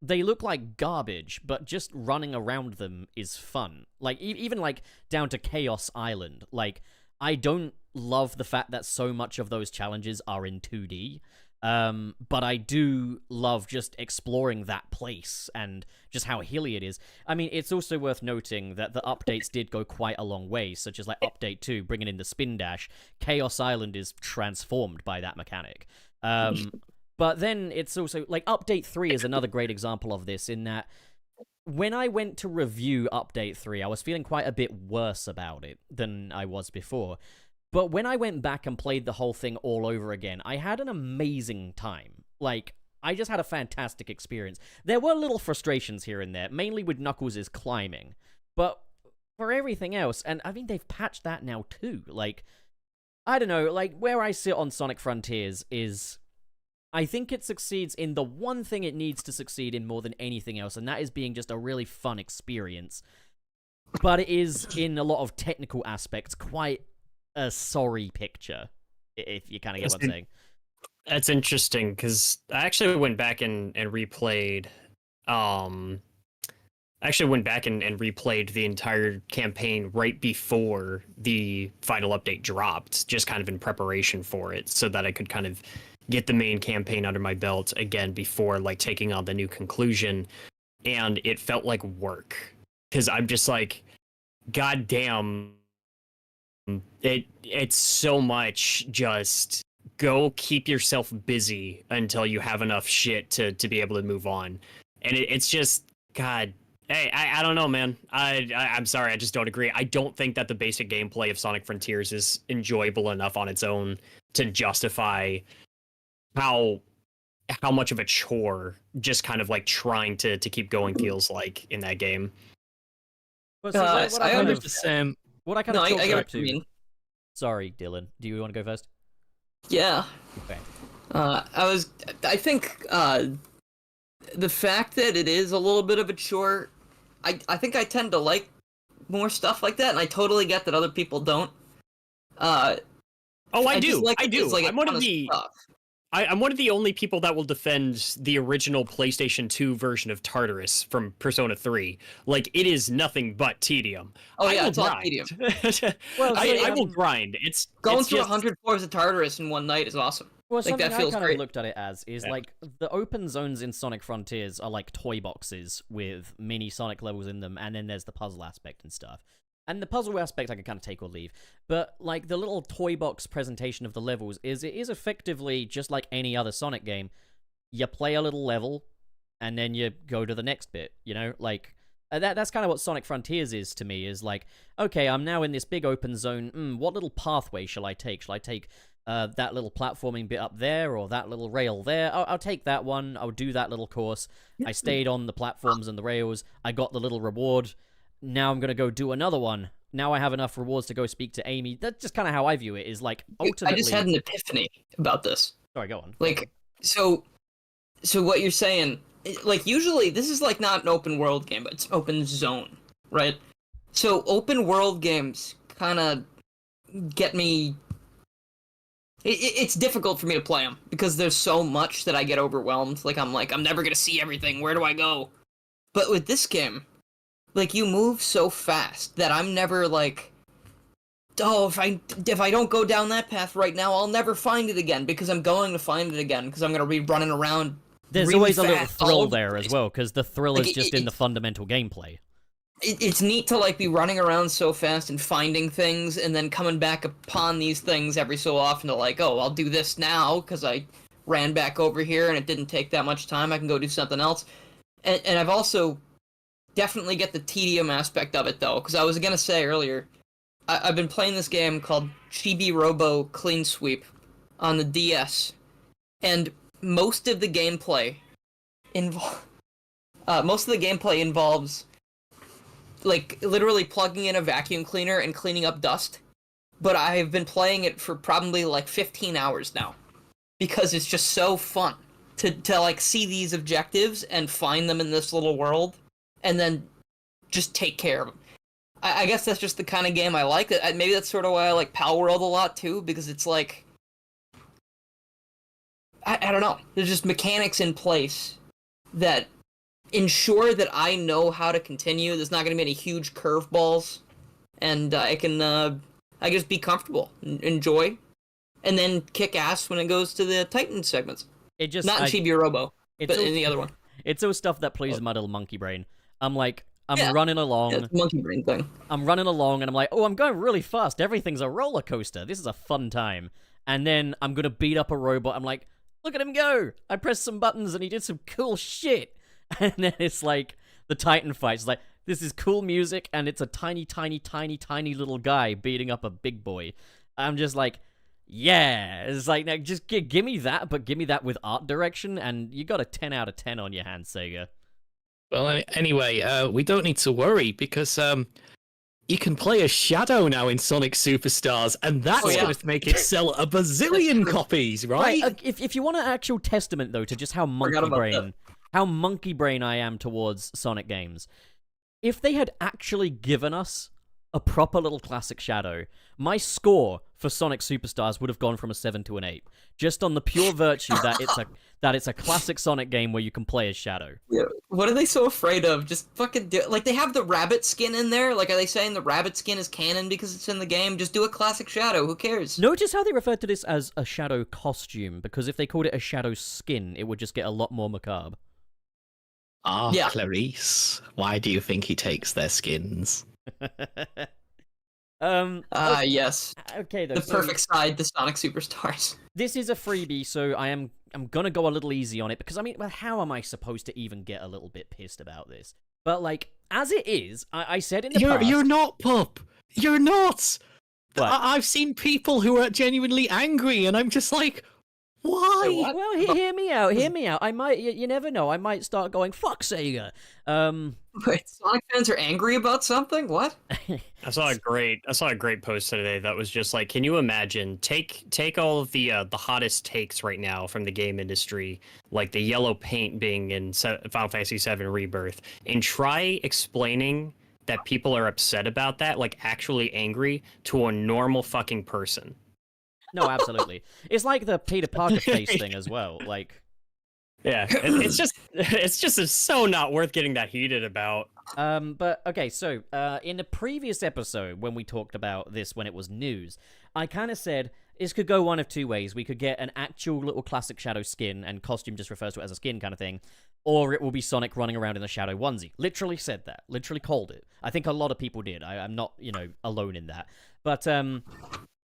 they look like garbage, but just running around them is fun. Like, even, like, down to Chaos Island. Like, I don't love the fact that so much of those challenges are in 2D. But I do love just exploring that place and just how hilly it is. I mean, it's also worth noting that the updates did go quite a long way, such as like Update 2, bringing in the spin dash. Chaos Island is transformed by that mechanic. But then it's also, like, Update 3 is another great example of this, in that when I went to review Update 3, I was feeling quite a bit worse about it than I was before. But when I went back and played the whole thing all over again, I had an amazing time. Like, I just had a fantastic experience. There were little frustrations here and there, mainly with Knuckles' climbing. But for everything else, and I mean, they've patched that now too. Like, I don't know, like, where I sit on Sonic Frontiers is, I think it succeeds in the one thing it needs to succeed in more than anything else, and that is being just a really fun experience. But it is, in a lot of technical aspects, quite a sorry picture, if you kind of get what I'm saying. That's interesting, because I actually went back and replayed. I actually went back and replayed the entire campaign right before the final update dropped, just kind of in preparation for it, so that I could kind of get the main campaign under my belt again before, like, taking on the new conclusion. And it felt like work, because I'm just like, god damn, it's so much just go keep yourself busy until you have enough shit to be able to move on. And it's just, god, hey, I don't know, man. I'm sorry, I just don't agree. I don't think that the basic gameplay of Sonic Frontiers is enjoyable enough on its own to justify how how much of a chore just kind of like trying to keep going feels like in that game. Well, so what I I kind understand. of, what I kind No, of I chalked it get up what you to. mean. Sorry, Dylan. Do you want to go first? Yeah. Okay. I think the fact that it is a little bit of a chore, I think I tend to like more stuff like that, and I totally get that other people don't. Oh, I just do. like I that there's, do. like, a I'm one ton of the stuff. I'm one of the only people that will defend the original PlayStation 2 version of Tartarus from Persona 3. Like, it is nothing but tedium. Oh yeah, I will it's all grind. tedium. Well, I will so, grind. Going it's through just, 100 floors of Tartarus in one night is awesome. Well, Like, something that I feels kind of great. looked at it as is Yeah. like the open zones in Sonic Frontiers are like toy boxes with mini Sonic levels in them, and then there's the puzzle aspect and stuff. And the puzzle aspect I can kind of take or leave, but like the little toy box presentation of the levels is effectively just like any other Sonic game. You play a little level, and then you go to the next bit. You know, like that's kind of what Sonic Frontiers is to me. Is like, okay, I'm now in this big open zone. What little pathway shall I take? Shall I take that little platforming bit up there, or that little rail there? I'll take that one. I'll do that little course. I stayed on the platforms and the rails. I got the little reward. Now I'm gonna go do another one. Now I have enough rewards to go speak to Amy. That's just kind of how I view it. Is like ultimately. I just had an epiphany about this. Sorry, go on. Like, so what you're saying, like, usually this is like not an open world game, but it's open zone, right? So open world games kind of get me. It's difficult for me to play them because there's so much that I get overwhelmed. Like, I'm never gonna see everything. Where do I go? But with this game, like, you move so fast that I'm never like, oh, if I don't go down that path right now, I'll never find it again, because I'm going to find it again, because I'm gonna be running around. There's really always a little fast all thrill over the there as place. well, because the thrill Like, is just in the fundamental gameplay. It's neat to like be running around so fast and finding things, and then coming back upon these things every so often to like, oh, I'll do this now because I ran back over here and it didn't take that much time. I can go do something else. And I've also definitely get the tedium aspect of it though, because I was gonna say earlier, I've been playing this game called Chibi Robo Clean Sweep on the DS, and most of the gameplay involves like literally plugging in a vacuum cleaner and cleaning up dust. But I've been playing it for probably like 15 hours now, because it's just so fun to like see these objectives and find them in this little world, and then just take care of them. I guess that's just the kind of game I like. Maybe that's sort of why I like Pal World a lot too, because it's like, I don't know. There's just mechanics in place that ensure that I know how to continue. There's not going to be any huge curveballs, and I can just be comfortable, enjoy, and then kick ass when it goes to the Titan segments. It just Not in Chibi Robo, but in the other one. It's all stuff that plays my little monkey brain. I'm Yeah. running along. Yeah, it's a monkey brain thing. I'm running along, and I'm like, oh, I'm going really fast. Everything's a roller coaster. This is a fun time. And then I'm gonna beat up a robot. I'm like, look at him go! I pressed some buttons, and he did some cool shit. And then it's like the Titan fight. It's like, this is cool music, and it's a tiny, tiny, tiny, tiny little guy beating up a big boy. I'm just like, yeah. It's like, now just give me that, but give me that with art direction, and you got a 10 out of 10 on your hands, Sega. Well, anyway, we don't need to worry because you can play as Shadow now in Sonic Superstars, and that's Oh, yeah. going to make it sell a bazillion copies, right? If you want an actual testament, though, to just how Forgot about monkey brain I am towards Sonic games, if they had actually given us a proper little classic Shadow, my score for Sonic Superstars would have gone from a 7 to an 8, just on the pure virtue that it's a classic Sonic game where you can play as Shadow. Yeah. What are they so afraid of? Just fucking do it. Like, they have the rabbit skin in there. Like, are they saying the rabbit skin is canon because it's in the game? Just do a classic Shadow. Who cares? Notice how they refer to this as a Shadow costume, because if they called it a Shadow skin, it would just get a lot more macabre. Ah, Yeah. Clarice, why do you think he takes their skins? Yes. Okay, though. The so perfect side to Sonic Superstars. This is a freebie, so I'm gonna go a little easy on it, because I mean, well, how am I supposed to even get a little bit pissed about this? But like, as it is, I said in the past, You're not, Pup. You're not. What? I've seen people who are genuinely angry, and I'm just like, Why? Well, hear me out. Hear me out. I might. You never know. I might start going fuck Sega. Wait, Sonic fans are angry about something? What? I saw a great post today that was just like, can you imagine take all of the hottest takes right now from the game industry, like the yellow paint being in Final Fantasy VII Rebirth, and try explaining that people are upset about that, like actually angry, to a normal fucking person. No, absolutely. It's like the Peter Parker face thing as well. Like, Yeah, it's just so not worth getting that heated about. but okay, so in the previous episode when we talked about this when it was news, I kind of said this could go one of two ways. We could get an actual little classic Shadow skin, and costume just refers to it as a skin kind of thing, or it will be Sonic running around in a Shadow onesie. Literally said that. Literally called it. I think a lot of people did. I'm not, alone in that. But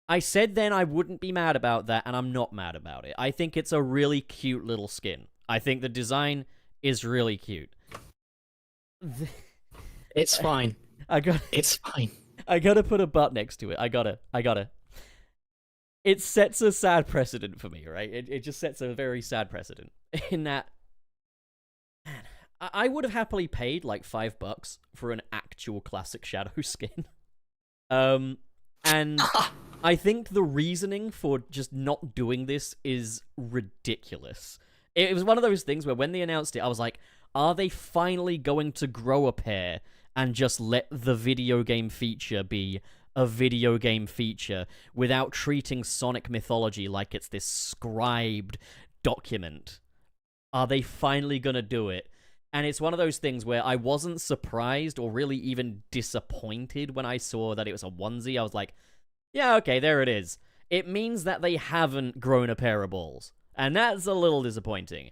I said then I wouldn't be mad about that, and I'm not mad about it. I think it's a really cute little skin. I think the design is really cute. It's fine. It's fine. I gotta put a butt next to it. I gotta. It sets a sad precedent for me, right? It just sets a very sad precedent in that. Man, I would have happily paid like $5 for an actual classic Shadow skin. And I think the reasoning for just not doing this is ridiculous. It was one of those things where when they announced it, I was like, are they finally going to grow a pair and just let the video game feature be a video game feature without treating Sonic mythology like it's this scribed document? Are they finally gonna do it? And it's one of those things where I wasn't surprised or really even disappointed when I saw that it was a onesie. I was like, yeah, okay, there it is. It means that they haven't grown a pair of balls. And that's a little disappointing.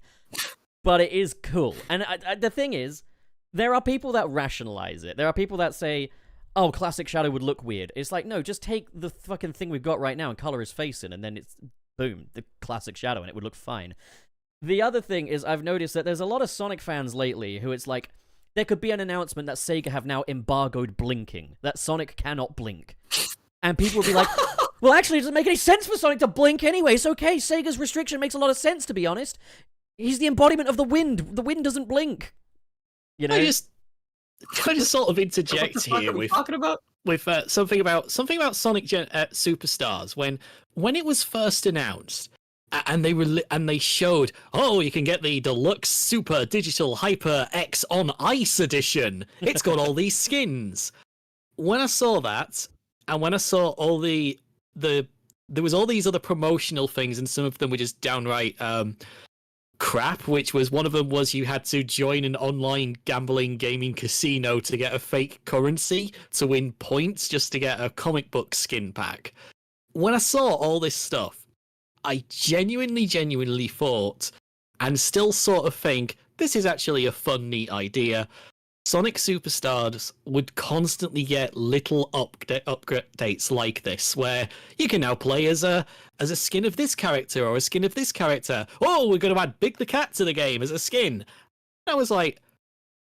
But it is cool. And the thing is, there are people that rationalize it. There are people that say, oh, classic Shadow would look weird. It's like, no, just take the fucking thing we've got right now and color his face in, and then it's, boom, the classic Shadow, and it would look fine. The other thing is I've noticed that there's a lot of Sonic fans lately who it's like, there could be an announcement that Sega have now embargoed blinking, that Sonic cannot blink. And people will be like, well, actually, it doesn't make any sense for Sonic to blink anyway. It's okay. Sega's restriction makes a lot of sense, to be honest. He's the embodiment of the wind. The wind doesn't blink. You know? I just sort of interject here with talking about? With something about Sonic Superstars when it was first announced. And they showed, oh, you can get the deluxe super digital hyper X on ice edition. It's got all these skins. When I saw that, and when I saw all there was all these other promotional things, and some of them were just downright crap. Which was one of them was you had to join an online gambling gaming casino to get a fake currency to win points just to get a comic book skin pack. When I saw all this stuff, I genuinely thought, and still sort of think, this is actually a fun, neat idea. Sonic Superstars would constantly get little updates like this, where you can now play as a skin of this character or a skin of this character. Oh, we're going to add Big the Cat to the game as a skin. And I was like,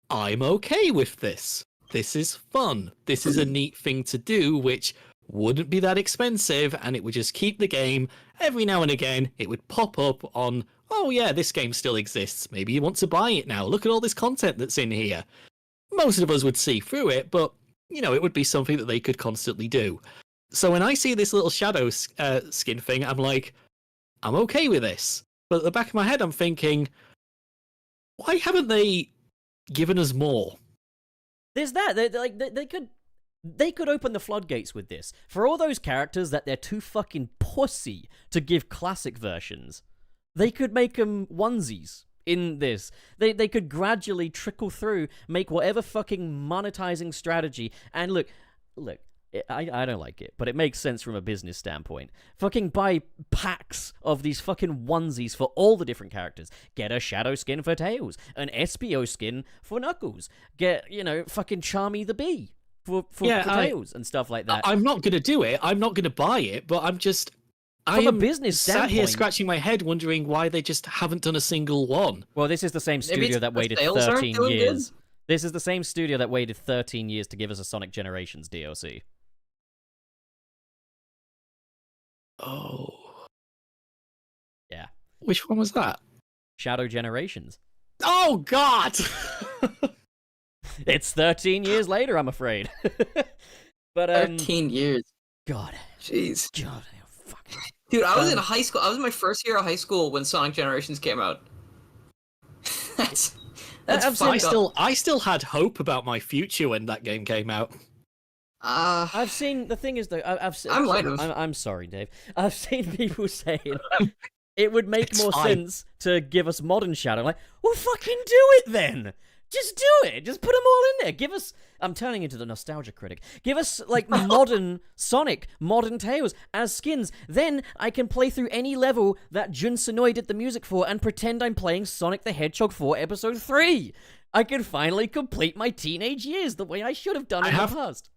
I'm okay with this. This is fun. This is a neat thing to do, which wouldn't be that expensive, and it would just keep the game. Every now and again, it would pop up on, oh yeah, this game still exists. Maybe you want to buy it now. Look at all this content that's in here. Most of us would see through it, but, it would be something that they could constantly do. So when I see this little Shadow skin thing, I'm like, I'm okay with this. But at the back of my head, I'm thinking, why haven't they given us more? There's that. They could open the floodgates with this. For all those characters that they're too fucking pussy to give classic versions, they could make them onesies in this. They could gradually trickle through, make whatever fucking monetizing strategy. And look, I don't like it, but it makes sense from a business standpoint. Fucking buy packs of these fucking onesies for all the different characters. Get a Shadow skin for Tails, an SPO skin for Knuckles. Get, fucking Charmy the Bee for Tails and stuff like that. I'm not going to do it. I'm not going to buy it, but I'm just... From a business standpoint, sat here scratching my head wondering why they just haven't done a single one. Well, this is the same studio that waited 13 years. This is the same studio that waited 13 years to give us a Sonic Generations DLC. Oh. Yeah. Which one was that? Shadow Generations. Oh God! It's 13 years later, I'm afraid. But 13 years. God, Jeez. God, oh, fuck. Dude, I was in high school. I was in my first year of high school when Sonic Generations came out. that's fucked up. I still had hope about my future when that game came out. I've seen, the thing is though, I'm sorry, Dave. I've seen people saying it would make more sense to give us modern Shadow. Like, well, fucking do it then. Just do it. Just put them all in there. Give us. I'm turning into the nostalgia critic. Give us like modern Sonic, modern Tails as skins. Then I can play through any level that Jun Senoi did the music for and pretend I'm playing Sonic the Hedgehog 4 Episode 3. I can finally complete my teenage years the way I should have done in the past.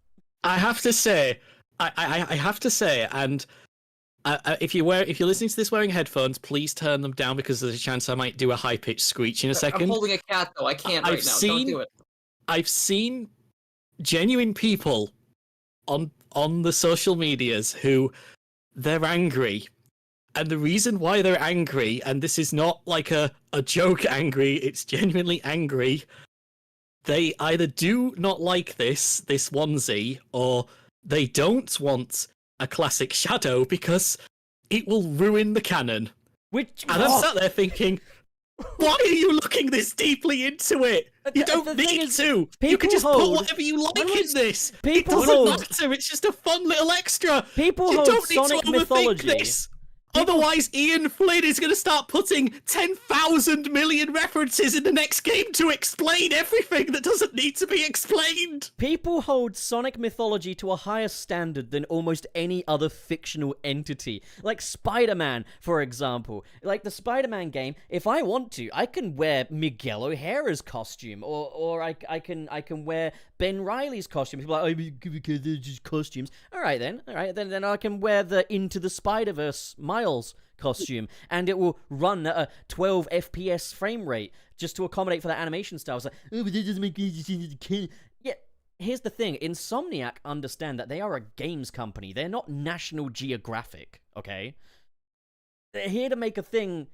I have to say, I have to say, and if you're listening to this wearing headphones, please turn them down because there's a chance I might do a high pitched screech in a second. I'm holding a cat though. I can't right now. Don't do it. I've seen genuine people on the social medias who they're angry, and the reason why they're angry, and this is not like a joke angry, it's genuinely angry. They either do not like this onesie, or they don't want a classic Shadow because it will ruin the canon. And I'm sat there thinking, why are you looking this deeply into it? You don't need to. You can just put whatever you like in this. It doesn't matter. It's just a fun little extra. You don't need to overthink this. Otherwise, Ian Flynn is going to start putting 10,000 million references in the next game to explain everything that doesn't need to be explained. People hold Sonic mythology to a higher standard than almost any other fictional entity. Like Spider-Man, for example. Like the Spider-Man game, if I want to, I can wear Miguel O'Hara's costume, or I can wear Ben Reilly's costume. People are like, oh, because they're just costumes. All right, then I can wear the Into the Spider-Verse Miles costume, and it will run at a 12 FPS frame rate just to accommodate for that animation style. It's like, oh, but that doesn't make any sense. Yeah, here's the thing. Insomniac understand that they are a games company. They're not National Geographic, okay? They're here to make a thing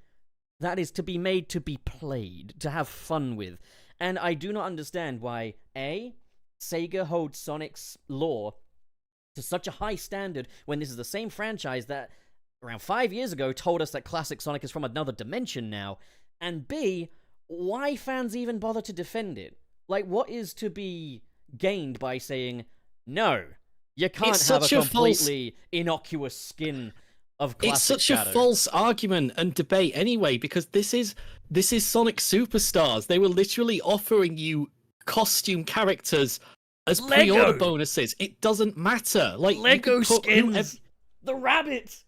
that is to be made to be played, to have fun with. And I do not understand why, A, Sega holds Sonic's lore to such a high standard when this is the same franchise that around 5 years ago told us that classic Sonic is from another dimension now, and B, why fans even bother to defend it? Like, what is to be gained by saying, no, you can't have a completely innocuous skin of classic It's such Shadow. a false argument and debate anyway, because this is Sonic Superstars. They were literally offering you costume characters as pre-order bonuses. It doesn't matter. Like Lego skins. The rabbit.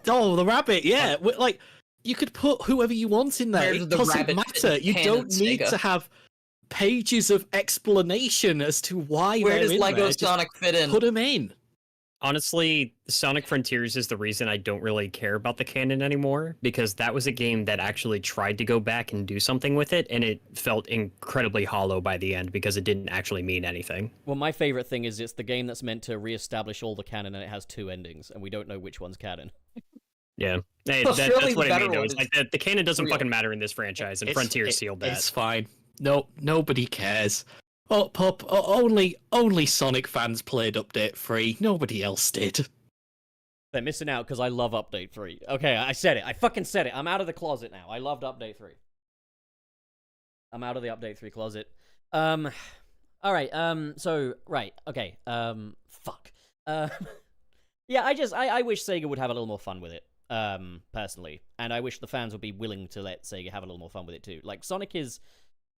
Oh, the rabbit, yeah. Like, you could put whoever you want in there. It doesn't matter. You don't need to have pages of explanation as to why Where they're does in Lego there. Sonic fit in? Put them in. Honestly, Sonic Frontiers is the reason I don't really care about the canon anymore, because that was a game that actually tried to go back and do something with it, and it felt incredibly hollow by the end because it didn't actually mean anything. Well, my favorite thing is it's the game that's meant to reestablish all the canon, and it has two endings, and we don't know which one's canon. Yeah, hey, Well, that's what I mean. Though. is Like the canon doesn't real. fucking matter in this franchise, and Frontiers sealed that. It's fine. No, nobody cares. Oh, Pup, only Sonic fans played Update 3. Nobody else did. They're missing out because I love Update 3. Okay, I said it. I fucking said it. I'm out of the closet now. I loved Update 3. I'm out of the Update 3 closet. Alright, so, right, okay, fuck. Yeah, I wish Sega would have a little more fun with it, personally. And I wish the fans would be willing to let Sega have a little more fun with it, too. Like, Sonic is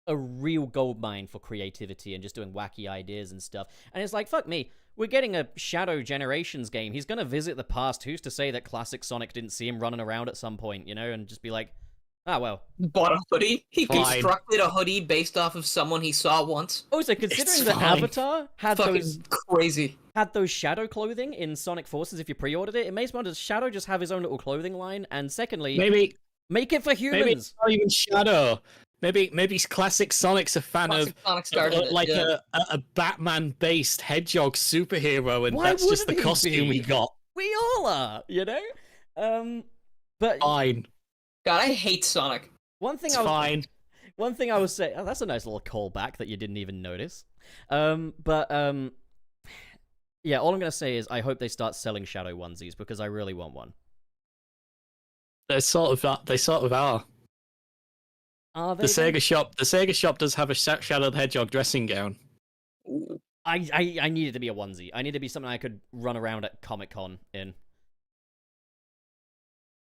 a real goldmine for creativity and just doing wacky ideas and stuff. And it's like, fuck me, we're getting a Shadow Generations game. He's gonna visit the past. Who's to say that classic Sonic didn't see him running around at some point, you know, and just be like, ah, well. Bought a hoodie? He Fine. constructed a hoodie based off of someone he saw once? Also, considering It's that fine. Avatar had Fucking crazy. those Shadow clothing in Sonic Forces, if you pre-ordered it, it makes me wonder, does Shadow just have his own little clothing line? And secondly, make it for humans. Maybe it's not even Shadow. Maybe classic Sonic's a fan Classic Sonic started it, like yeah. a Batman-based hedgehog superhero, and Why that's just the wouldn't he costume be? he got. We all are, you know? But Fine. God, I hate Sonic. It's fine. One thing I was saying, oh, that's a nice little callback that you didn't even notice. Yeah, all I'm gonna say is I hope they start selling Shadow onesies because I really want one. They sort of are. Are they? The Sega shop does have a Shadow the Hedgehog dressing gown. Ooh. I need it to be a onesie. I need it to be something I could run around at Comic-Con in.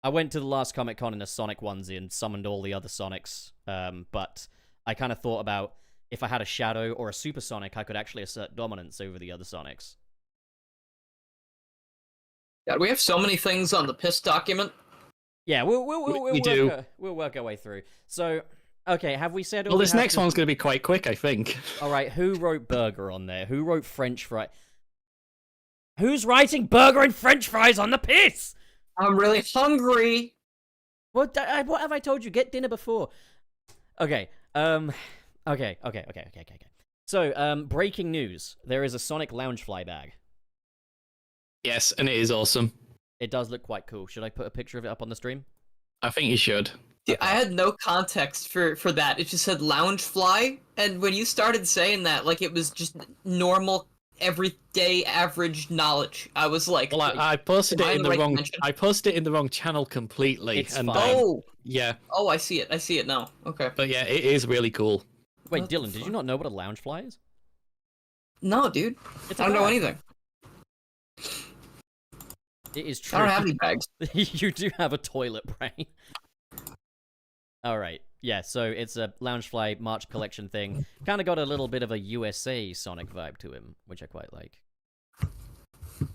I went to the last Comic-Con in a Sonic onesie and summoned all the other Sonics, but I kind of thought about if I had a Shadow or a Super Sonic, I could actually assert dominance over the other Sonics. God, we have so many things on the piss document. Yeah, we'll work our way through. So, okay, have we said? Well, this next one's going to be quite quick, I think. All right, who wrote burger on there? Who wrote French fry? Who's writing burger and French fries on the piss? I'm really hungry. What have I told you? Get dinner before. Okay. Okay. So, breaking news: there is a Sonic Loungefly bag. Yes, and it is awesome. It does look quite cool. Should I put a picture of it up on the stream? I think you should. Dude, I had no context for that. It just said Loungefly, and when you started saying that, like it was just normal, everyday, average knowledge, I was like, well, I posted it in the wrong. Dimension? I posted it in the wrong channel completely. It's and fine. Oh, yeah. Oh, I see it. I see it now. Okay. But yeah, it is really cool. Wait, What Dylan, the did you fuck? not know what a Loungefly is? No, dude. It's I don't know bag. anything. It is true. I don't have any bags. You do have a toilet brain. Alright, yeah, so it's a Loungefly March collection thing. Kind of got a little bit of a USA Sonic vibe to him, which I quite like.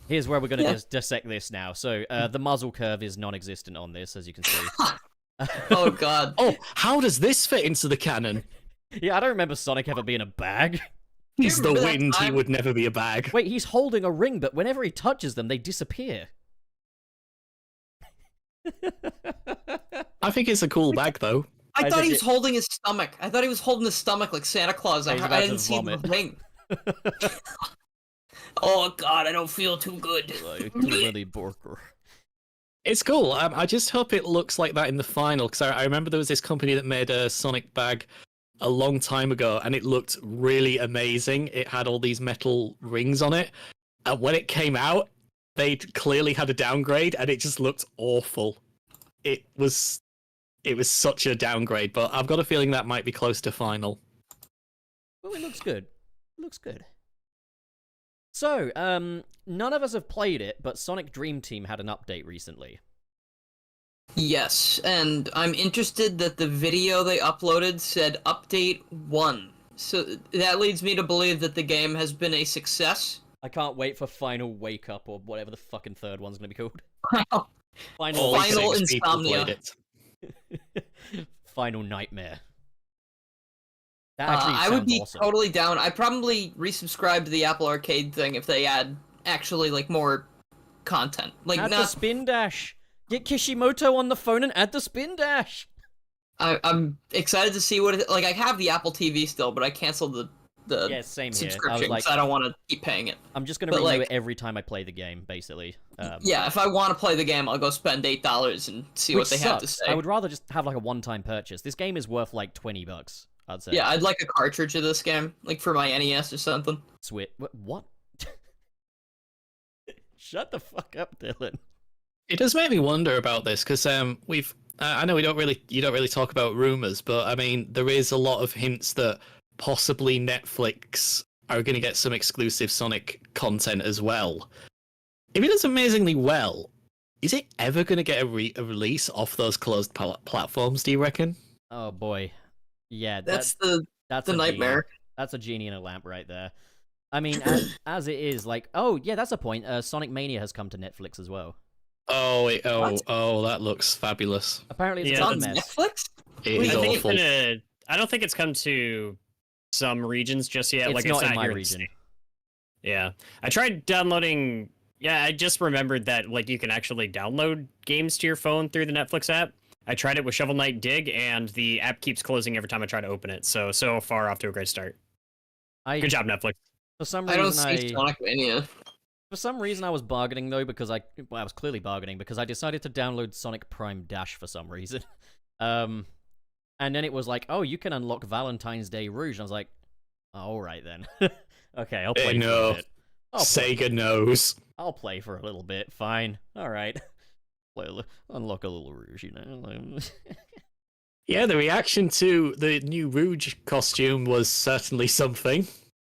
Here's where we're going to just dissect this now. So, the muzzle curve is non-existent on this, as you can see. Oh, God. Oh, how does this fit into the canon? Yeah, I don't remember Sonic ever being a bag. He's the remember that wind, he time- would never be a bag. Wait, he's holding a ring, but whenever he touches them, they disappear. I think it's a cool bag, though. I I thought think he was it- holding his stomach. I thought he was holding his stomach like Santa Claus. I He's about to didn't see the vomit. ring. Oh, God, I don't feel too good. It's cool. I just hope it looks like that in the final, because I remember there was this company that made a Sonic bag a long time ago, and it looked really amazing. It had all these metal rings on it, and when it came out, they clearly had a downgrade, and it just looked awful. It was such a downgrade, but I've got a feeling that might be close to final. Well, it looks good. It looks good. So, none of us have played it, but Sonic Dream Team had an update recently. Yes, and I'm interested that the video they uploaded said Update 1. So that leads me to believe that the game has been a success. I can't wait for Final Wake Up, or whatever the fucking third one's gonna be called. Final Final Only Final 6 people Insomnia. played it. Final Nightmare. That actually I would sounds be awesome. totally down. I'd probably resubscribe to the Apple Arcade thing if they add actually like more content. Like Add the not. spin dash. Get Kishimoto on the phone and add the spin dash. I'm excited to see what it, like. I have the Apple TV still, but I canceled the Yeah, same here. I was subscription like, because I don't want to keep paying it. I'm just gonna but, renew like- it every time I play the game, basically. Yeah, if I want to play the game, I'll go spend $8 and see Which what they have to sucks. say. I would rather just have like a one-time purchase. This game is worth like $20, I'd say. Yeah, I'd like a cartridge of this game, like for my NES or something. Sweet. What? Shut the fuck up, Dylan. It does make me wonder about this, because I know you don't really talk about rumors, but I mean there is a lot of hints that possibly Netflix are going to get some exclusive Sonic content as well. If it does amazingly well, is it ever going to get a release off those closed platforms, do you reckon? Oh boy. Yeah, That's that's the a nightmare. Genie. That's a genie in a lamp right there. I mean, as it is, like, oh yeah, that's a point. Sonic Mania has come to Netflix as well. Oh, What? that looks fabulous. Apparently, it's Yeah, a It's good on mess. Netflix? It Wait, is I think awful. I don't think it's come to some regions just yet. It's like not it's in not my here in the region. States. Yeah, I tried downloading. Yeah, I just remembered that like you can actually download games to your phone through the Netflix app. I tried it with Shovel Knight Dig, and the app keeps closing every time I try to open it. So far off to a great start. Good job, Netflix. For some I don't reason, see Sonic Mania. For some reason, I was bargaining though because I was clearly bargaining because I decided to download Sonic Prime Dash for some reason. And then it was like, oh, you can unlock Valentine's Day Rouge. And I was like, oh, all right then. Okay, I'll play for a bit. Sega knows. I'll play for a little bit. Fine. All right. Unlock a little Rouge, you know. Yeah, the reaction to the new Rouge costume was certainly something.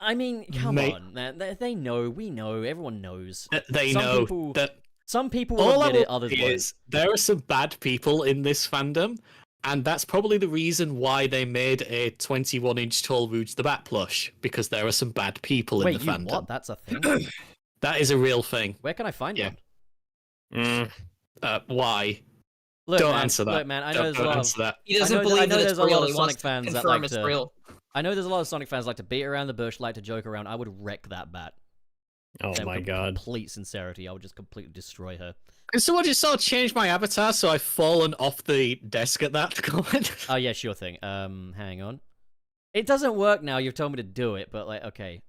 I mean, come on. They know. We know. Everyone knows. They Some know people- that Some people will get it, others won't. is there are some bad people in this fandom, and that's probably the reason why they made a 21-inch tall Rouge the Bat plush, because there are some bad people in the fandom. What? That's a thing? That is a real thing. Where can I find Yeah. one? Why? Look, Don't man, answer that. Look, man, I know there's a Don't lot of... answer that. He doesn't I know believe that there's it's a lot real. of He Sonic wants to fans that confirm like it's to- real. I know there's a lot of Sonic fans like to beat around the bush, like to joke around. I would wreck that bat. Oh With my god. Complete sincerity, I would just completely destroy her. Can someone just sort of change my avatar so I've fallen off the desk at that comment? Oh yeah, sure thing. Hang on. It doesn't work now. You've told me to do it, but like, okay.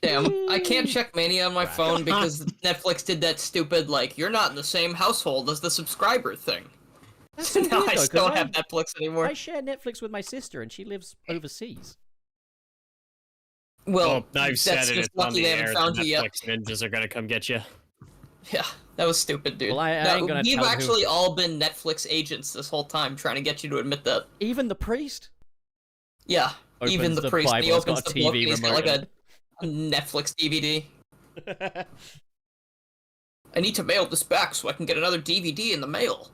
Damn, I can't check Mania on my phone because Netflix did that stupid, like, you're not in the same household as the subscriber thing. That's So so now weird, I though, just don't 'cause have Netflix anymore. I share Netflix with my sister, and she lives overseas. Well, I've that's said it. just It's on lucky the they air. haven't The found you yet. Netflix ninjas are gonna come get you. Yeah, that was stupid, dude. Well, I ain't gonna We've tell who- actually all been Netflix agents this whole time, trying to get you to admit that. Even the priest. Yeah, even Opens the the priest. Bible, He it's got opens a the TV book. And he's got remote like in a Netflix DVD. I need to mail this back so I can get another DVD in the mail.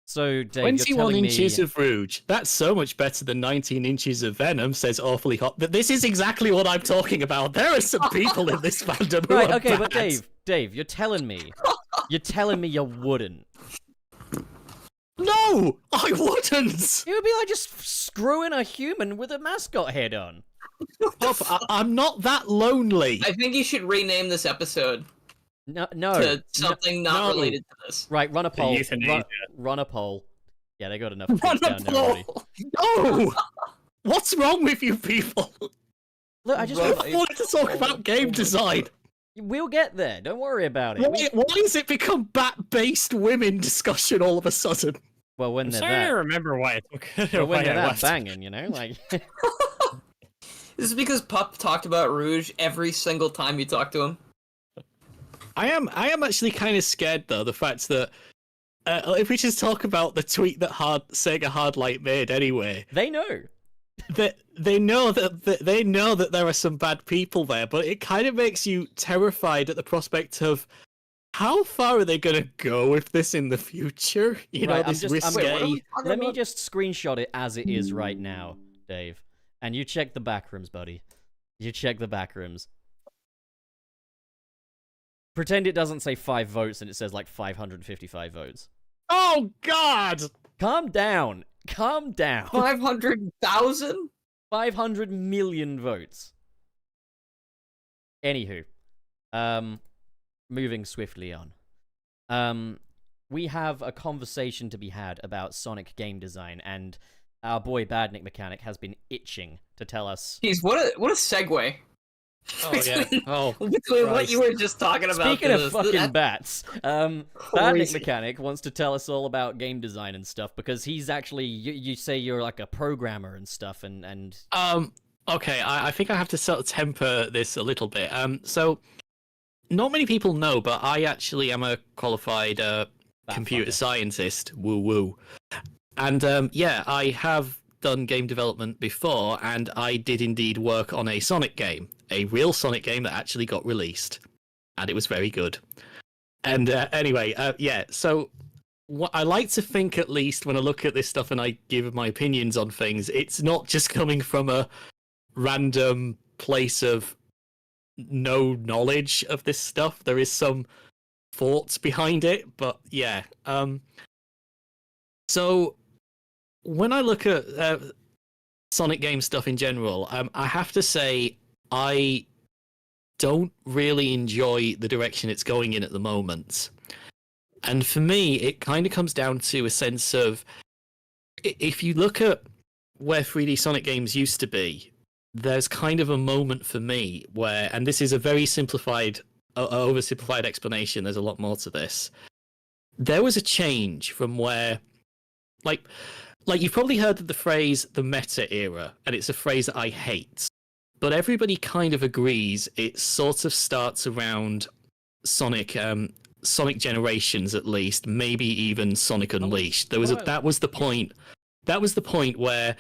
So, Dave, you're 21 telling inches me... of Rouge. That's so much better than 19 inches of Venom, says Awfully Hot. But this is exactly what I'm talking about. There are some people in this fandom who Right, are okay, but bad. Dave, you're telling me you wouldn't. No! I wouldn't! It would be like just screwing a human with a mascot head on. Bob, I'm not that lonely. I think you should rename this episode No, to something not no. related to this. Right, run a poll. euthanasia. Run a poll. Yeah, they got enough Run clicks a down there already. poll! No! What's wrong with you people? Look, I just Run I wanted to talk about game design. we'll get there. Don't worry about it. Why has it become bat-based women discussion all of a sudden? Well, when I'm they're starting to that, remember why it took. well, when why they're I that left. banging, you know, like. This is because Pup talked about Rouge every single time you talk to him. I am actually kind of scared though, the fact that if we just talk about the tweet that Sega Hardlight made anyway, They know. that they know that there are some bad people there, but it kind of makes you terrified at the prospect of how far are they going to go with this in the future? You know, Right, this risque. Let me just screenshot it as it is right now, Dave. And you check the back rooms, buddy. You check the back rooms. Pretend it doesn't say 5 votes and it says like 555 votes. Oh God! Calm down. Calm down. 500,000? 500 million votes. Anywho, moving swiftly on. We have a conversation to be had about Sonic game design, and our boy Badnik Mechanic has been itching to tell us. Jeez, what a segue. Oh yeah. Oh. Between what Christ. you were just talking about. Speaking to of this, fucking that- bats, Badnik Crazy. Mechanic wants to tell us all about game design and stuff because he's actually you say you're like a programmer and stuff and Okay, I think I have to sort of temper this a little bit. So, not many people know, but I actually am a qualified computer fucker. scientist. Woo woo. And yeah, I have done game development before, and I did indeed work on a Sonic game, a real Sonic game that actually got released, and it was very good. And anyway, yeah. So, what I like to think, at least when I look at this stuff and I give my opinions on things, it's not just coming from a random place of no knowledge of this stuff. There is some thoughts behind it, but yeah. So when I look at Sonic game stuff in general, I have to say I don't really enjoy the direction it's going in at the moment. And for me, it kind of comes down to a sense of, if you look at where 3D Sonic games used to be, there's kind of a moment for me where, and this is a very simplified oversimplified explanation. There's a lot more to this. There was a change from where, like you've probably heard of the phrase the meta era, and it's a phrase that I hate. But everybody kind of agrees it sort of starts around Sonic Generations, at least, maybe even Sonic Unleashed. That was the point. That was the point where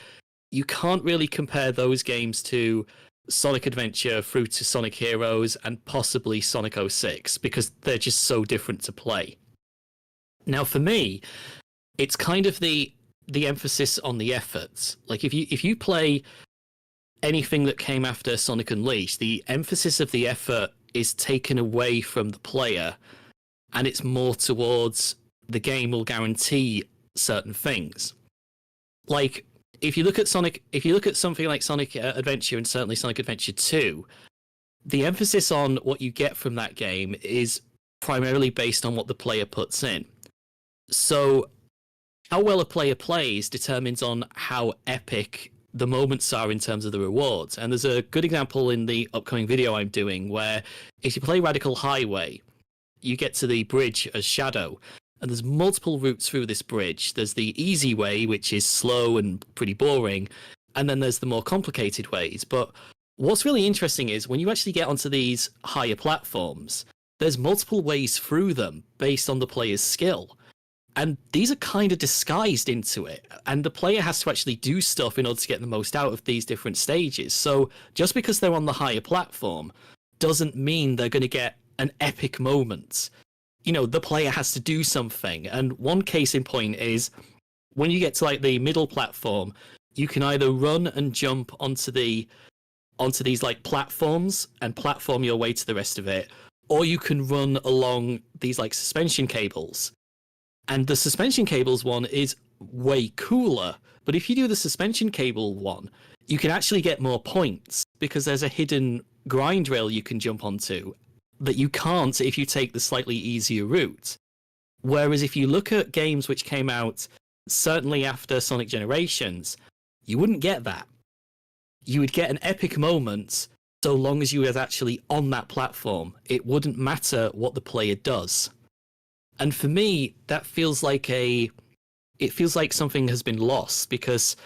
you can't really compare those games to Sonic Adventure through to Sonic Heroes and possibly Sonic 06 because they're just so different to play. Now, for me, it's kind of the emphasis on the efforts. Like if you play anything that came after Sonic Unleashed, the emphasis of the effort is taken away from the player, and it's more towards the game will guarantee certain things. Like if you look at something like Sonic Adventure and certainly Sonic Adventure 2, the emphasis on what you get from that game is primarily based on what the player puts in. So how well a player plays determines on how epic the moments are in terms of the rewards. And there's a good example in the upcoming video I'm doing where if you play Radical Highway, you get to the bridge as Shadow, and there's multiple routes through this bridge. There's the easy way, which is slow and pretty boring, and then there's the more complicated ways. But what's really interesting is when you actually get onto these higher platforms, there's multiple ways through them based on the player's skill. And these are kind of disguised into it. And the player has to actually do stuff in order to get the most out of these different stages. So just because they're on the higher platform doesn't mean they're going to get an epic moment. You know, the player has to do something. And one case in point is when you get to like the middle platform, you can either run and jump onto these like platforms and platform your way to the rest of it, or you can run along these like suspension cables. And the suspension cables one is way cooler. But if you do the suspension cable one, you can actually get more points because there's a hidden grind rail you can jump onto that you can't if you take the slightly easier route. Whereas if you look at games which came out certainly after Sonic Generations, you wouldn't get that. You would get an epic moment so long as you were actually on that platform. It wouldn't matter what the player does. And for me, that feels like something has been lost, because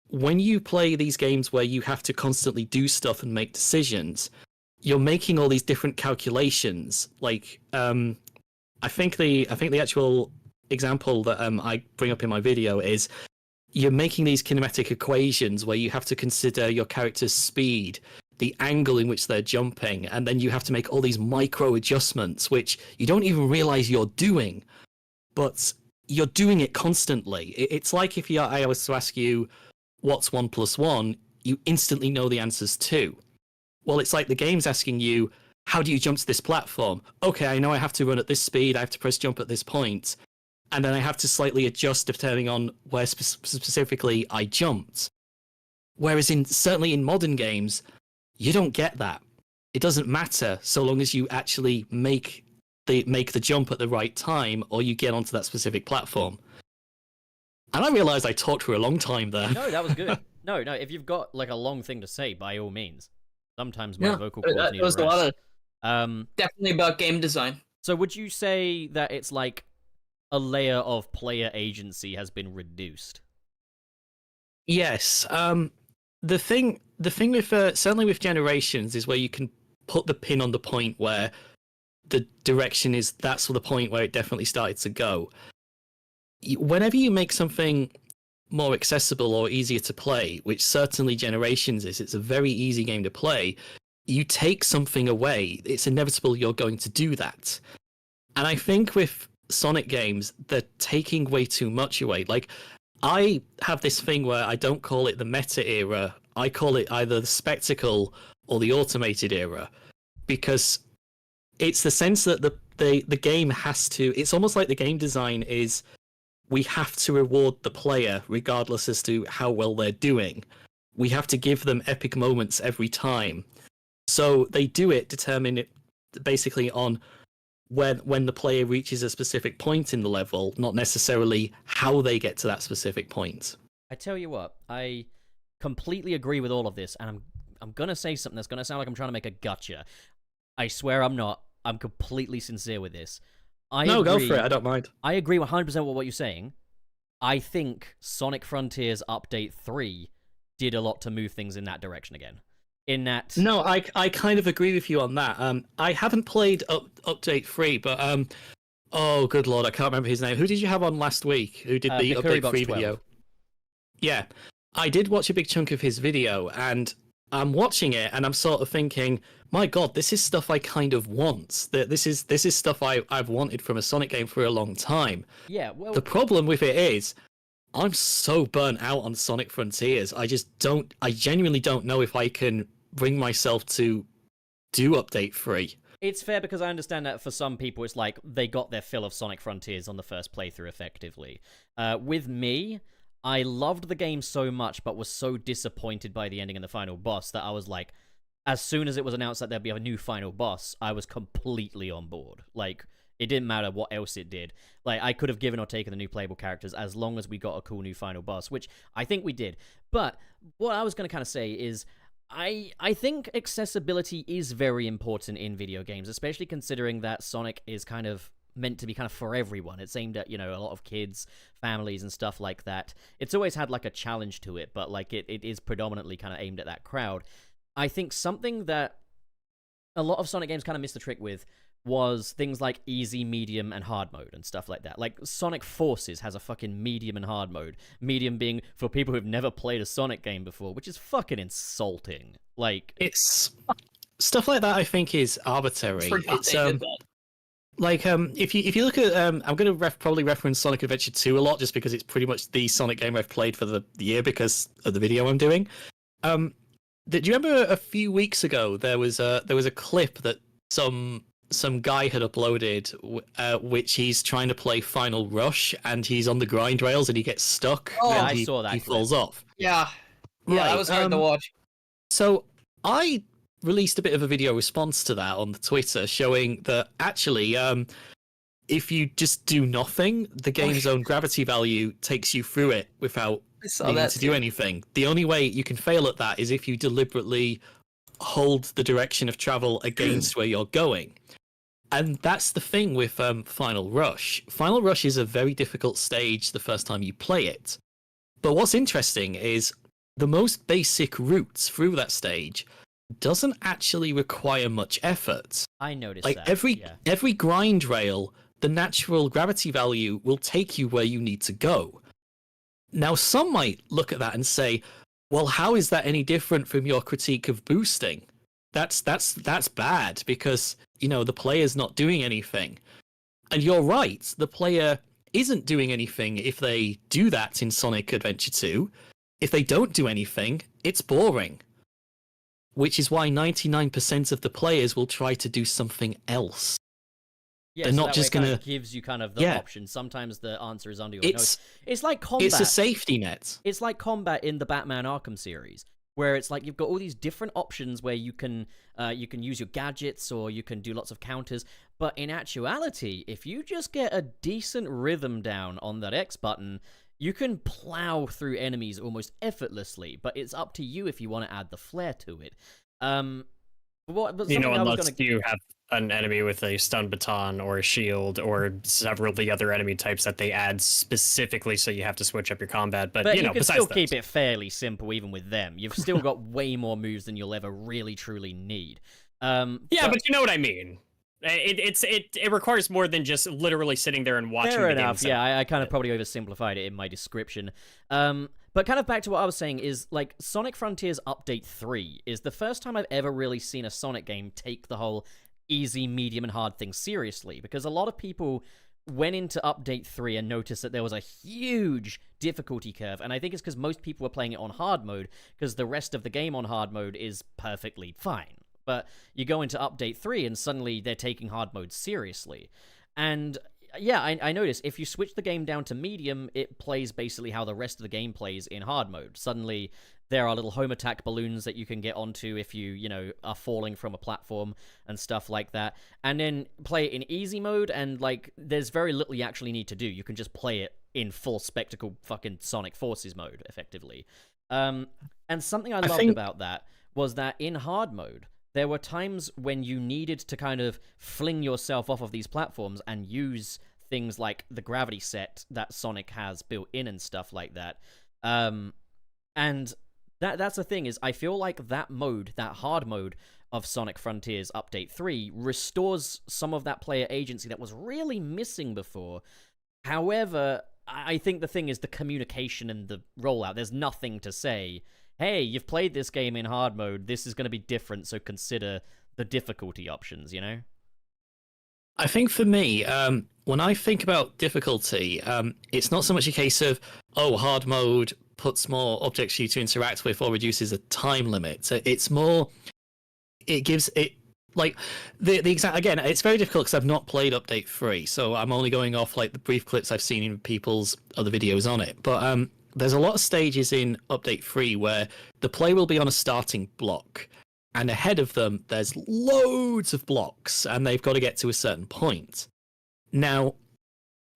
when you play these games where you have to constantly do stuff and make decisions, you're making all these different calculations. Like, I think the actual example that I bring up in my video is you're making these kinematic equations where you have to consider your character's speed, the angle in which they're jumping, and then you have to make all these micro adjustments, which you don't even realize you're doing, but you're doing it constantly. It's like if I was to ask you, what's 1 + 1, you instantly know the answer's 2. Well, it's like the game's asking you, how do you jump to this platform? Okay, I know I have to run at this speed, I have to press jump at this point, and then I have to slightly adjust depending on where specifically I jumped. Whereas certainly in modern games, you don't get that. It doesn't matter so long as you actually make the jump at the right time or you get onto that specific platform. And I realized I talked for a long time there. No, that was good. No, if you've got like a long thing to say, by all means. Sometimes my vocal cords need a rest. A lot of, definitely about game design. So would you say that it's like a layer of player agency has been reduced? Yes. The thing with certainly with Generations is where you can put the pin on the point where the direction is, that's the point where it definitely started to go. Whenever you make something more accessible or easier to play, which certainly Generations is, it's a very easy game to play, you take something away, it's inevitable you're going to do that. And I think with Sonic games, they're taking way too much away. Like, I have this thing where I don't call it the meta era, I call it either the spectacle or the automated era, because it's the sense that the game has to, it's almost like the game design is, we have to reward the player regardless as to how well they're doing. We have to give them epic moments every time. So they do it, determine it basically on when the player reaches a specific point in the level, not necessarily how they get to that specific point. I tell you what, I completely agree with all of this, and I'm gonna say something that's gonna sound like I'm trying to make a gotcha. I swear I'm not. I'm completely sincere with this. I No, go agree, for it. I don't mind. I agree 100% with what you're saying. I think Sonic Frontiers Update 3 did a lot to move things in that direction again. In that... No, I kind of agree with you on that. I haven't played Update 3, but oh, good lord, I can't remember his name. Who did you have on last week? Who did the Bikuri Update Box 3 12. video? Yeah, I did watch a big chunk of his video, and I'm watching it, and I'm sort of thinking, my god, this is stuff I kind of want. This is stuff I've wanted from a Sonic game for a long time. Yeah, well... The problem with it is, I'm so burnt out on Sonic Frontiers. I genuinely don't know if I can bring myself to do Update 3. It's fair because I understand that for some people it's like they got their fill of Sonic Frontiers on the first playthrough effectively. With me, I loved the game so much but was so disappointed by the ending and the final boss that I was like, as soon as it was announced that there'd be a new final boss, I was completely on board. Like, it didn't matter what else it did. Like, I could have given or taken the new playable characters as long as we got a cool new final boss, which I think we did. But what I was going to kind of say is, I think accessibility is very important in video games, especially considering that Sonic is kind of meant to be kind of for everyone. It's aimed at, a lot of kids, families, and stuff like that. It's always had, like, a challenge to it, but, like, it is predominantly kind of aimed at that crowd. I think something that a lot of Sonic games kind of missed the trick with was things like easy, medium, and hard mode and stuff like that. Like, Sonic Forces has a fucking medium and hard mode. Medium being for people who've never played a Sonic game before, which is fucking insulting. Like, It's stuff like that I think is arbitrary. It's if you look at I'm going to probably reference Sonic Adventure 2 a lot just because it's pretty much the Sonic game I've played for the year because of the video I'm doing. Do you remember a few weeks ago there was a clip that some guy had uploaded, which he's trying to play Final Rush, and he's on the grind rails and he gets stuck. Oh, and I saw that he clip. falls off. Yeah, that was hard to watch. So I released a bit of a video response to that on the Twitter, showing that actually, if you just do nothing, the game's own gravity value takes you through it without needing to do anything. The only way you can fail at that is if you deliberately hold the direction of travel against where you're going. And that's the thing with Final Rush. Final Rush is a very difficult stage the first time you play it. But what's interesting is the most basic routes through that stage doesn't actually require much effort. I noticed like that. every grind rail, the natural gravity value will take you where you need to go. Now, some might look at that and say, well, how is that any different from your critique of boosting? That's bad because, the player's not doing anything. And you're right, the player isn't doing anything if they do that in Sonic Adventure 2. If they don't do anything, it's boring. Which is why 99% of the players will try to do something else. Yeah, They're so not that just way it going kind of gives you kind of the option. Sometimes the answer is under your nose. It's like combat. It's a safety net. It's like combat in the Batman Arkham series, where it's like you've got all these different options where you can use your gadgets or you can do lots of counters. But in actuality, if you just get a decent rhythm down on that X button, you can plow through enemies almost effortlessly. But it's up to you if you want to add the flair to it. Unless you have an enemy with a stun baton or a shield or several of the other enemy types that they add specifically so you have to switch up your combat. But you can besides still that, keep it fairly simple even with them. You've still got way more moves than you'll ever really truly need. But you know what I mean. It requires more than just literally sitting there and watching. Fair the enough. game Yeah, I kind of probably oversimplified it in my description. But kind of back to what I was saying is, like, Sonic Frontiers Update 3 is the first time I've ever really seen a Sonic game take the whole easy, medium, and hard thing seriously, because a lot of people went into Update 3 and noticed that there was a huge difficulty curve, and I think it's because most people were playing it on hard mode, because the rest of the game on hard mode is perfectly fine. But you go into Update 3 and suddenly they're taking hard mode seriously. And yeah, I noticed if you switch the game down to medium, it plays basically how the rest of the game plays in hard mode. Suddenly, there are little home attack balloons that you can get onto if you are falling from a platform and stuff like that. And then play it in easy mode, and, like, there's very little you actually need to do. You can just play it in full spectacle fucking Sonic Forces mode, effectively. And something I loved about that was that in hard mode, there were times when you needed to kind of fling yourself off of these platforms and use things like the gravity set that Sonic has built in and stuff like that. And that's the thing, is I feel like that mode, that hard mode of Sonic Frontiers Update 3 restores some of that player agency that was really missing before. However, I think the thing is the communication and the rollout. There's nothing to say, hey, you've played this game in hard mode, this is going to be different, so consider the difficulty options, you know? I think for me, when I think about difficulty, it's not so much a case of, oh, hard mode puts more objects for you to interact with or reduces a time limit. So it's more, it gives it, like, the exact, again, it's very difficult because I've not played Update 3, so I'm only going off, like, the brief clips I've seen in people's other videos on it. But there's a lot of stages in Update 3 where the player will be on a starting block, and ahead of them, there's loads of blocks, and they've got to get to a certain point. Now,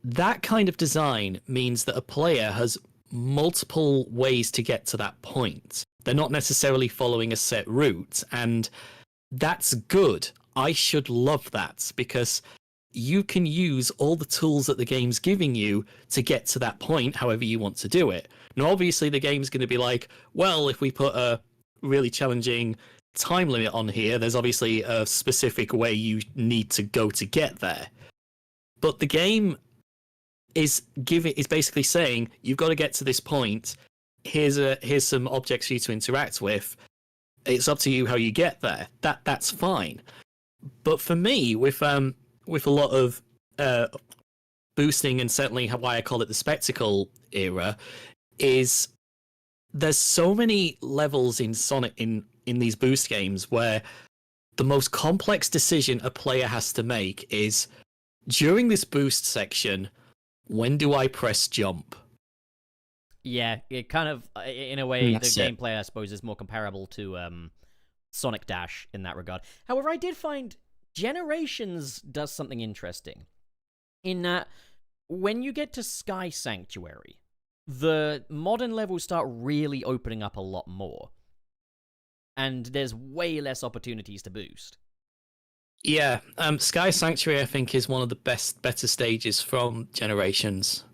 that kind of design means that a player has multiple ways to get to that point. They're not necessarily following a set route, and that's good. I should love that, because you can use all the tools that the game's giving you to get to that point however you want to do it. Now, obviously, the game's going to be like, well, if we put a really challenging time limit on here, there's obviously a specific way you need to go to get there. But the game is basically saying, you've got to get to this point. Here's some objects for you to interact with. It's up to you how you get there. That's fine. But for me, with a lot of boosting, and certainly why I call it the spectacle era, is there's so many levels in Sonic in these boost games where the most complex decision a player has to make is, during this boost section, when do I press jump? Yeah, it kind of, in a way, That's the it. gameplay, I suppose, is more comparable to Sonic Dash in that regard. However, I did find Generations does something interesting, in that when you get to Sky Sanctuary, the modern levels start really opening up a lot more, and there's way less opportunities to boost. Yeah, Sky Sanctuary, I think, is one of the better stages from Generations.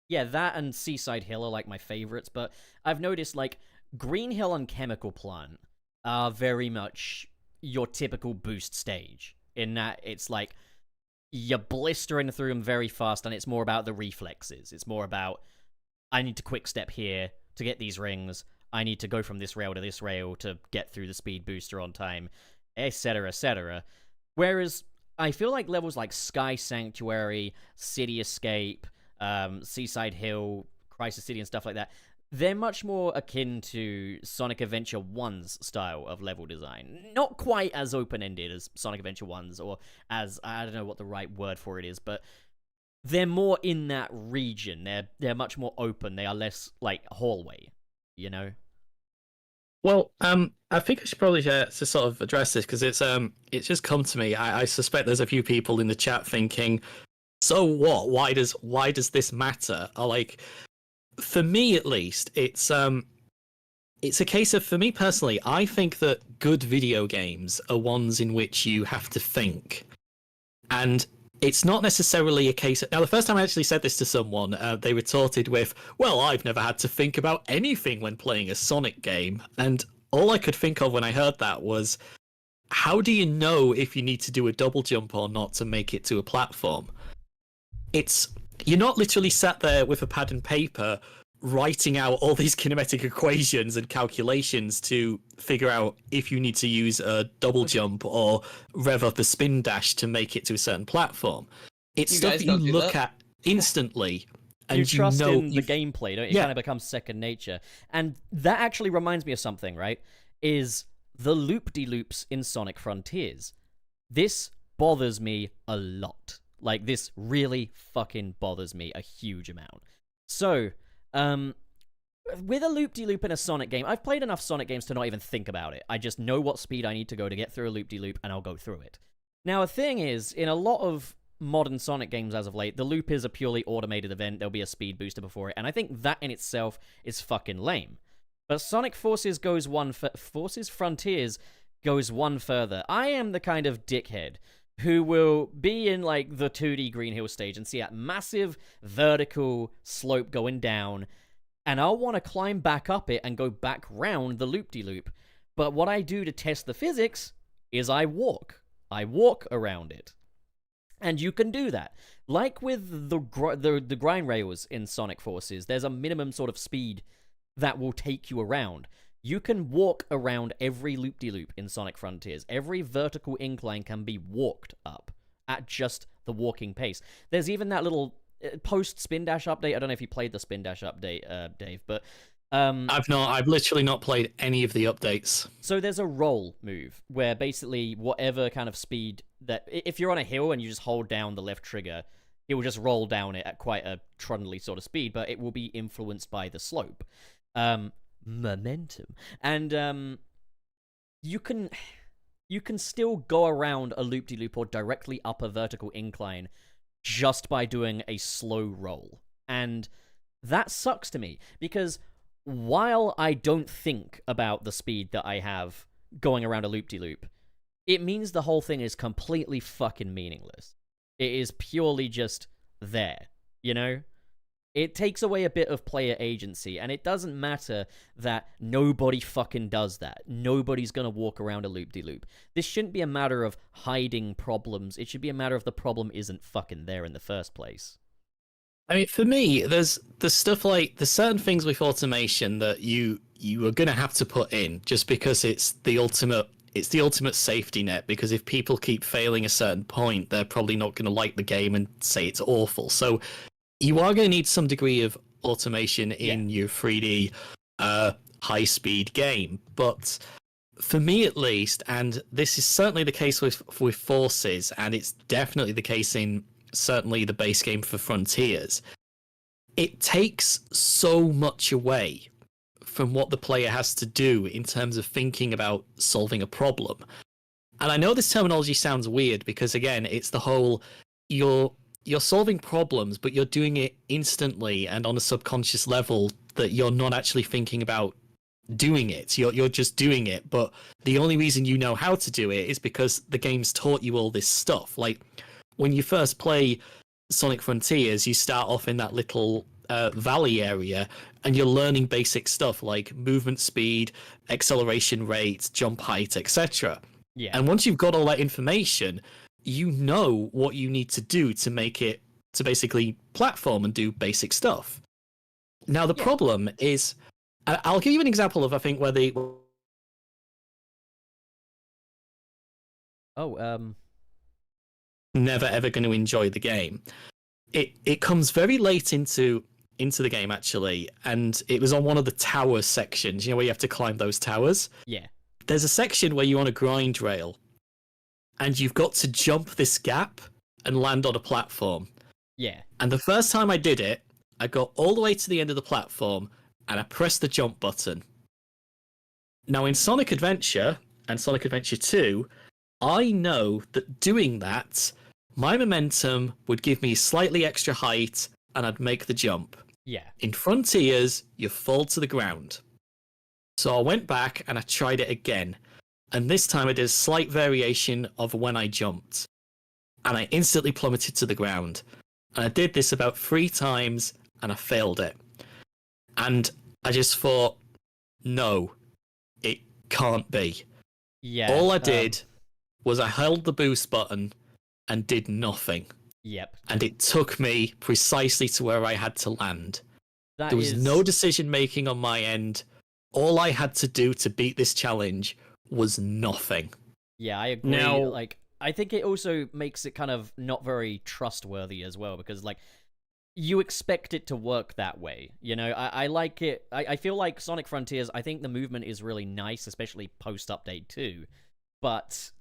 Yeah, that and Seaside Hill are like my favorites, but I've noticed like Green Hill and Chemical Plant are very much your typical boost stage, in that it's like you're blistering through them very fast, and it's more about the reflexes. It's more about, I need to quick step here to get these rings, I need to go from this rail to this rail to get through the speed booster on time, etc., etc. Whereas I feel like levels like Sky Sanctuary, City Escape, Seaside Hill, Crisis City, and stuff like that, they're much more akin to Sonic Adventure 1's style of level design. Not quite as open-ended as Sonic Adventure 1's, or as, I don't know what the right word for it is, but they're more in that region. They're much more open. They are less like hallway, you know? Well, I think I should probably to sort of address this, because it's just come to me. I suspect there's a few people in the chat thinking, so what? Why does this matter? Or like, for me at least, it's a case of, for me personally, I think that good video games are ones in which you have to think, and it's not necessarily a case of... Now, the first time I actually said this to someone, they retorted with, well, I've never had to think about anything when playing a Sonic game. And all I could think of when I heard that was, how do you know if you need to do a double jump or not to make it to a platform? You're not literally sat there with a pad and paper writing out all these kinematic equations and calculations to figure out if you need to use a double jump or rev up a spin dash to make it to a certain platform. It's You stuff guys that don't you do look that? at instantly, and You trust know in the gameplay, don't you? It Yeah. kind of becomes second nature. And that actually reminds me of something, right? Is the loop-de-loops in Sonic Frontiers. This bothers me a lot. Like, this really fucking bothers me a huge amount. So, with a loop-de-loop in a Sonic game, I've played enough Sonic games to not even think about it. I just know what speed I need to go to get through a loop-de-loop, and I'll go through it. Now, a thing is, in a lot of modern Sonic games as of late, the loop is a purely automated event. There'll be a speed booster before it, and I think that in itself is fucking lame. But Sonic Forces Frontiers goes one further. I am the kind of dickhead who will be in like the 2D Green Hill stage and see that massive vertical slope going down, and I'll want to climb back up it and go back round the loop-de-loop. But what I do to test the physics is I walk. I walk around it. And you can do that. Like with the grind rails in Sonic Forces, there's a minimum sort of speed that will take you around. You can walk around every loop-de-loop in Sonic Frontiers. Every vertical incline can be walked up at just the walking pace. There's even that little post-Spin Dash update. I don't know if you played the Spin Dash update, Dave, but... I've not. I've literally not played any of the updates. So there's a roll move where basically whatever kind of speed that... If you're on a hill and you just hold down the left trigger, it will just roll down it at quite a trundly sort of speed, but it will be influenced by the slope. Momentum. And you can still go around a loop-de-loop or directly up a vertical incline just by doing a slow roll. And that sucks to me, because while I don't think about the speed that I have going around a loop-de-loop, it means the whole thing is completely fucking meaningless. It is purely just there, you know? It takes away a bit of player agency, and it doesn't matter that nobody fucking does that. Nobody's gonna walk around a loop-de-loop. This shouldn't be a matter of hiding problems. It should be a matter of the problem isn't fucking there in the first place. I mean, for me, there's stuff like there's certain things with automation that you are gonna have to put in just because it's the ultimate safety net. Because if people keep failing a certain point, they're probably not gonna like the game and say it's awful. So you are going to need some degree of automation in your 3D high-speed game. But for me at least, and this is certainly the case with Forces, and it's definitely the case in certainly the base game for Frontiers, it takes so much away from what the player has to do in terms of thinking about solving a problem. And I know this terminology sounds weird because, again, it's the whole you're solving problems, but you're doing it instantly and on a subconscious level that you're not actually thinking about doing it. You're just doing it, but the only reason you know how to do it is because the game's taught you all this stuff. Like, when you first play Sonic Frontiers, you start off in that little valley area, and you're learning basic stuff like movement speed, acceleration rate, jump height, etc. Yeah. And once you've got all that information, you know what you need to do to make it to basically platform and do basic stuff. Now, the problem is, I'll give you an example of, I think, where never ever going to enjoy the game. It comes very late into the game, actually, and it was on one of the tower sections, you know, where you have to climb those towers. Yeah. There's a section where you're on a grind rail, and you've got to jump this gap and land on a platform. Yeah. And the first time I did it, I got all the way to the end of the platform, and I pressed the jump button. Now, in Sonic Adventure and Sonic Adventure 2, I know that doing that, my momentum would give me slightly extra height, and I'd make the jump. Yeah. In Frontiers, you fall to the ground. So I went back and I tried it again. And this time I did a slight variation of when I jumped. And I instantly plummeted to the ground. And I did this about 3 times, and I failed it. And I just thought, no, it can't be. Yeah. All I did was I held the boost button and did nothing. Yep. And it took me precisely to where I had to land. There was is... no decision making on my end. All I had to do to beat this challenge was nothing. Yeah, I agree. Now, like, I think it also makes it kind of not very trustworthy as well, because, like, you expect it to work that way. You know, I like it. I feel like Sonic Frontiers, I think the movement is really nice, especially post-update 2, but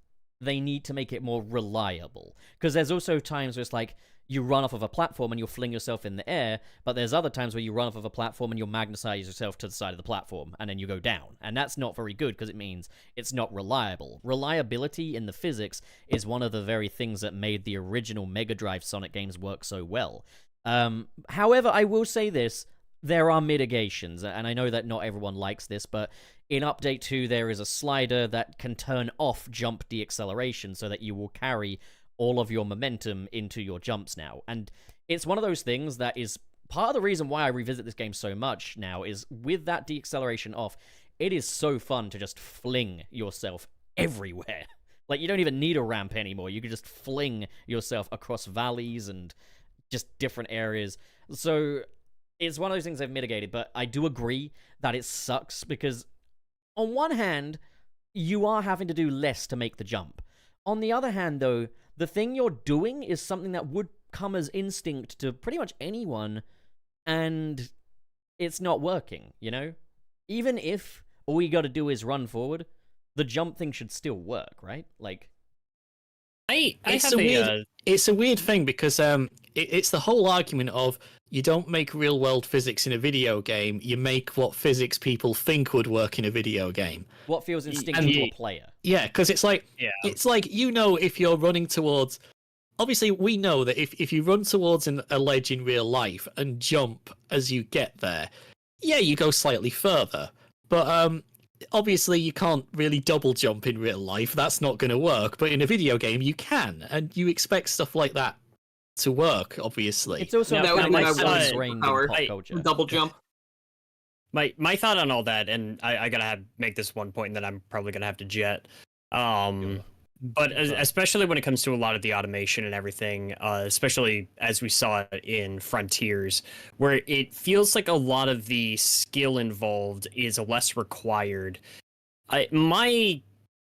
they need to make it more reliable. Because there's also times where it's like, you run off of a platform and you'll fling yourself in the air, but there's other times where you run off of a platform and you'll magnetize yourself to the side of the platform, and then you go down. And that's not very good, because it means it's not reliable. Reliability in the physics is one of the very things that made the original Mega Drive Sonic games work so well. However, I will say this, there are mitigations, and I know that not everyone likes this, but In Update 2, there is a slider that can turn off jump deacceleration so that you will carry all of your momentum into your jumps now. And it's one of those things that is part of the reason why I revisit this game so much now, is with that deacceleration off, it is so fun to just fling yourself everywhere. Like, you don't even need a ramp anymore. You can just fling yourself across valleys and just different areas. So it's one of those things I've mitigated, but I do agree that it sucks because on one hand, you are having to do less to make the jump. On the other hand, though, the thing you're doing is something that would come as instinct to pretty much anyone, and it's not working, you know? Even if all you gotta do is run forward, the jump thing should still work, right? Like, it's a weird thing because it's the whole argument of you don't make real world physics in a video game, you make what physics people think would work in a video game. What feels instinctive to a player. Yeah, because it's like, if you're running towards... Obviously, we know that if you run towards a ledge in real life and jump as you get there, yeah, you go slightly further. But obviously, you can't really double jump in real life. That's not going to work. But in a video game, you can. And you expect stuff like that to work, obviously. It's also that would be my one ingrained in power. pop culture. Double jump. My thought on all that, and I gotta make this one point that I'm probably gonna have to jet. But especially when it comes to a lot of the automation and everything, especially as we saw it in Frontiers, where it feels like a lot of the skill involved is less required.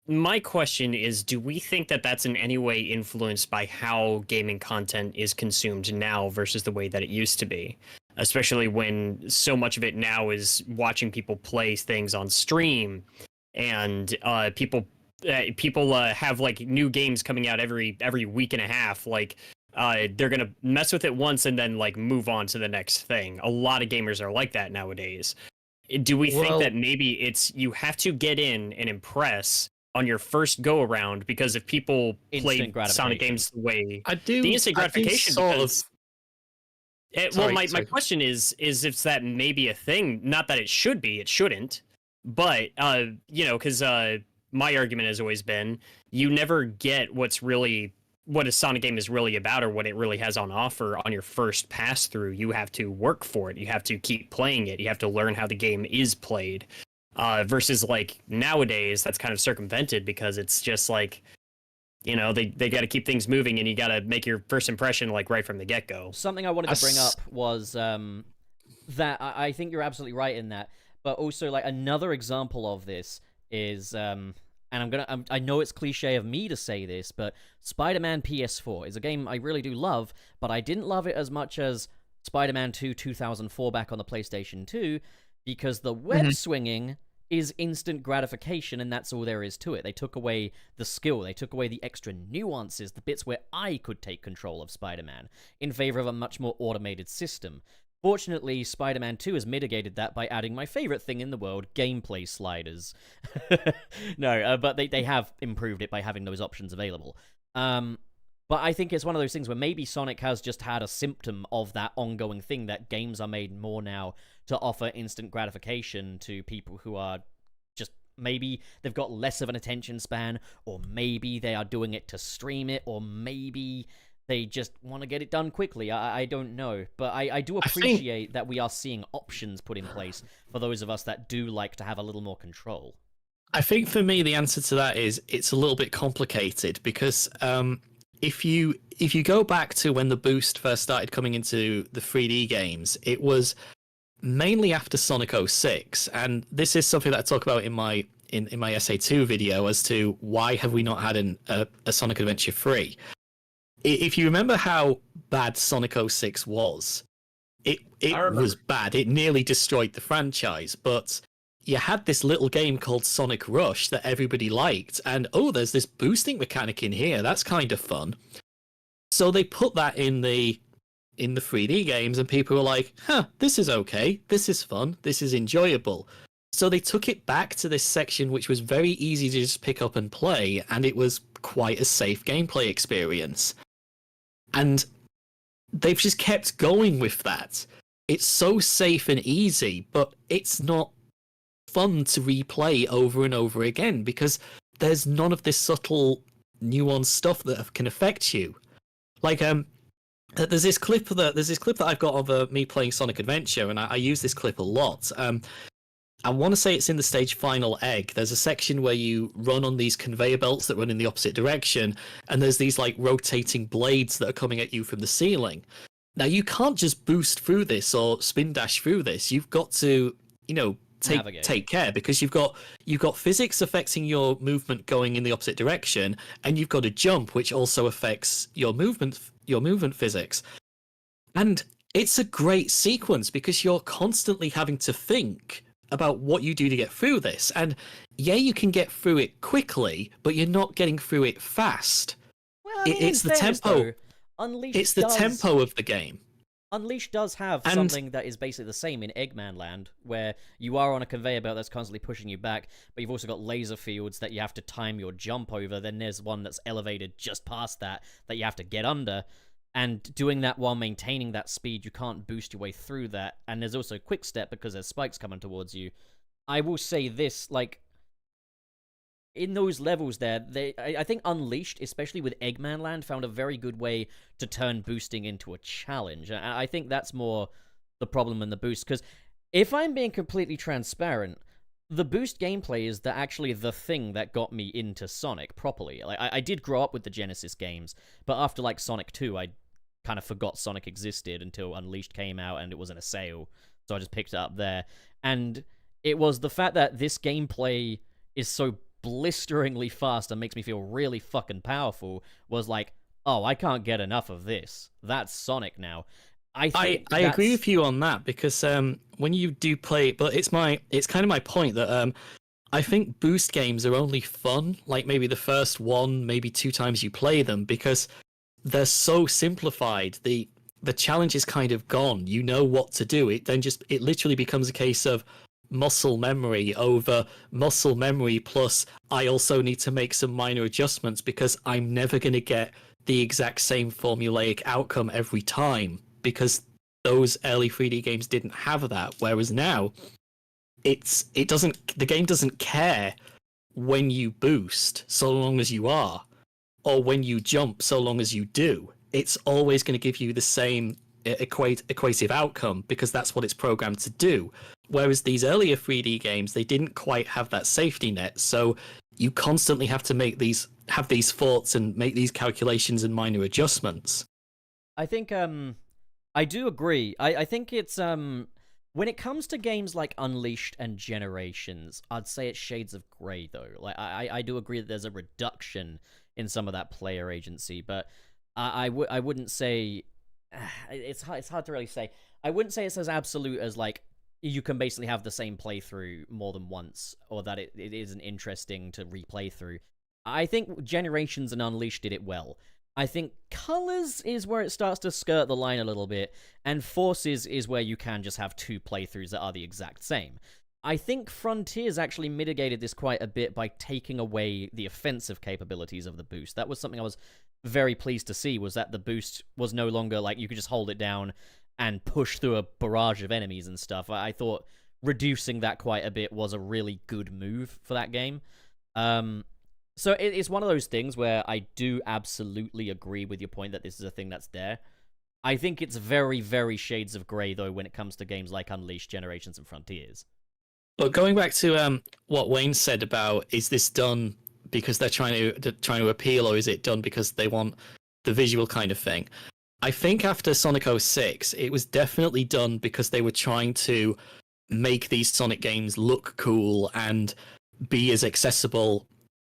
My question is, do we think that that's in any way influenced by how gaming content is consumed now versus the way that it used to be? Especially when so much of it now is watching people play things on stream, and people have like new games coming out every week and a half. Like they're gonna mess with it once and then like move on to the next thing. A lot of gamers are like that nowadays. Do we think that maybe it's you have to get in and impress on your first go around, because if people play Sonic games the way the instant gratification my question is if that may be a thing, not that it should be, it shouldn't, but because my argument has always been you never get what a Sonic game is really about or what it really has on offer on your first pass through. You have to work for it. You have to keep playing it. You have to learn how the game is played. Versus like nowadays, that's kind of circumvented because it's just like, they got to keep things moving and you got to make your first impression like right from the get-go. Something I wanted to bring up was that I think you're absolutely right in that, but also like another example of this is and I know it's cliche of me to say this, but Spider-Man PS4 is a game I really do love, but I didn't love it as much as Spider-Man 2 2004 back on the PlayStation 2 because the web swinging is instant gratification, and that's all there is to it. They took away the skill, they took away the extra nuances, the bits where I could take control of Spider-Man, in favor of a much more automated system. Fortunately, Spider-Man 2 has mitigated that by adding my favorite thing in the world, gameplay sliders. But they have improved it by having those options available. But I think it's one of those things where maybe Sonic has just had a symptom of that ongoing thing, that games are made more now to offer instant gratification to people who are just, maybe they've got less of an attention span, or maybe they are doing it to stream it, or maybe they just want to get it done quickly. I don't know. But I do appreciate that we are seeing options put in place for those of us that do like to have a little more control. I think for me, the answer to that is it's a little bit complicated because if you go back to when the boost first started coming into the 3D games, it was mainly after Sonic 06, and this is something that I talk about in my SA2 video as to why have we not had a Sonic Adventure 3. If you remember how bad Sonic 06 was, it was bad. It nearly destroyed the franchise, but you had this little game called Sonic Rush that everybody liked, and there's this boosting mechanic in here, that's kind of fun. So they put that in the 3D games, and people were like, this is okay, this is fun, this is enjoyable. So they took it back to this section which was very easy to just pick up and play, and it was quite a safe gameplay experience. And they've just kept going with that. It's so safe and easy, but it's not fun to replay over and over again because there's none of this subtle, nuanced stuff that can affect you. Like there's this clip that I've got of me playing Sonic Adventure, and I use this clip a lot. I want to say it's in the stage Final Egg. There's a section where you run on these conveyor belts that run in the opposite direction, and there's these like rotating blades that are coming at you from the ceiling. Now you can't just boost through this or spin dash through this. You've got to, take care, because you've got physics affecting your movement going in the opposite direction, and you've got a jump which also affects your movement physics. And it's a great sequence because you're constantly having to think about what you do to get through this. And yeah, you can get through it quickly, but you're not getting through it fast. Well, I mean, it's the tempo. Though, Unleashed it's the tempo of the game. Unleashed does have something that is basically the same in Eggman Land, where you are on a conveyor belt that's constantly pushing you back, but you've also got laser fields that you have to time your jump over. Then there's one that's elevated just past that you have to get under. And doing that while maintaining that speed, you can't boost your way through that. And there's also quick step because there's spikes coming towards you. I will say this, like, in those levels there, I think Unleashed, especially with Eggman Land, found a very good way to turn boosting into a challenge. And I think that's more the problem than the boost. Because if I'm being completely transparent, the boost gameplay is actually the thing that got me into Sonic properly. Like, I did grow up with the Genesis games, but after like Sonic 2, I kind of forgot Sonic existed until Unleashed came out and it was in a sale, so I just picked it up there. And it was the fact that this gameplay is so blisteringly fast and makes me feel really fucking powerful was like, oh, I can't get enough of this. That's Sonic now. I agree with you on that because when you do play, but it's kind of my point that I think boost games are only fun like maybe the first one, maybe two times you play them because they're so simplified. The challenge is kind of gone. You know what to do. It literally becomes a case of muscle memory over muscle memory plus I also need to make some minor adjustments because I'm never going to get the exact same formulaic outcome every time. Because those early 3D games didn't have that, whereas now the game doesn't care when you boost so long as you are, or when you jump so long as you do. It's always going to give you the same equative outcome because that's what it's programmed to do. Whereas these earlier 3D games, they didn't quite have that safety net, so you constantly have to have these thoughts and make these calculations and minor adjustments. I think I do agree. I think it's when it comes to games like Unleashed and Generations, I'd say it's shades of grey though. Like I do agree that there's a reduction in some of that player agency, but I wouldn't say it's hard to really say. I wouldn't say it's as absolute as like you can basically have the same playthrough more than once, or that it isn't interesting to replay through. I think Generations and Unleashed did it well. I think Colors is where it starts to skirt the line a little bit, and Forces is where you can just have two playthroughs that are the exact same. I think Frontiers actually mitigated this quite a bit by taking away the offensive capabilities of the boost. That was something I was very pleased to see, was that the boost was no longer like you could just hold it down and push through a barrage of enemies and stuff. I thought reducing that quite a bit was a really good move for that game. So it's one of those things where I do absolutely agree with your point that this is a thing that's there. I think it's very, very shades of grey, though, when it comes to games like Unleashed, Generations, and Frontiers. But going back to what Wayne said about, is this done because they're trying to appeal, or is it done because they want the visual kind of thing? I think after Sonic 06, it was definitely done because they were trying to make these Sonic games look cool and be as accessible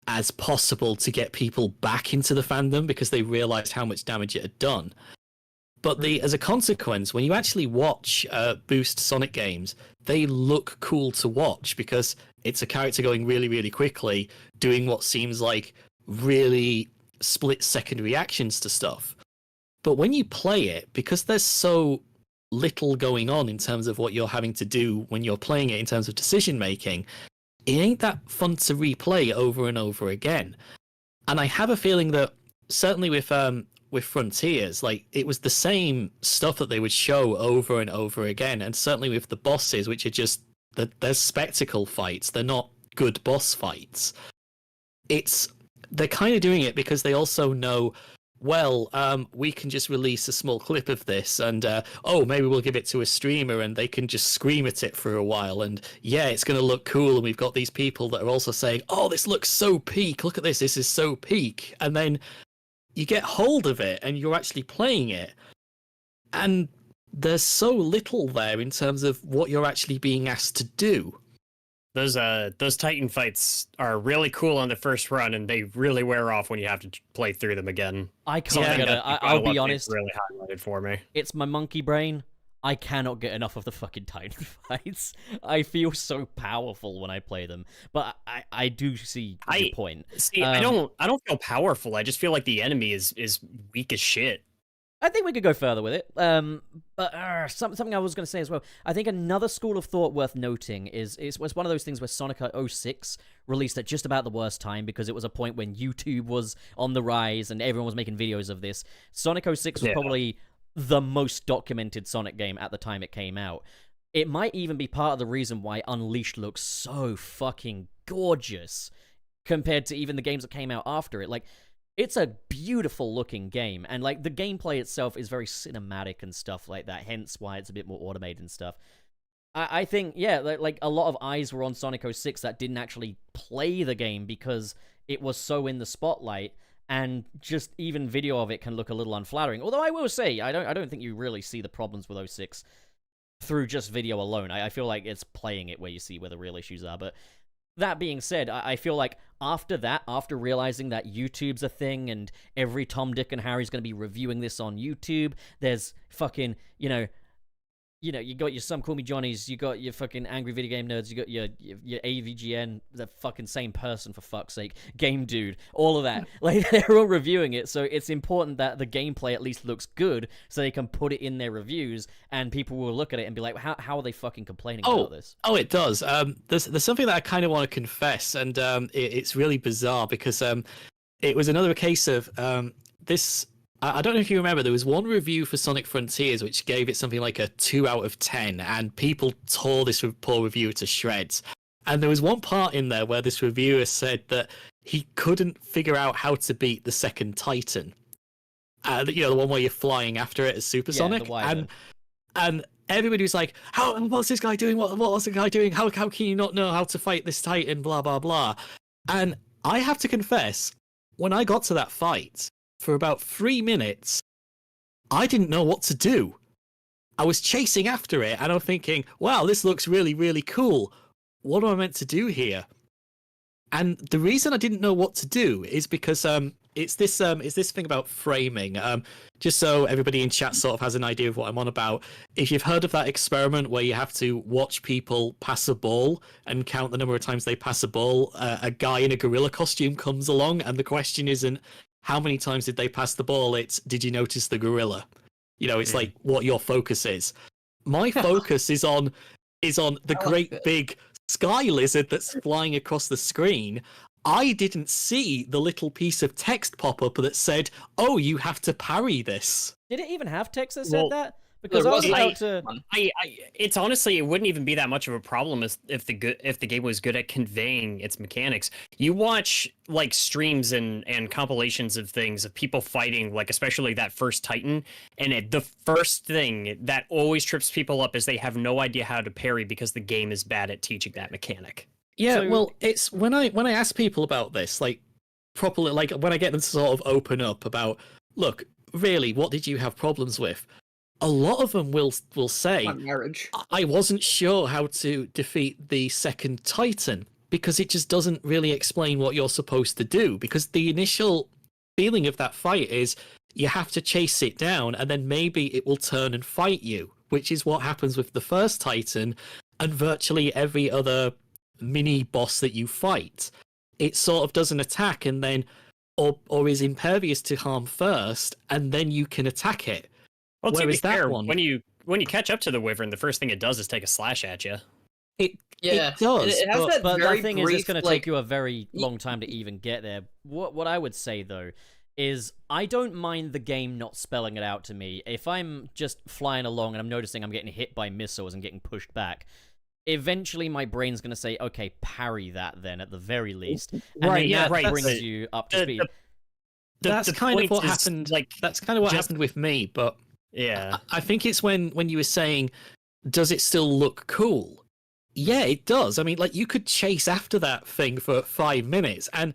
as possible to get people back into the fandom because they realized how much damage it had done. But as a consequence, when you actually watch boost Sonic games, they look cool to watch because it's a character going really, really quickly, doing what seems like really split-second reactions to stuff. But when you play it, because there's so little going on in terms of what you're having to do when you're playing it in terms of decision-making, it ain't that fun to replay over and over again. And I have a feeling that certainly with Frontiers, like it was the same stuff that they would show over and over again, and certainly with the bosses, which are just they're spectacle fights. They're not good boss fights. They're kind of doing it because they also know, well, we can just release a small clip of this, and maybe we'll give it to a streamer, and they can just scream at it for a while, and yeah, it's going to look cool, and we've got these people that are also saying, oh, this looks so peak, look at this is so peak, and then you get hold of it, and you're actually playing it, and there's so little there in terms of what you're actually being asked to do. Those Titan fights are really cool on the first run, and they really wear off when you have to play through them again. I can't get it. I'll be honest. Really highlighted for me. It's my monkey brain. I cannot get enough of the fucking Titan fights. I feel so powerful when I play them. But I do see your point. See, I don't feel powerful. I just feel like the enemy is weak as shit. I think we could go further with it. But something I was going to say as well. I think another school of thought worth noting is was one of those things where Sonic 06 released at just about the worst time because it was a point when YouTube was on the rise and everyone was making videos of this. Sonic 06 was probably the most documented Sonic game at the time it came out. It might even be part of the reason why Unleashed looks so fucking gorgeous compared to even the games that came out after it. Like, it's a beautiful looking game, and like the gameplay itself is very cinematic and stuff like that, hence why it's a bit more automated and stuff. I think, yeah, like a lot of eyes were on Sonic 06 that didn't actually play the game because it was so in the spotlight, and just even video of it can look a little unflattering. Although I will say, I don't think you really see the problems with 06 through just video alone. I feel like it's playing it where you see where the real issues are, but that being said, I feel like after realizing that YouTube's a thing and every Tom, Dick, and Harry's going to be reviewing this on YouTube, there's fucking, you got your Some Call Me Johnnies, you got your fucking Angry Video Game Nerds, you got your AVGN, the fucking same person, for fuck's sake, Game Dude, all of that. Like, they're all reviewing it, so it's important that the gameplay at least looks good so they can put it in their reviews and people will look at it and be like, how are they fucking complaining about this? Oh, it does. There's something that I kind of want to confess, and it's really bizarre because it was another case of this. I don't know if you remember, there was one review for Sonic Frontiers which gave it something like a 2 out of 10, and people tore this poor reviewer to shreds. And there was one part in there where this reviewer said that he couldn't figure out how to beat the second Titan. The one where you're flying after it as Supersonic. And everybody was like, what's this guy doing? What's the guy doing? How can you not know how to fight this Titan? Blah, blah, blah. And I have to confess, when I got to that fight, for about 3 minutes, I didn't know what to do. I was chasing after it, and I'm thinking, wow, this looks really, really cool. What am I meant to do here? And the reason I didn't know what to do is because it's this thing about framing. Just so everybody in chat sort of has an idea of what I'm on about. If you've heard of that experiment where you have to watch people pass a ball and count the number of times they pass a ball, a guy in a gorilla costume comes along, and the question isn't how many times did they pass the ball, it's did you notice the gorilla? It's like what your focus is. My focus is on the great big sky lizard that's flying across the screen. I didn't see the little piece of text pop up that said, "Oh, you have to parry this." Did it even have text that said that? Because I was about to. It's honestly, it wouldn't even be that much of a problem if the game was good at conveying its mechanics. You watch like streams and compilations of things of people fighting, like especially that first Titan, and the first thing that always trips people up is they have no idea how to parry because the game is bad at teaching that mechanic. Yeah, well, it's when I ask people about this, like properly, like when I get them to sort of open up about, look, really, what did you have problems with? A lot of them will say, marriage. I wasn't sure how to defeat the second Titan because it just doesn't really explain what you're supposed to do. Because the initial feeling of that fight is you have to chase it down and then maybe it will turn and fight you, which is what happens with the first Titan and virtually every other mini boss that you fight. It sort of does an attack and then or is impervious to harm first, and then you can attack it. Well, to be fair, one? when you catch up to the Wyvern, the first thing it does is take a slash at you. It does. It has that but very the thing is, brief, it's going to take you a very long time to even get there. What I would say, though, is I don't mind the game not spelling it out to me. If I'm just flying along and I'm noticing I'm getting hit by missiles and getting pushed back, eventually my brain's going to say, okay, parry that then at the very least. And Right, then yeah, that right, brings but you up to the- speed. That's the kind of point what is, happened. like, That's kind of what just- happened with me. But yeah. I think it's when you were saying, does it still look cool? Yeah, it does. I mean, like, you could chase after that thing for 5 minutes and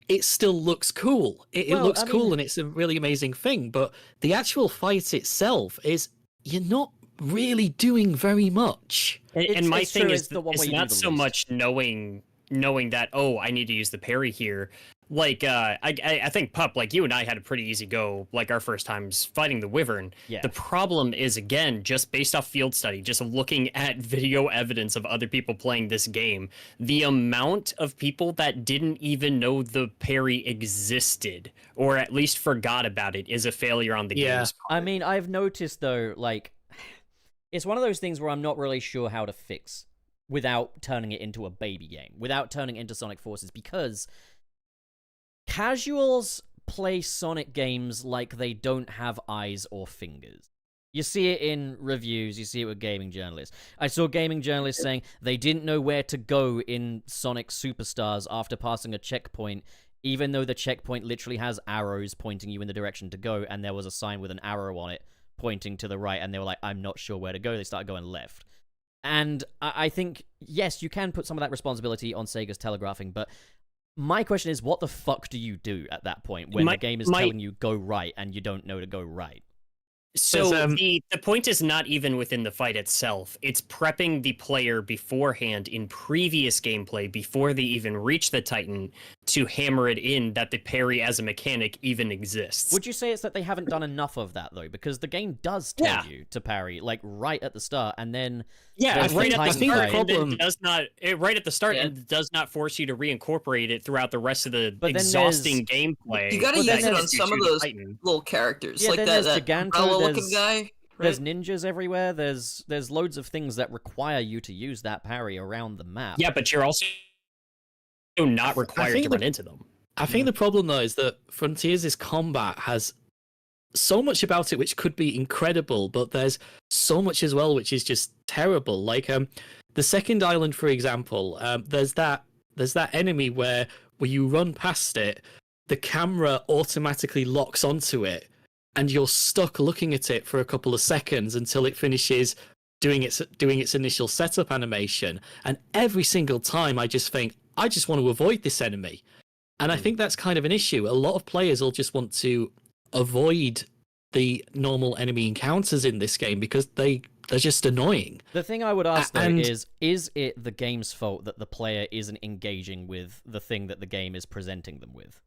it still looks cool. It Well, looks I cool mean- and it's a really amazing thing. But the actual fight itself is, you're not really doing very much. And my it's thing true, is, it's the one way it's you do not the so least. much knowing that, oh, I need to use the parry here. Like, I think Pup, like you and I had a pretty easy go, like our first times fighting the Wyvern. Yeah. The problem is, again, just based off field study, just looking at video evidence of other people playing this game, the amount of people that didn't even know the parry existed, or at least forgot about it, is a failure on the Yeah. game's part. I mean, I've noticed though, like, it's one of those things where I'm not really sure how to fix without turning it into a baby game, without turning it into Sonic Forces, because casuals play Sonic games like they don't have eyes or fingers. You see it in reviews, you see it with gaming journalists. I saw gaming journalists saying they didn't know where to go in Sonic Superstars after passing a checkpoint, even though the checkpoint literally has arrows pointing you in the direction to go, and there was a sign with an arrow on it pointing to the right, and they were like, I'm not sure where to go. They started going left. And I think, yes, you can put some of that responsibility on Sega's telegraphing, but my question is, what the fuck do you do at that point when the game is telling you go right and you don't know to go right? So There's, the point is not even within the fight itself. It's prepping the player beforehand in previous gameplay before they even reach the Titan to hammer it in that the parry as a mechanic even exists. Would you say it's that they haven't done enough of that, though? Because the game does tell Yeah. you to parry, like, right at the start, and then... Yeah, there's right the at the Titan think the start, fight. and then problem- does not right at the start, Yeah. and does not force you to reincorporate it throughout the rest of the But then exhausting gameplay. You gotta Well, then use it on there's- some of those little characters, Yeah, like then that, there's that Giganto, umbrella-looking there's- guy. There's Right? ninjas everywhere, there's loads of things that require you to use that parry around the map. Yeah, but you're also not required think to the- run into them. I think the problem though is that Frontiers' combat has so much about it which could be incredible, but there's so much as well which is just terrible. Like the second island, for example, there's that enemy where you run past it, the camera automatically locks onto it, and you're stuck looking at it for a couple of seconds until it finishes doing its initial setup animation. And every single time I just think, I just want to avoid this enemy. And I think that's kind of an issue. A lot of players will just want to avoid the normal enemy encounters in this game because they're just annoying. The thing I would ask, though, and- is it the game's fault that the player isn't engaging with the thing that the game is presenting them with?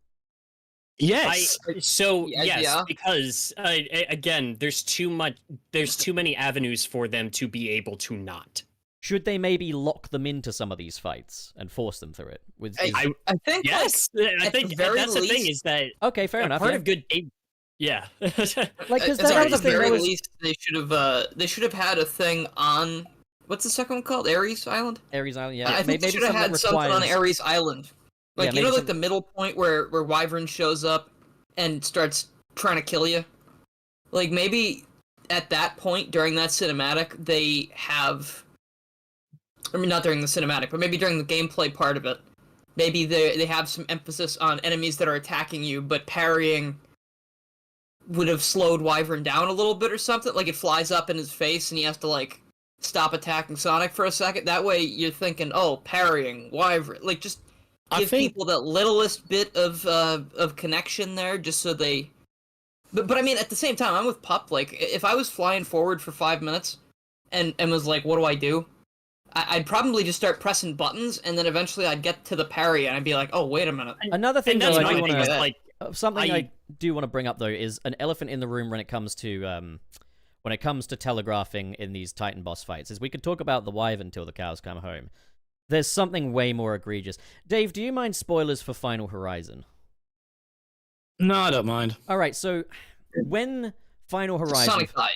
Yes. Yeah. Because again, there's too many avenues for them to be able to not. Should they maybe lock them into some of these fights and force them through it? I think, Yes, I at think the very that's the thing least- is that Okay, fair enough. part Yeah. of good game. Yeah. Like, because at that was the the thing. very That was... least, they should have had a thing on, what's the second one called? Ares Island? Ares Island, yeah. I think maybe they should have something had that something on requires- Ares Island. Like, Yeah, you maybe know, like some- the middle point where Wyvern shows up and starts trying to kill you? Like, maybe at that point, during that cinematic, they have... I mean, not during the cinematic, but maybe during the gameplay part of it. Maybe they have some emphasis on enemies that are attacking you, but parrying would have slowed Wyvern down a little bit or something. Like, it flies up in his face and he has to, like, stop attacking Sonic for a second. That way you're thinking, oh, parrying, Wyvern. Like, just I give think- people that littlest bit of connection there just so they... But I mean, at the same time, I'm with Pup. Like, if I was flying forward for 5 minutes and was like, what do I do? I'd probably just start pressing buttons, and then eventually I'd get to the parry, and I'd be like, oh, wait a minute. Another thing, And though, that's I my do thing want is to... like Something I- I do want to bring up, though, is an elephant in the room when it comes to telegraphing in these Titan boss fights. Is we could talk about the Wyvern till the cows come home. There's something way more egregious. Dave, do you mind spoilers for Final Horizon? No, I don't mind. All right, so when Final Horizon... Sonic dies.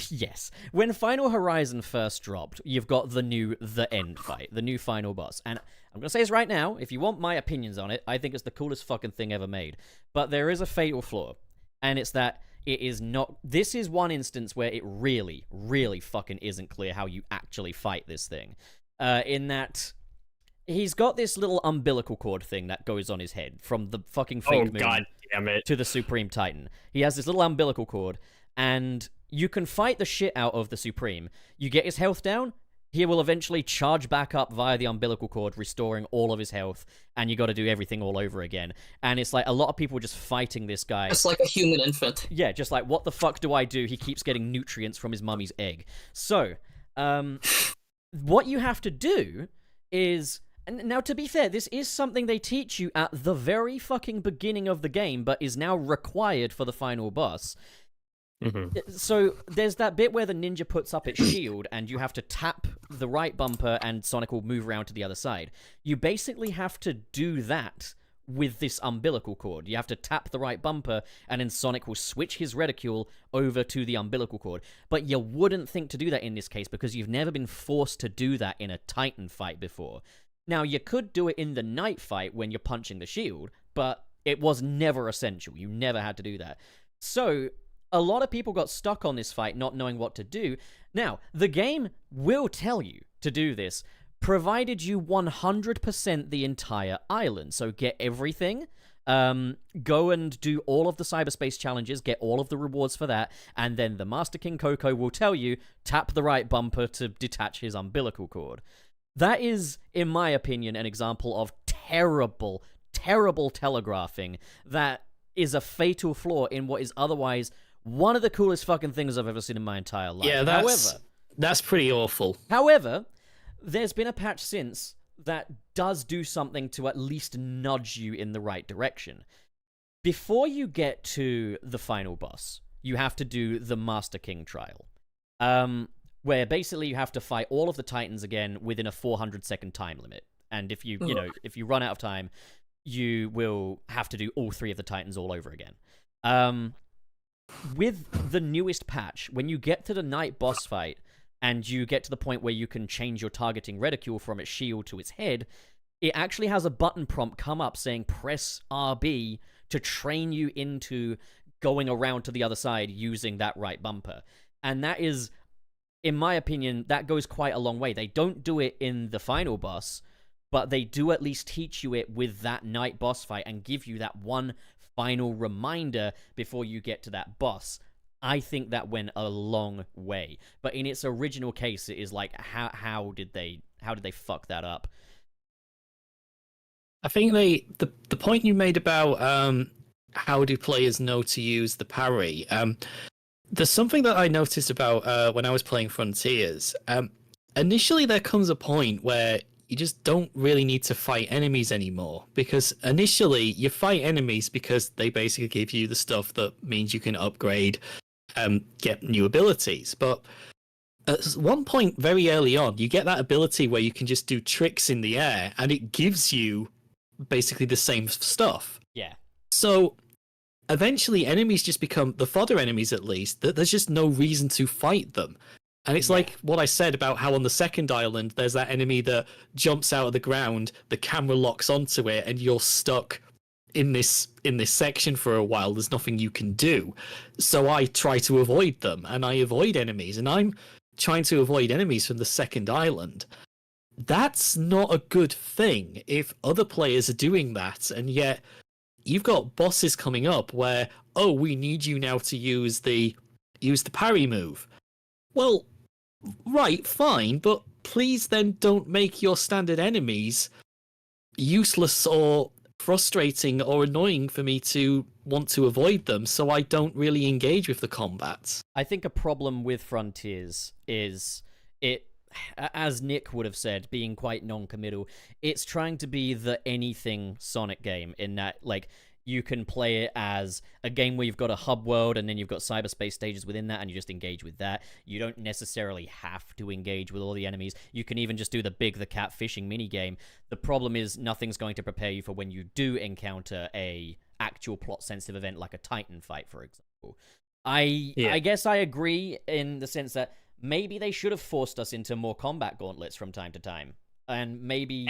Yes. When Final Horizon first dropped, you've got the end fight, the new final boss. And I'm going to say this right now, if you want my opinions on it, I think it's the coolest fucking thing ever made. But there is a fatal flaw, and it's that it is not. This is one instance where it really, really fucking isn't clear how you actually fight this thing. In that he's got this little umbilical cord thing that goes on his head from the fucking fake moon God damn it. to the Supreme Titan. He has this little umbilical cord, and you can fight the shit out of the Supreme. You get his health down, he will eventually charge back up via the umbilical cord, restoring all of his health, and you got to do everything all over again. And it's like a lot of people just fighting this guy. Just like a human infant. Yeah, just like, what the fuck do I do? He keeps getting nutrients from his mummy's egg. So, what you have to do is... And now, to be fair, this is something they teach you at the very fucking beginning of the game, but is now required for the final boss. So there's that bit where the ninja puts up its shield and you have to tap the right bumper and Sonic will move around to the other side. You basically have to do that with this umbilical cord. You have to tap the right bumper and then Sonic will switch his reticule over to the umbilical cord. But you wouldn't think to do that in this case because you've never been forced to do that in a Titan fight before. Now, you could do it in the night fight when you're punching the shield, but it was never essential. You never had to do that. So... a lot of people got stuck on this fight not knowing what to do. Now, the game will tell you to do this, provided you 100% the entire island. So get everything, go and do all of the cyberspace challenges, get all of the rewards for that, and then the Master King Coco will tell you, tap the right bumper to detach his umbilical cord. That is, in my opinion, an example of terrible, terrible telegraphing that is a fatal flaw in what is otherwise... one of the coolest fucking things I've ever seen in my entire life. Yeah, that's pretty awful. However, there's been a patch since that does do something to at least nudge you in the right direction. Before you get to the final boss, you have to do the Master King trial, where basically you have to fight all of the Titans again within a 400-second time limit. And if you run out of time, you will have to do all 3 of the Titans all over again. With the newest patch, when you get to the night boss fight and you get to the point where you can change your targeting reticule from its shield to its head, it actually has a button prompt come up saying press RB to train you into going around to the other side using that right bumper. And that is, in my opinion, that goes quite a long way. They don't do it in the final boss, but they do at least teach you it with that night boss fight and give you that one final reminder before you get to that boss. I think that went a long way. But in its original case, it is like, how did they fuck that up? I think the point you made about how do players know to use the parry, there's something that I noticed about when I was playing Frontiers. Initially, there comes a point where you just don't really need to fight enemies anymore, because initially you fight enemies because they basically give you the stuff that means you can upgrade, get new abilities. But at one point very early on, you get that ability where you can just do tricks in the air and it gives you basically the same stuff. Yeah. So eventually enemies just become, the fodder enemies at least, that there's just no reason to fight them. And it's like what I said about how on the second island, there's that enemy that jumps out of the ground, the camera locks onto it, and you're stuck in this section for a while. There's nothing you can do. So I try to avoid them, and I avoid enemies, and I'm trying to avoid enemies from the second island. That's not a good thing if other players are doing that, and yet you've got bosses coming up where, oh, we need you now to use the parry move. Well, right, fine, but please then don't make your standard enemies useless or frustrating or annoying for me to want to avoid them, so I don't really engage with the combat. I think a problem with Frontiers is it, as Nick would have said, being quite non-committal. It's trying to be the anything Sonic game in that, like, you can play it as a game where you've got a hub world and then you've got cyberspace stages within that and you just engage with that. You don't necessarily have to engage with all the enemies. You can even just do the cat fishing minigame. The problem is nothing's going to prepare you for when you do encounter a actual plot-sensitive event like a Titan fight, for example. I guess I agree in the sense that maybe they should have forced us into more combat gauntlets from time to time. And maybe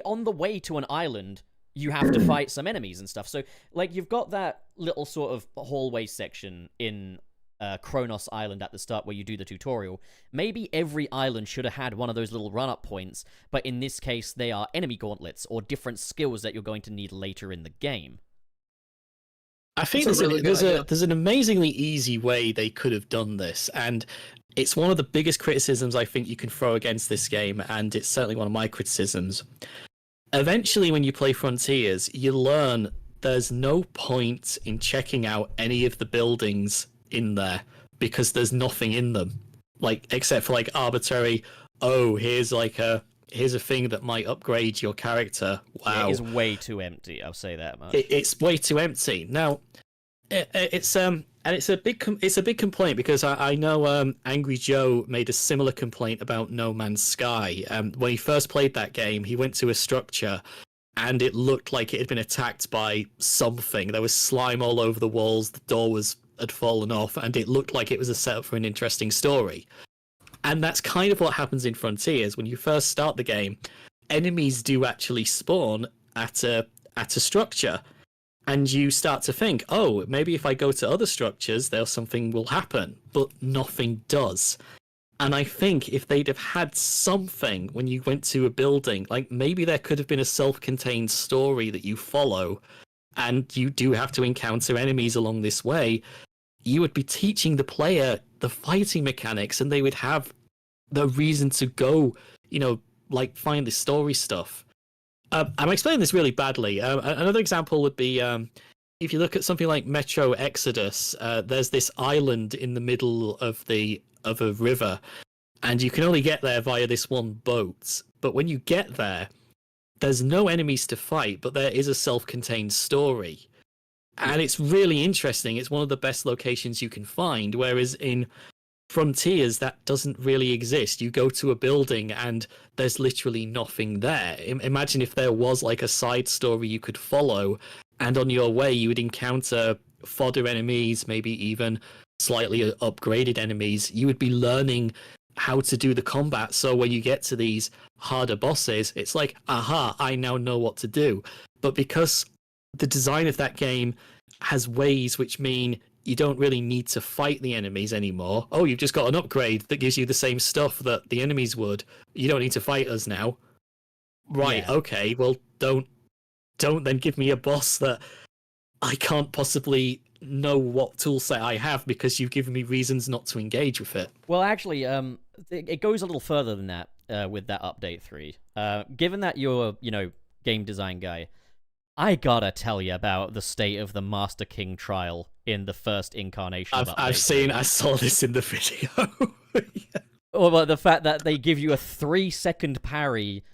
on the way to an island, you have to fight some enemies and stuff. So, like, you've got that little sort of hallway section in Kronos Island at the start where you do the tutorial. Maybe every island should have had one of those little run-up points, but in this case, they are enemy gauntlets or different skills that you're going to need later in the game. I think That's a really good idea. there's an amazingly easy way they could have done this, and it's one of the biggest criticisms I think you can throw against this game, and it's certainly one of my criticisms. Eventually, when you play Frontiers, you learn there's no point in checking out any of the buildings in there because there's nothing in them, like except for like arbitrary. Oh, here's a thing that might upgrade your character. Wow, It is way too empty. I'll say that much. it's way too empty. Now, it's a big complaint because I know Angry Joe made a similar complaint about No Man's Sky. When he first played that game, he went to a structure and it looked like it had been attacked by something. There was slime all over the walls, the door had fallen off, and it looked like it was a setup for an interesting story. And that's kind of what happens in Frontiers. When you first start the game, enemies do actually spawn at a structure. And you start to think, oh, maybe if I go to other structures, something will happen. But nothing does. And I think if they'd have had something when you went to a building, like maybe there could have been a self-contained story that you follow, and you do have to encounter enemies along this way, you would be teaching the player the fighting mechanics, and they would have the reason to go, like find the story stuff. I'm explaining this really badly. Another example would be if you look at something like Metro Exodus. There's this island in the middle of a river, and you can only get there via this one boat. But when you get there, there's no enemies to fight, but there is a self-contained story. And it's really interesting. It's one of the best locations you can find, whereas in Frontiers, that doesn't really exist. You go to a building and there's literally nothing there. Imagine if there was like a side story you could follow, and on your way you would encounter fodder enemies, maybe even slightly upgraded enemies. You would be learning how to do the combat, so when you get to these harder bosses, it's like, aha, I now know what to do. But because the design of that game has ways which mean you don't really need to fight the enemies anymore. Oh, you've just got an upgrade that gives you the same stuff that the enemies would. You don't need to fight us now. Right, Yeah. okay, well, don't then give me a boss that I can't possibly know what toolset I have because you've given me reasons not to engage with it. Well, actually, it goes a little further than that with that update 3. Given that you're, game design guy, I gotta tell you about the state of the Master King trial in the first incarnation of update. I saw this in the video. Yeah. Or the fact that they give you a 3-second parry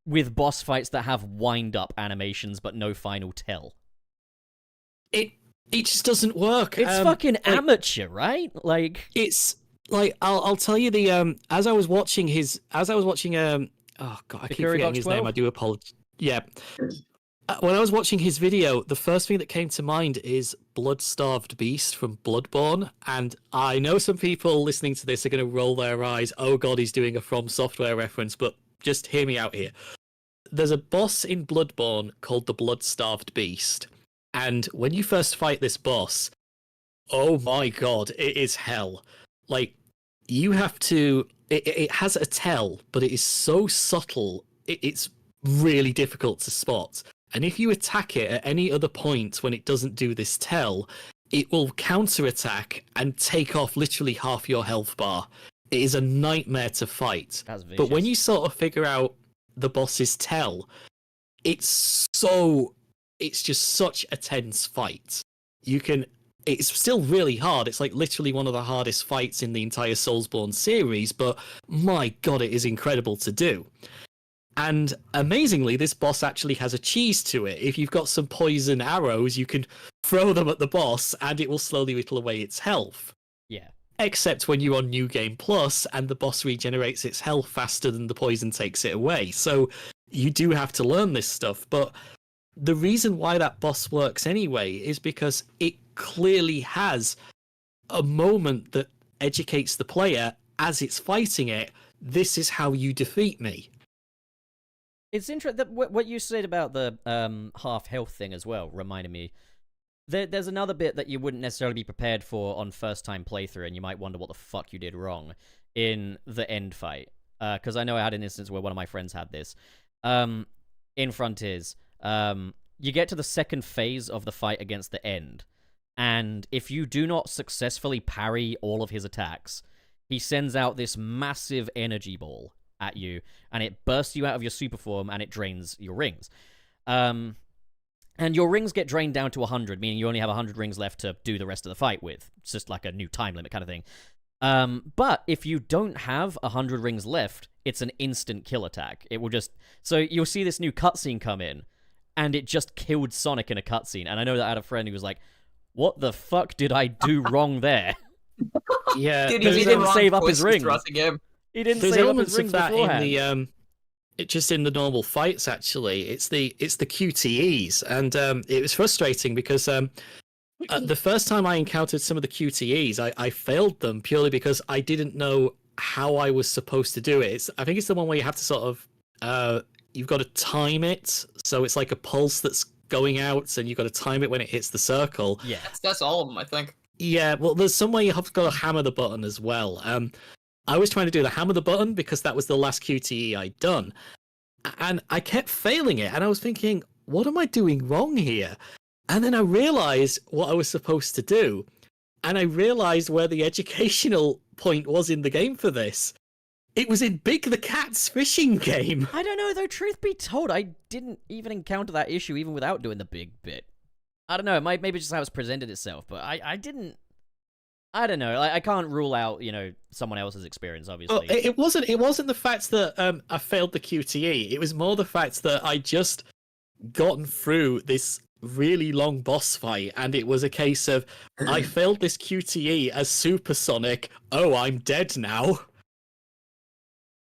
with boss fights that have wind-up animations but no final tell. It just doesn't work. It's fucking amateur, right? Like, it's like I'll tell you the as I was watching oh god, I keep Hikari forgetting Box his 12? name. I do apologize. Yeah. When I was watching his video, the first thing that came to mind is Blood-Starved Beast from Bloodborne, and I know some people listening to this are going to roll their eyes. Oh god, he's doing a From Software reference, but just hear me out here. There's a boss in Bloodborne called the Blood-Starved Beast, and when you first fight this boss, oh my god, it is hell. Like, you have to... It has a tell, but it is so subtle, it's really difficult to spot. And if you attack it at any other point when it doesn't do this tell, it will counterattack and take off literally half your health bar. It is a nightmare to fight. that's vicious. But when you sort of figure out the boss's tell, it's just such a tense fight. It's still really hard. It's like literally one of the hardest fights in the entire Soulsborne series, but my god, it is incredible to do. And amazingly, this boss actually has a cheese to it. If you've got some poison arrows, you can throw them at the boss and it will slowly whittle away its health. Yeah. Except when you're on New Game Plus and the boss regenerates its health faster than the poison takes it away. So you do have to learn this stuff. But the reason why that boss works anyway is because it clearly has a moment that educates the player as it's fighting it. This is how you defeat me. It's interesting that what you said about the half health thing as well reminded me. There's another bit that you wouldn't necessarily be prepared for on first time playthrough, and you might wonder what the fuck you did wrong in the end fight. Because I know I had an instance where one of my friends had this. In Frontiers, you get to the second phase of the fight against the end, and if you do not successfully parry all of his attacks, he sends out this massive energy ball at you, and it bursts you out of your super form, and it drains your rings. And your rings get drained down to 100, meaning you only have 100 rings left to do the rest of the fight with. It's just like a new time limit kind of thing. But if you don't have 100 rings left, it's an instant kill attack. It will just... So you'll see this new cutscene come in, and it just killed Sonic in a cutscene. And I know that I had a friend who was like, what the fuck did I do wrong there? Yeah, Dude, he didn't save up his rings. throughout the game. He didn't there's save up elements his rings of that beforehand. in the just in the normal fights. Actually, it's the QTEs, and it was frustrating because the first time I encountered some of the QTEs, I failed them purely because I didn't know how I was supposed to do it. I think it's the one where you have to sort of you've got to time it, so it's like a pulse that's going out, and you've got to time it when it hits the circle. Yeah. That's all of them, I think. Yeah, well, there's some way you have got to hammer the button as well. I was trying to do the hammer the button because that was the last QTE I'd done, and I kept failing it, and I was thinking, what am I doing wrong here? And then I realized what I was supposed to do, and I realized where the educational point was in the game for this. It was in Big the Cat's fishing game. I don't know, though, truth be told, I didn't even encounter that issue even without doing the big bit. I don't know, maybe just how it's presented itself, but I didn't... I don't know, I can't rule out, someone else's experience, obviously. Well, it wasn't the fact that I failed the QTE, it was more the fact that I just gotten through this really long boss fight, and it was a case of, I failed this QTE as Supersonic, oh, I'm dead now.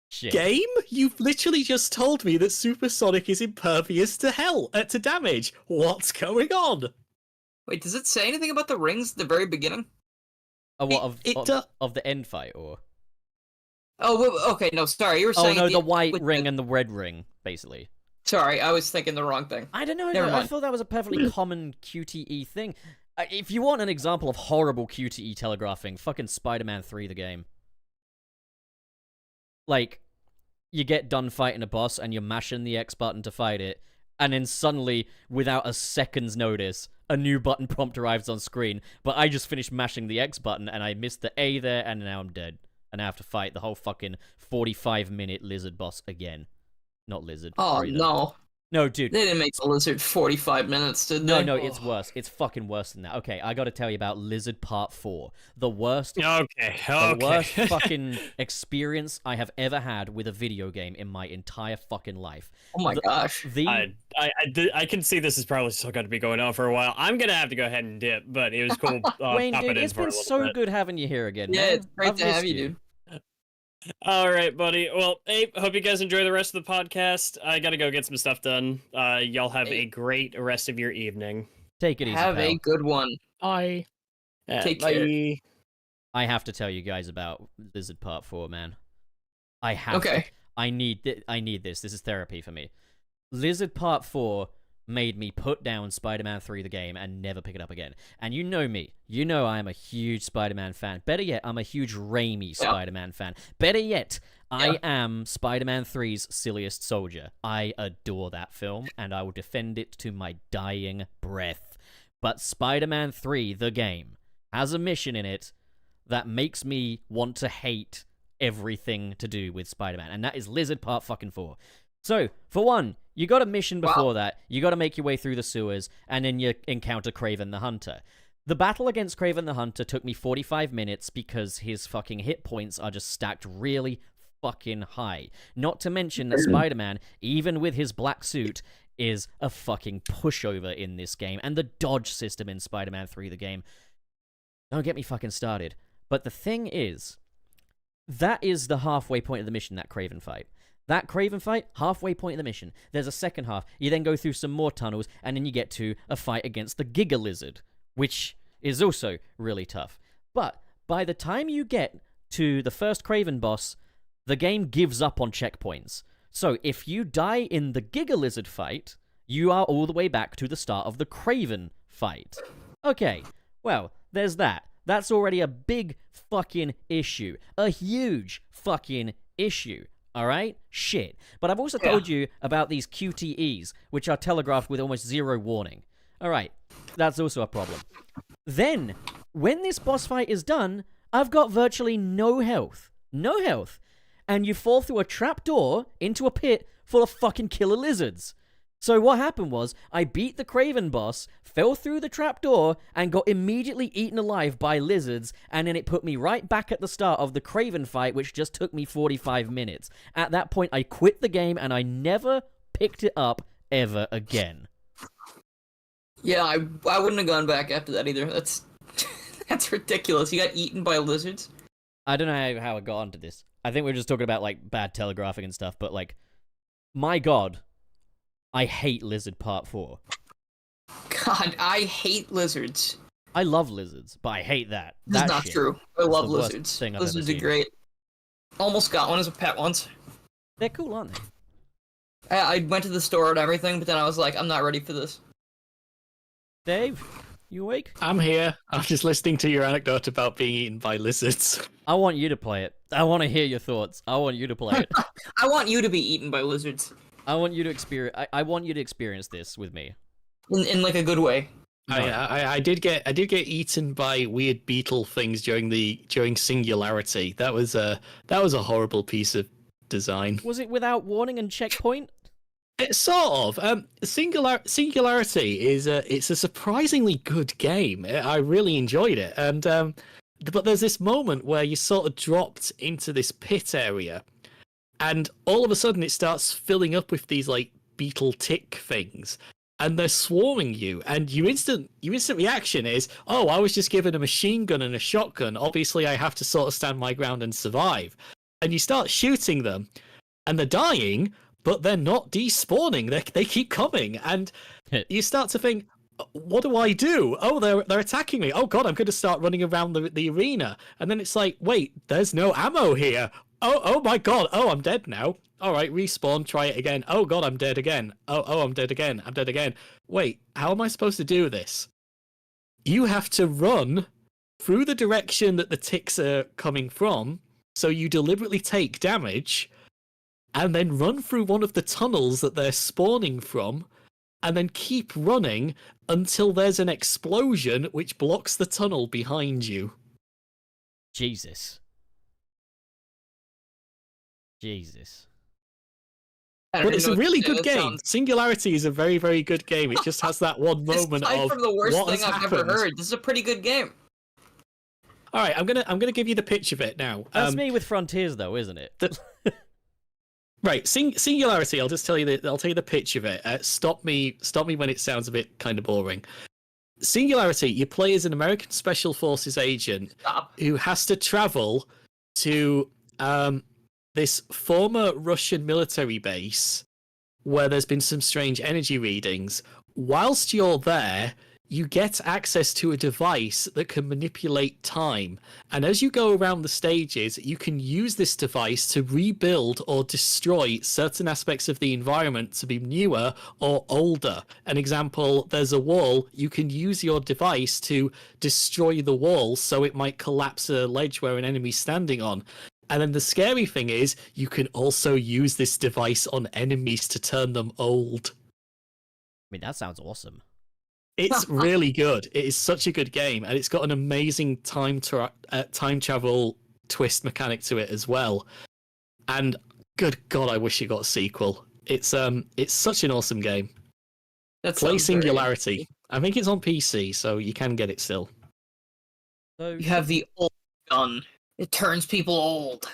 Shit. Game? You've literally just told me that Supersonic is impervious to to damage. What's going on? Wait, does it say anything about the rings at the very beginning? What, of the end fight, or? Oh, okay, no, sorry, you were Oh, saying... no, the white ring and the red ring, basically. Sorry, I was thinking the wrong thing. I don't know, Never I mind. thought that was a perfectly common QTE thing. If you want an example of horrible QTE telegraphing, fucking Spider-Man 3 the game. Like, you get done fighting a boss and you're mashing the X button to fight it, and then suddenly, without a second's notice, a new button prompt arrives on screen, but I just finished mashing the X button and I missed the A there, and now I'm dead. And I have to fight the whole fucking 45-minute lizard boss again. Not lizard. Oh, Freedom. no. No, dude. They didn't make the lizard 45 minutes, did No, they? no, it's worse. It's fucking worse than that. Okay, I gotta tell you about Lizard Part 4. The worst Okay. the worst fucking experience I have ever had with a video game in my entire fucking life. Oh my gosh. I can see this is probably still going to be going on for a while. I'm gonna have to go ahead and dip, but it was cool. Wayne, popping dude, in it's for a been little so bit. good having you here again. Yeah, man. it's great I've to have missed you, dude. All right, buddy. Well, hey, hope you guys enjoy the rest of the podcast. I gotta go get some stuff done. Y'all have a great rest of your evening. Take it easy, Have pal. a good one. Bye. Take bye. care. I have to tell you guys about Lizard Part 4, man. I have Okay. to. I need this. This is therapy for me. Lizard Part 4 made me put down Spider-Man 3 the game and never pick it up again. And you know me. You know I am a huge Spider-Man fan. Better yet, I'm a huge Raimi Spider-Man fan. Better yet, I am Spider-Man 3's silliest soldier. I adore that film, and I will defend it to my dying breath. But Spider-Man 3, the game, has a mission in it that makes me want to hate everything to do with Spider-Man, and that is Lizard Part fucking 4. So, for one, you got a mission before that, you got to make your way through the sewers, and then you encounter Kraven the Hunter. The battle against Kraven the Hunter took me 45 minutes because his fucking hit points are just stacked really fucking high. Not to mention that Spider-Man, even with his black suit, is a fucking pushover in this game, and the dodge system in Spider-Man 3 the game. Don't get me fucking started. But the thing is, that is the halfway point of the mission, that Kraven fight. That Kraven fight, halfway point of the mission. There's a second half. You then go through some more tunnels, and then you get to a fight against the Giga Lizard, which is also really tough. But by the time you get to the first Kraven boss, the game gives up on checkpoints. So if you die in the Giga Lizard fight, you are all the way back to the start of the Craven fight. Okay, well, there's that. That's already a big fucking issue. A huge fucking issue. Alright? Shit. But I've also told you about these QTEs, which are telegraphed with almost zero warning. Alright, that's also a problem. Then, when this boss fight is done, I've got virtually no health. No health. And you fall through a trapdoor into a pit full of fucking killer lizards. So what happened was, I beat the Craven boss, fell through the trapdoor, and got immediately eaten alive by lizards, and then it put me right back at the start of the Craven fight, which just took me 45 minutes. At that point, I quit the game, and I never picked it up ever again. Yeah, I wouldn't have gone back after that either. That's that's ridiculous. You got eaten by lizards? I don't know how it got onto this. I think we're just talking about, like, bad telegraphing and stuff, but, like, my god, I hate Lizard Part 4. God, I hate lizards. I love lizards, but I hate that. That's not shit. true. I love the worst lizards. thing I've Lizards ever are seen. great. Almost got one as a pet once. They're cool, aren't they? I went to the store and everything, but then I was like, I'm not ready for this. Dave, you awake? I'm here. I'm just listening to your anecdote about being eaten by lizards. I want you to play it. I want to hear your thoughts. I want you to play it. I want you to be eaten by lizards. I want you to experience. I want you to experience this with me. In like a good way. I did get eaten by weird beetle things during Singularity. That was a horrible piece of design. Was it without warning and checkpoint? It's sort of. Singularity is it's a surprisingly good game. I really enjoyed it, and but there's this moment where you sort of dropped into this pit area, and all of a sudden it starts filling up with these like beetle tick things, and they're swarming you, and your instant reaction is, oh, I was just given a machine gun and a shotgun. Obviously, I have to sort of stand my ground and survive. And you start shooting them, and they're dying, but they're not despawning. They keep coming, and you start to think, what do I do? Oh, they're attacking me. Oh god, I'm going to start running around the arena. And then it's like, wait, there's no ammo here. Oh my god. Oh, I'm dead now. All right, respawn, try it again. Oh god, I'm dead again. Oh, I'm dead again. I'm dead again. Wait, how am I supposed to do this? You have to run through the direction that the ticks are coming from, so you deliberately take damage, and then run through one of the tunnels that they're spawning from, and then keep running until there's an explosion which blocks the tunnel behind you. Jesus. But it's a really good game. Singularity is a very, very good game. It just has that one moment Aside of from the worst what thing has I've happened. ever heard. This is a pretty good game. All right, I'm gonna give you the pitch of it now. That's me with Frontiers, though, isn't it? Right, Singularity. I'll just tell you I'll tell you the pitch of it. Stop me when it sounds a bit kind of boring. Singularity. You play as an American Special Forces agent who has to travel to this former Russian military base where there's been some strange energy readings. Whilst you're there, you get access to a device that can manipulate time. And as you go around the stages, you can use this device to rebuild or destroy certain aspects of the environment to be newer or older. An example, there's a wall, you can use your device to destroy the wall so it might collapse a ledge where an enemy's standing on. And then the scary thing is, you can also use this device on enemies to turn them old. I mean, that sounds awesome. It's really good. It is such a good game, and it's got an amazing time travel twist mechanic to it as well. And good God, I wish it got a sequel. It's such an awesome game. Play Singularity. I think it's on PC, so you can get it still. So You have the old gun. It turns people old.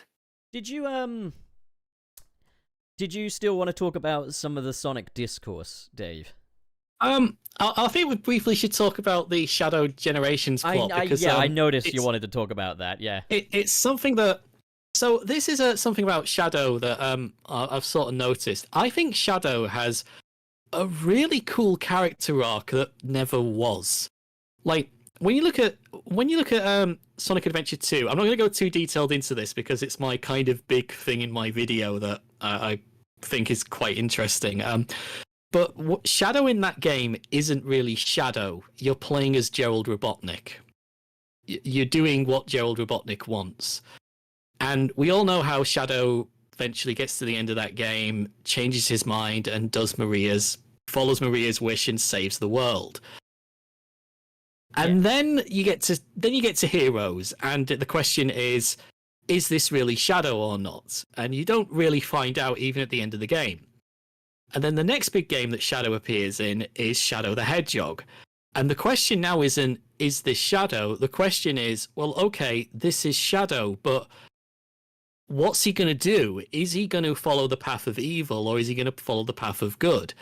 Did you still want to talk about some of the Sonic discourse, Dave? I think we briefly should talk about the Shadow Generations plot. I noticed you wanted to talk about that. Yeah, it's something that. So this is something about Shadow that I've sort of noticed. I think Shadow has a really cool character arc that never was. Like when you look at Sonic Adventure 2, I'm not going to go too detailed into this because it's my kind of big thing in my video that I think is quite interesting. But Shadow in that game isn't really Shadow. You're playing as Gerald Robotnik. You're doing what Gerald Robotnik wants. And we all know how Shadow eventually gets to the end of that game, changes his mind, and follows Maria's wish and saves the world. And then you get to Heroes, and the question is this really Shadow or not? And you don't really find out even at the end of the game. And then the next big game that Shadow appears in is Shadow the Hedgehog. And the question now isn't, is this Shadow? The question is, well, okay, this is Shadow, but what's he going to do? Is he going to follow the path of evil, or is he going to follow the path of good?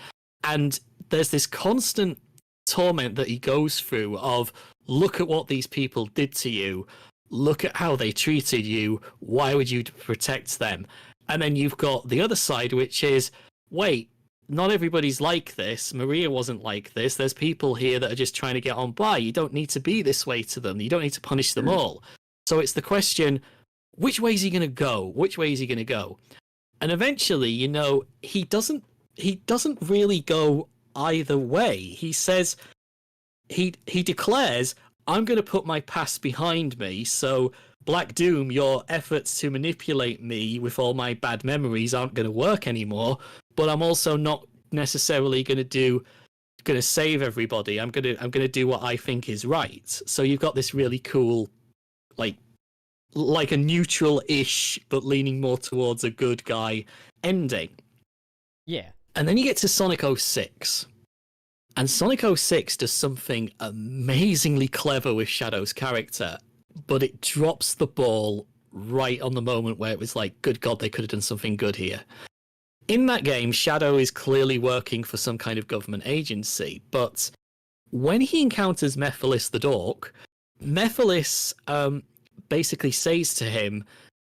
And there's this constant torment that he goes through of, look at what these people did to you, look at how they treated you, why would you protect them? And then you've got the other side, which is, wait, not everybody's like this. Maria wasn't like this. There's people here that are just trying to get on by. You don't need to be this way to them. You don't need to punish them all. So it's the question, which way is he going to go? Which way is he going to go? And eventually, he doesn't really go either way. He says, he declares, I'm going to put my past behind me, so Black Doom, your efforts to manipulate me with all my bad memories aren't going to work anymore, but I'm also not necessarily going to save everybody. I'm going to do what I think is right. So you've got this really cool, like a neutral-ish, but leaning more towards a good guy ending. Yeah. And then you get to Sonic 06. And Sonic 06 does something amazingly clever with Shadow's character, but it drops the ball right on the moment where it was like, good God, they could have done something good here. In that game, Shadow is clearly working for some kind of government agency, but when he encounters Mephiles the Dork, Mephiles basically says to him,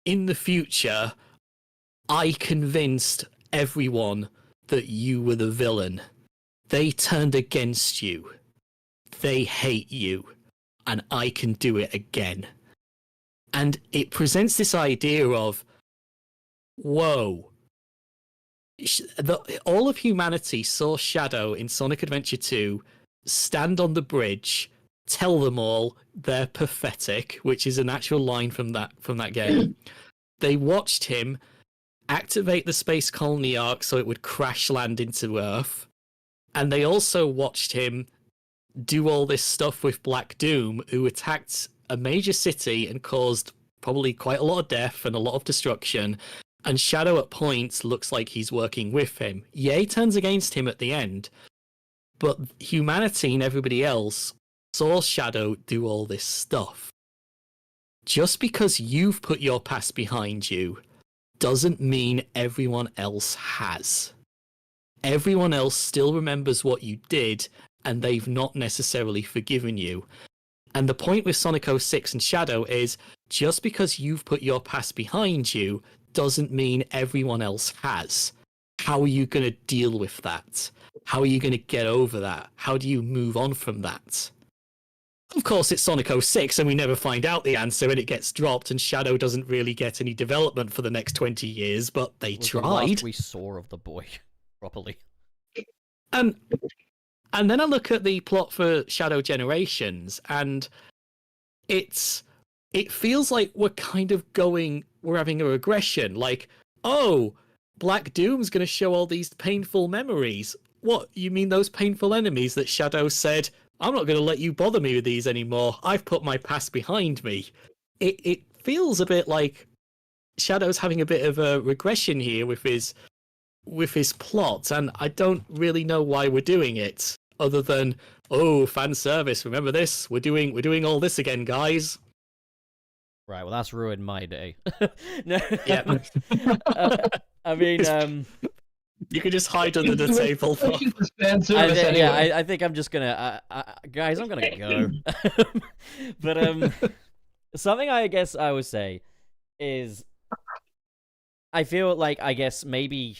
in the future, I convinced everyone that you were the villain. They turned against you. They hate you. And I can do it again. And it presents this idea of, whoa. All of humanity saw Shadow in Sonic Adventure 2 stand on the bridge, tell them all they're pathetic, which is an actual line from that game. They watched him activate the space colony arc so it would crash land into Earth. And they also watched him do all this stuff with Black Doom, who attacked a major city and caused probably quite a lot of death and a lot of destruction. And Shadow at points looks like he's working with him. Yeah, he turns against him at the end, but humanity and everybody else saw Shadow do all this stuff. Just because you've put your past behind you doesn't mean everyone else has. Everyone else still remembers what you did, and they've not necessarily forgiven you. And the point with Sonic 06 and Shadow is, just because you've put your past behind you doesn't mean everyone else has. How are you going to deal with that? How are you going to get over that? How do you move on from that? Of course, it's Sonic 06, and we never find out the answer, and it gets dropped, and Shadow doesn't really get any development for the next 20 years, but they Was tried. the last we saw of the boy properly. And then I look at the plot for Shadow Generations, and it feels like we're having a regression. Like, oh, Black Doom's going to show all these painful memories. What, you mean those painful enemies that Shadow said, I'm not going to let you bother me with these anymore. I've put my past behind me. It feels a bit like Shadow's having a bit of a regression here with his plot, and I don't really know why we're doing it, other than, oh, fan service, remember this? We're doing all this again, guys. Right, well, that's ruined my day. No, Yeah. I mean, You could just hide under the table. I think I'm just gonna, guys, I'm gonna go. But something I guess I would say is, I feel like, I guess maybe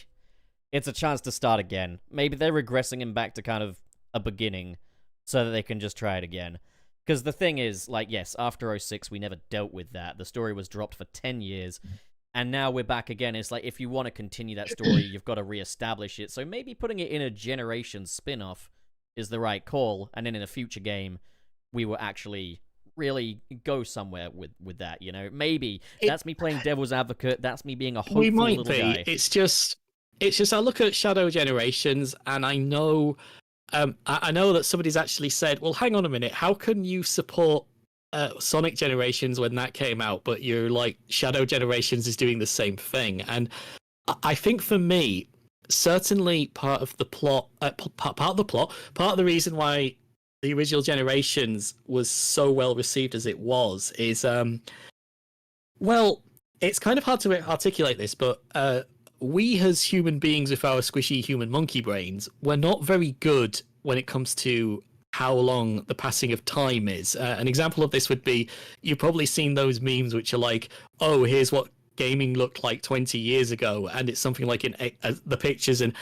it's a chance to start again. Maybe they're regressing him back to kind of a beginning so that they can just try it again. Because the thing is, like, yes, after 06, we never dealt with that. The story was dropped for 10 years, And now we're back again. It's like, if you want to continue that story, you've got to reestablish it. So maybe putting it in a Generations spin-off is the right call. And then in a future game, we will actually really go somewhere with that, you know? Maybe. That's me playing devil's advocate. That's me being a hopeful We might little be. guy. It's just I look at Shadow Generations and I know I know that somebody's actually said, well, hang on a minute, how can you support Sonic Generations when that came out, but you're like, Shadow Generations is doing the same thing? And I think for me, certainly part of the reason why the original Generations was so well received as it was is, well, it's kind of hard to articulate this, but we as human beings with our squishy human monkey brains, we're not very good when it comes to how long the passing of time is. An example of this would be, you've probably seen those memes which are like, oh, here's what gaming looked like 20 years ago, and it's something like the picture's an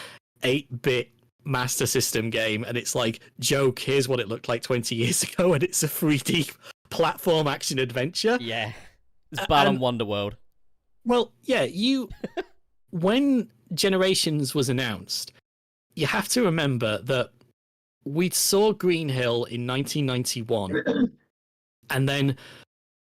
8-bit Master System game, and it's like, joke, here's what it looked like 20 years ago, and it's a 3D platform action adventure. Yeah. It's Balan Wonderworld. Well, yeah, when Generations was announced, you have to remember that we saw Green Hill in 1991, and then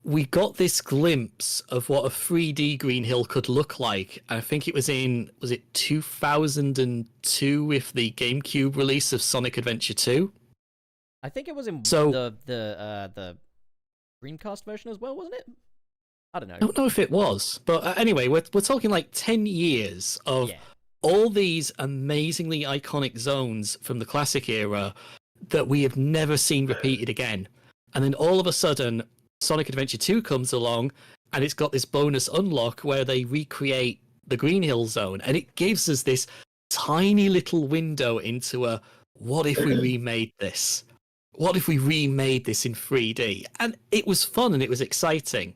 we got this glimpse of what a 3D Green Hill could look like. I think it was was it 2002 with the GameCube release of Sonic Adventure 2? I think it was in So, the Dreamcast version as well, wasn't it? I don't know. I don't know if it was, but anyway, we're talking like 10 years of all these amazingly iconic zones from the classic era that we have never seen repeated again. And then all of a sudden, Sonic Adventure 2 comes along, and it's got this bonus unlock where they recreate the Green Hill Zone, and it gives us this tiny little window into what if we remade this? What if we remade this in 3D? And it was fun and it was exciting.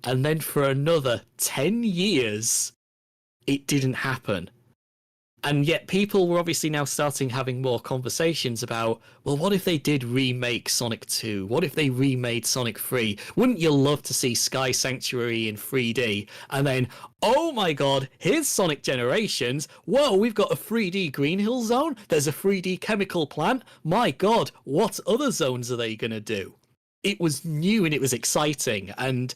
And then for another 10 years, it didn't happen. And yet people were obviously now starting having more conversations about, well, what if they did remake Sonic 2? What if they remade Sonic 3? Wouldn't you love to see Sky Sanctuary in 3D? And then, oh my god, here's Sonic Generations. Whoa, we've got a 3D Green Hill Zone. There's a 3D chemical plant. My god, what other zones are they going to do? It was new and it was exciting. And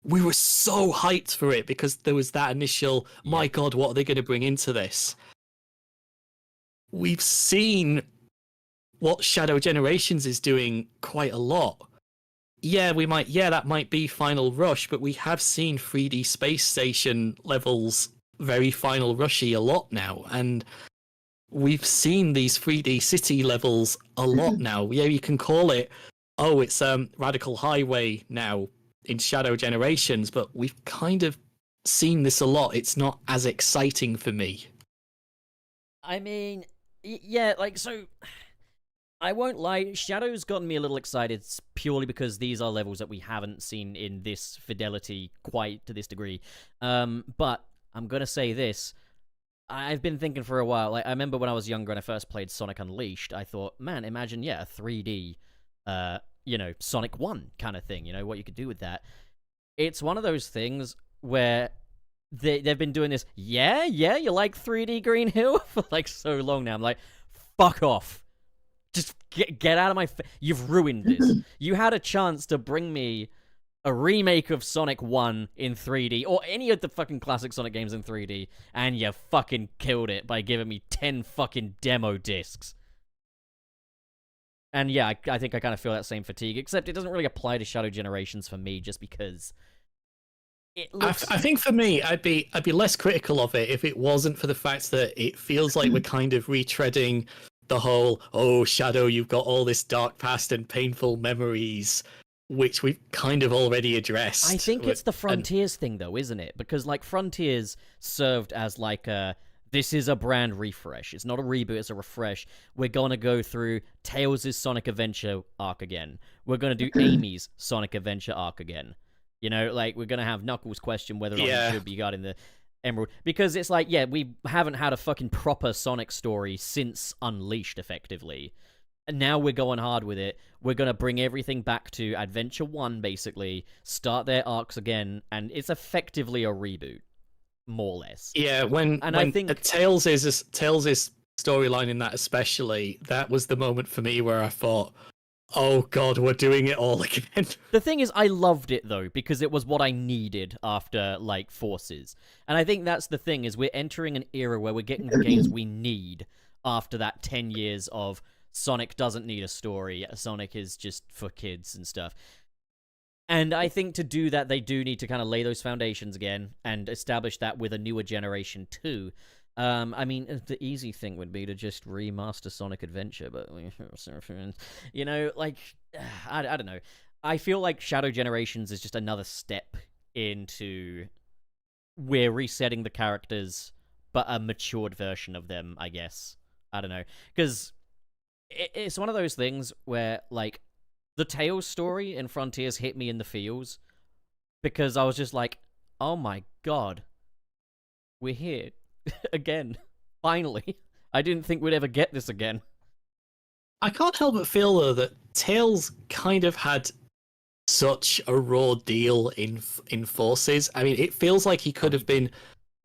we were so hyped for it because there was that initial, my god, what are they going to bring into this? We've seen what Shadow Generations is doing quite a lot. Yeah, that might be Final Rush, but we have seen 3D Space Station levels very Final Rushy a lot now, and we've seen these 3D city levels a lot now. Yeah, you can call it, oh, it's Radical Highway now in Shadow Generations, but we've kind of seen this a lot. It's not as exciting for me. I mean, yeah, like, so I won't lie, Shadow's gotten me a little excited purely because these are levels that we haven't seen in this fidelity quite to this degree. But I'm gonna say this, I've been thinking for a while, like, I remember when I was younger and I first played Sonic Unleashed, I thought, man, imagine, a 3D, Sonic 1 kind of thing, what you could do with that. It's one of those things where they've been doing this, you like 3D Green Hill for like so long now. I'm like, fuck off. Just get out of my you've ruined this. You had a chance to bring me a remake of Sonic 1 in 3D, or any of the fucking classic Sonic games in 3D, and you fucking killed it by giving me 10 fucking demo discs. And yeah, I think I kind of feel that same fatigue, except it doesn't really apply to Shadow Generations for me, just because it looks... I think for me, I'd be less critical of it if it wasn't for the fact that it feels like we're kind of retreading the whole, oh, Shadow, you've got all this dark past and painful memories, which we've kind of already addressed. I think it's the Frontiers thing, though, isn't it? Because, like, Frontiers served as, like, this is a brand refresh. It's not a reboot, it's a refresh. We're going to go through Tails' Sonic Adventure arc again. We're going to do Amy's Sonic Adventure arc again. Like, we're going to have Knuckles question whether or not he should be guarding the Emerald. Because it's like, we haven't had a fucking proper Sonic story since Unleashed, effectively. And now we're going hard with it. We're going to bring everything back to Adventure 1, basically, start their arcs again, and it's effectively a reboot, more or less. Yeah, when I think Tails' storyline in that especially, that was the moment for me where I thought, oh god, we're doing it all again. the thing is, I loved it, though, because it was what I needed after, like, Forces. And I think that's the thing, is we're entering an era where we're getting the games we need after that 10 years of Sonic doesn't need a story, Sonic is just for kids and stuff. And I think to do that, they do need to kind of lay those foundations again and establish that with a newer generation too. I mean, the easy thing would be to just remaster Sonic Adventure, but you know, like, I don't know. I feel like Shadow Generations is just another step into we're resetting the characters, but a matured version of them, I guess. I don't know, because it's one of those things where, like, the Tails story in Frontiers hit me in the feels because I was just like, oh my god, we're here again. Finally. I didn't think we'd ever get this again. I can't help but feel, though, that Tails kind of had such a raw deal in Forces. I mean, it feels like he could have been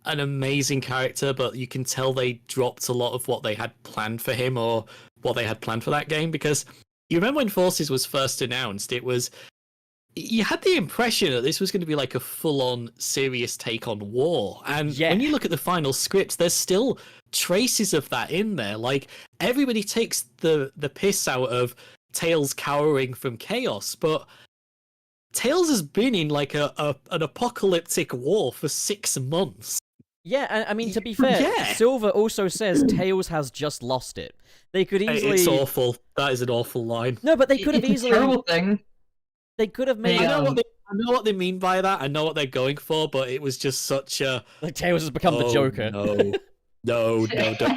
an amazing character, but you can tell they dropped a lot of what they had planned for him or what they had planned for that game, because you remember when Forces was first announced, you had the impression that this was going to be like a full-on serious take on war. And when you look at the final script, there's still traces of that in there. Like, everybody takes the piss out of Tails cowering from chaos, but Tails has been in like an apocalyptic war for 6 months. Yeah, I mean, to be fair, Silver also says Tails has just lost it. They could easily... It's awful. That is an awful line. No, but they could have easily... It's a terrible thing. They could have made... I know what they mean by that. I know what they're going for, but it was just such a... Like, Tails has become the Joker. No,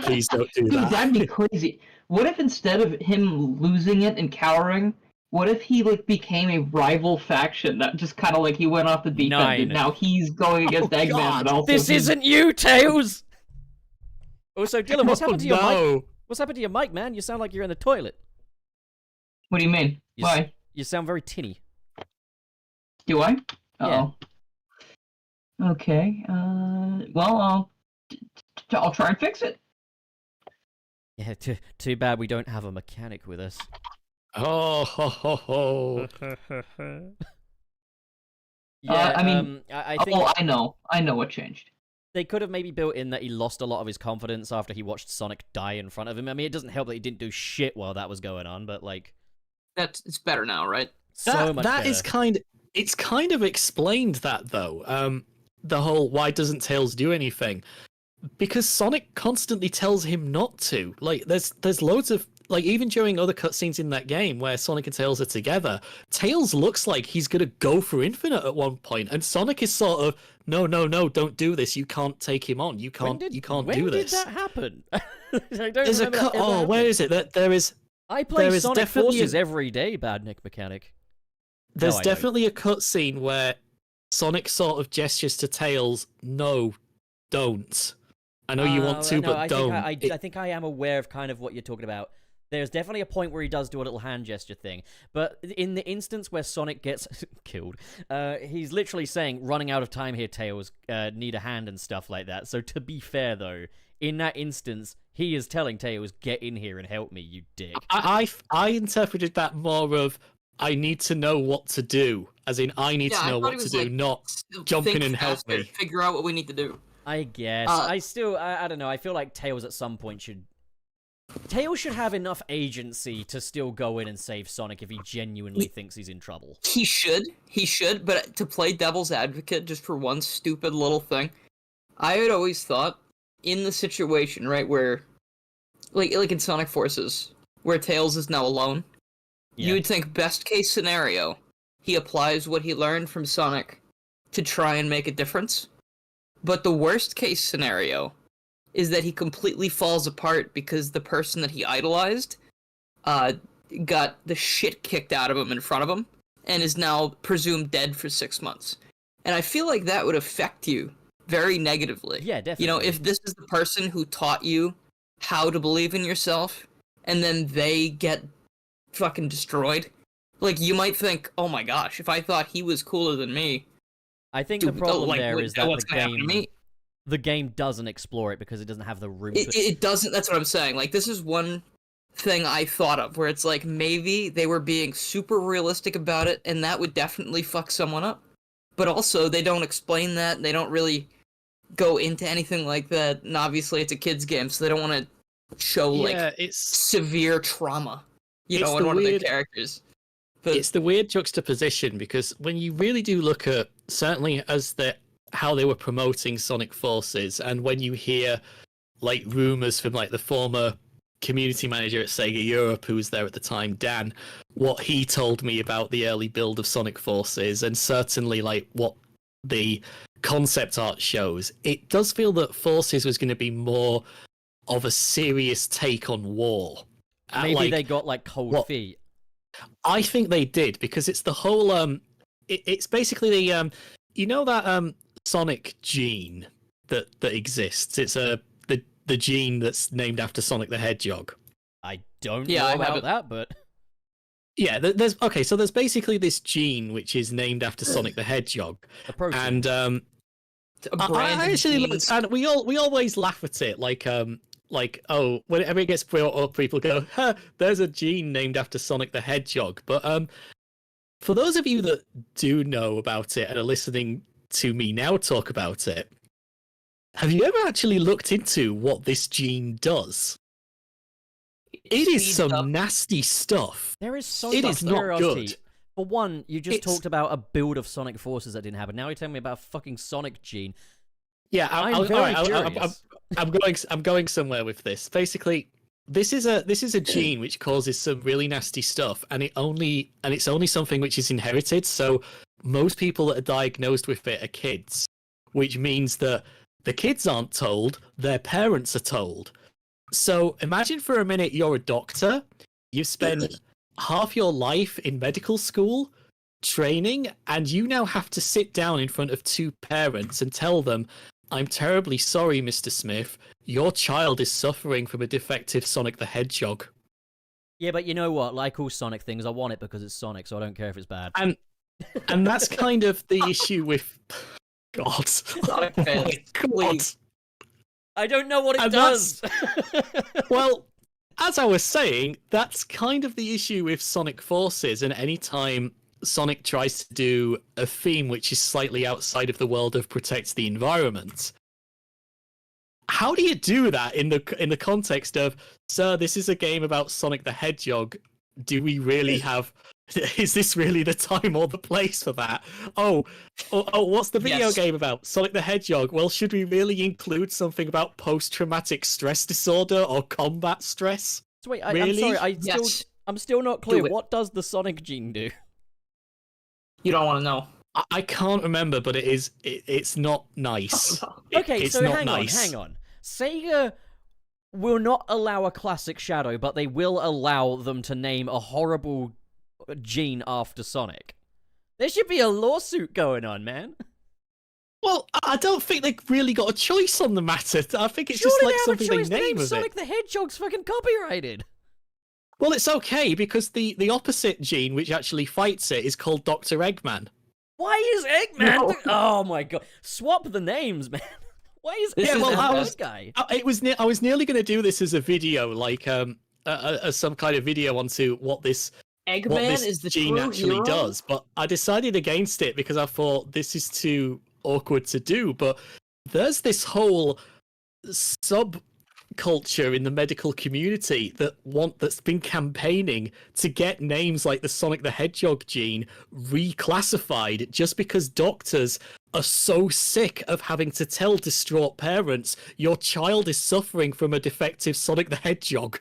please don't do Dude, that. that'd be crazy. What if instead of him losing it and cowering, what if he, like, became a rival faction that just kind of, like, he went off the deep end and now he's going against Eggman, but also... This isn't you, Tails! Also, Dylan, what's happened to your mic? What's happened to your mic, man? You sound like you're in the toilet. What do you mean? Why? You sound very tinny. Do I? Yeah. Okay. Well, I'll try and fix it. Yeah, too bad we don't have a mechanic with us. Oh, ho, ho, ho. Yeah, I mean, I think... Oh, I know what changed. They could have maybe built in that he lost a lot of his confidence after he watched Sonic die in front of him. I mean, it doesn't help that he didn't do shit while that was going on, but, like... It's better now, right? So much better. It's kind of explained that, though. The whole why doesn't Tails do anything? Because Sonic constantly tells him not to. Like, there's loads of, like, even during other cutscenes in that game where Sonic and Tails are together, Tails looks like he's gonna go for infinite at one point, and Sonic is sort of, no, don't do this. You can't take him on. You can't do this. When did that happen? I don't There's a remember that where is it? There is. I play there is Sonic definitely Forces every day, Bad Nick Mechanic. There's No, I definitely a cutscene where Sonic sort of gestures to Tails, no, don't. I know you want to, no, but don't. I think I am aware of kind of what you're talking about. There's definitely a point where he does do a little hand gesture thing. But in the instance where Sonic gets killed, he's literally saying, running out of time here, Tails, need a hand and stuff like that. So to be fair, though, in that instance, he is telling Tails, get in here and help me, you dick. I interpreted that more of, I need to know what to do. As in, I need to know what to do, like, not jump in and help faster, me. Figure out what we need to do. I guess. I don't know. I feel like Tails at some point should... Tails should have enough agency to still go in and save Sonic if he genuinely thinks he's in trouble. He should, but to play devil's advocate just for one stupid little thing, I had always thought, in the situation, right, where, like in Sonic Forces, where Tails is now alone, you would think best case scenario, he applies what he learned from Sonic to try and make a difference. But the worst case scenario is that he completely falls apart because the person that he idolized got the shit kicked out of him in front of him and is now presumed dead for 6 months. And I feel like that would affect you very negatively. Yeah, definitely. You know, if this is the person who taught you how to believe in yourself, and then they get fucking destroyed. Like, you might think, oh my gosh, if I thought he was cooler than me... I think the problem there is that what's gonna happen to me? the game doesn't explore it because it doesn't have the room. It doesn't, that's what I'm saying. Like, this is one thing I thought of, where it's like, maybe they were being super realistic about it, and that would definitely fuck someone up. But also, they don't explain that, and they don't really go into anything like that, and obviously it's a kid's game, so they don't want to show, like, it's severe trauma, you know, it's in the one of weird- their characters. But it's the weird juxtaposition, because when you really do look at, certainly as how they were promoting Sonic Forces, and when you hear like rumors from like the former community manager at Sega Europe who was there at the time, Dan, what he told me about the early build of Sonic Forces, and certainly like what the concept art shows, it does feel that Forces was going to be more of a serious take on war. Maybe they got like cold feet. I think they did, because it's the whole it's basically the you know that Sonic gene that exists. It's the gene that's named after Sonic the Hedgehog. I don't know about that, but yeah, so there's basically this gene which is named after Sonic the Hedgehog, and I actually looked, and we always laugh at it, like oh, whenever it gets brought up, people go, huh, there's a gene named after Sonic the Hedgehog. But for those of you that do know about it and are listening to me now talk about it, have you ever actually looked into what this gene does? It is some nasty stuff. There is so it much is not curiosity. good. For one, you just talked about a build of Sonic Forces that didn't happen. Now you're telling me about a fucking Sonic gene. Yeah, I'm very curious. I'm going somewhere with this. Basically, this is a gene which causes some really nasty stuff, and it's only something which is inherited. So most people that are diagnosed with it are kids, which means that the kids aren't told, their parents are told. So imagine for a minute you're a doctor, you've spent half your life in medical school training, and you now have to sit down in front of two parents and tell them, I'm terribly sorry, Mr. Smith, your child is suffering from a defective Sonic the Hedgehog. Yeah, but you know what? Like all Sonic things, I want it because it's Sonic, so I don't care if it's bad. And that's kind of the issue with... God. Sonic fans, please. I don't know what it And does! Well, as I was saying, that's kind of the issue with Sonic Forces, and any time Sonic tries to do a theme which is slightly outside of the world of protect the environment. How do you do that in the context of, sir, this is a game about Sonic the Hedgehog? Do we really have... Is this really the time or the place for that? Oh, what's the video game about? Sonic the Hedgehog. Well, should we really include something about post-traumatic stress disorder or combat stress? So wait, really? I'm sorry, I'm still not clear. What does the Sonic gene do? You don't want to know. I can't remember, but it's not nice. Okay, it's so not hang nice. on. Sega will not allow a classic Shadow, but they will allow them to name a horrible gene after Sonic. There should be a lawsuit going on, man. Well, I don't think they really got a choice on the matter. I think it's Surely just like they have something a choice. they name of Sonic it. the Hedgehog's fucking copyrighted. Well, it's okay, because the opposite gene which actually fights it is called Dr. Eggman. Why is Eggman? No. Oh my god! Swap the names, man. Why is Eggman this guy? I was nearly going to do this as a video, like as some kind of video onto what this Is the gene true actually hero? does, but I decided against it because I thought this is too awkward to do. But there's this whole subculture in the medical community that's been campaigning to get names like the Sonic the Hedgehog gene reclassified, just because doctors are so sick of having to tell distraught parents your child is suffering from a defective Sonic the Hedgehog.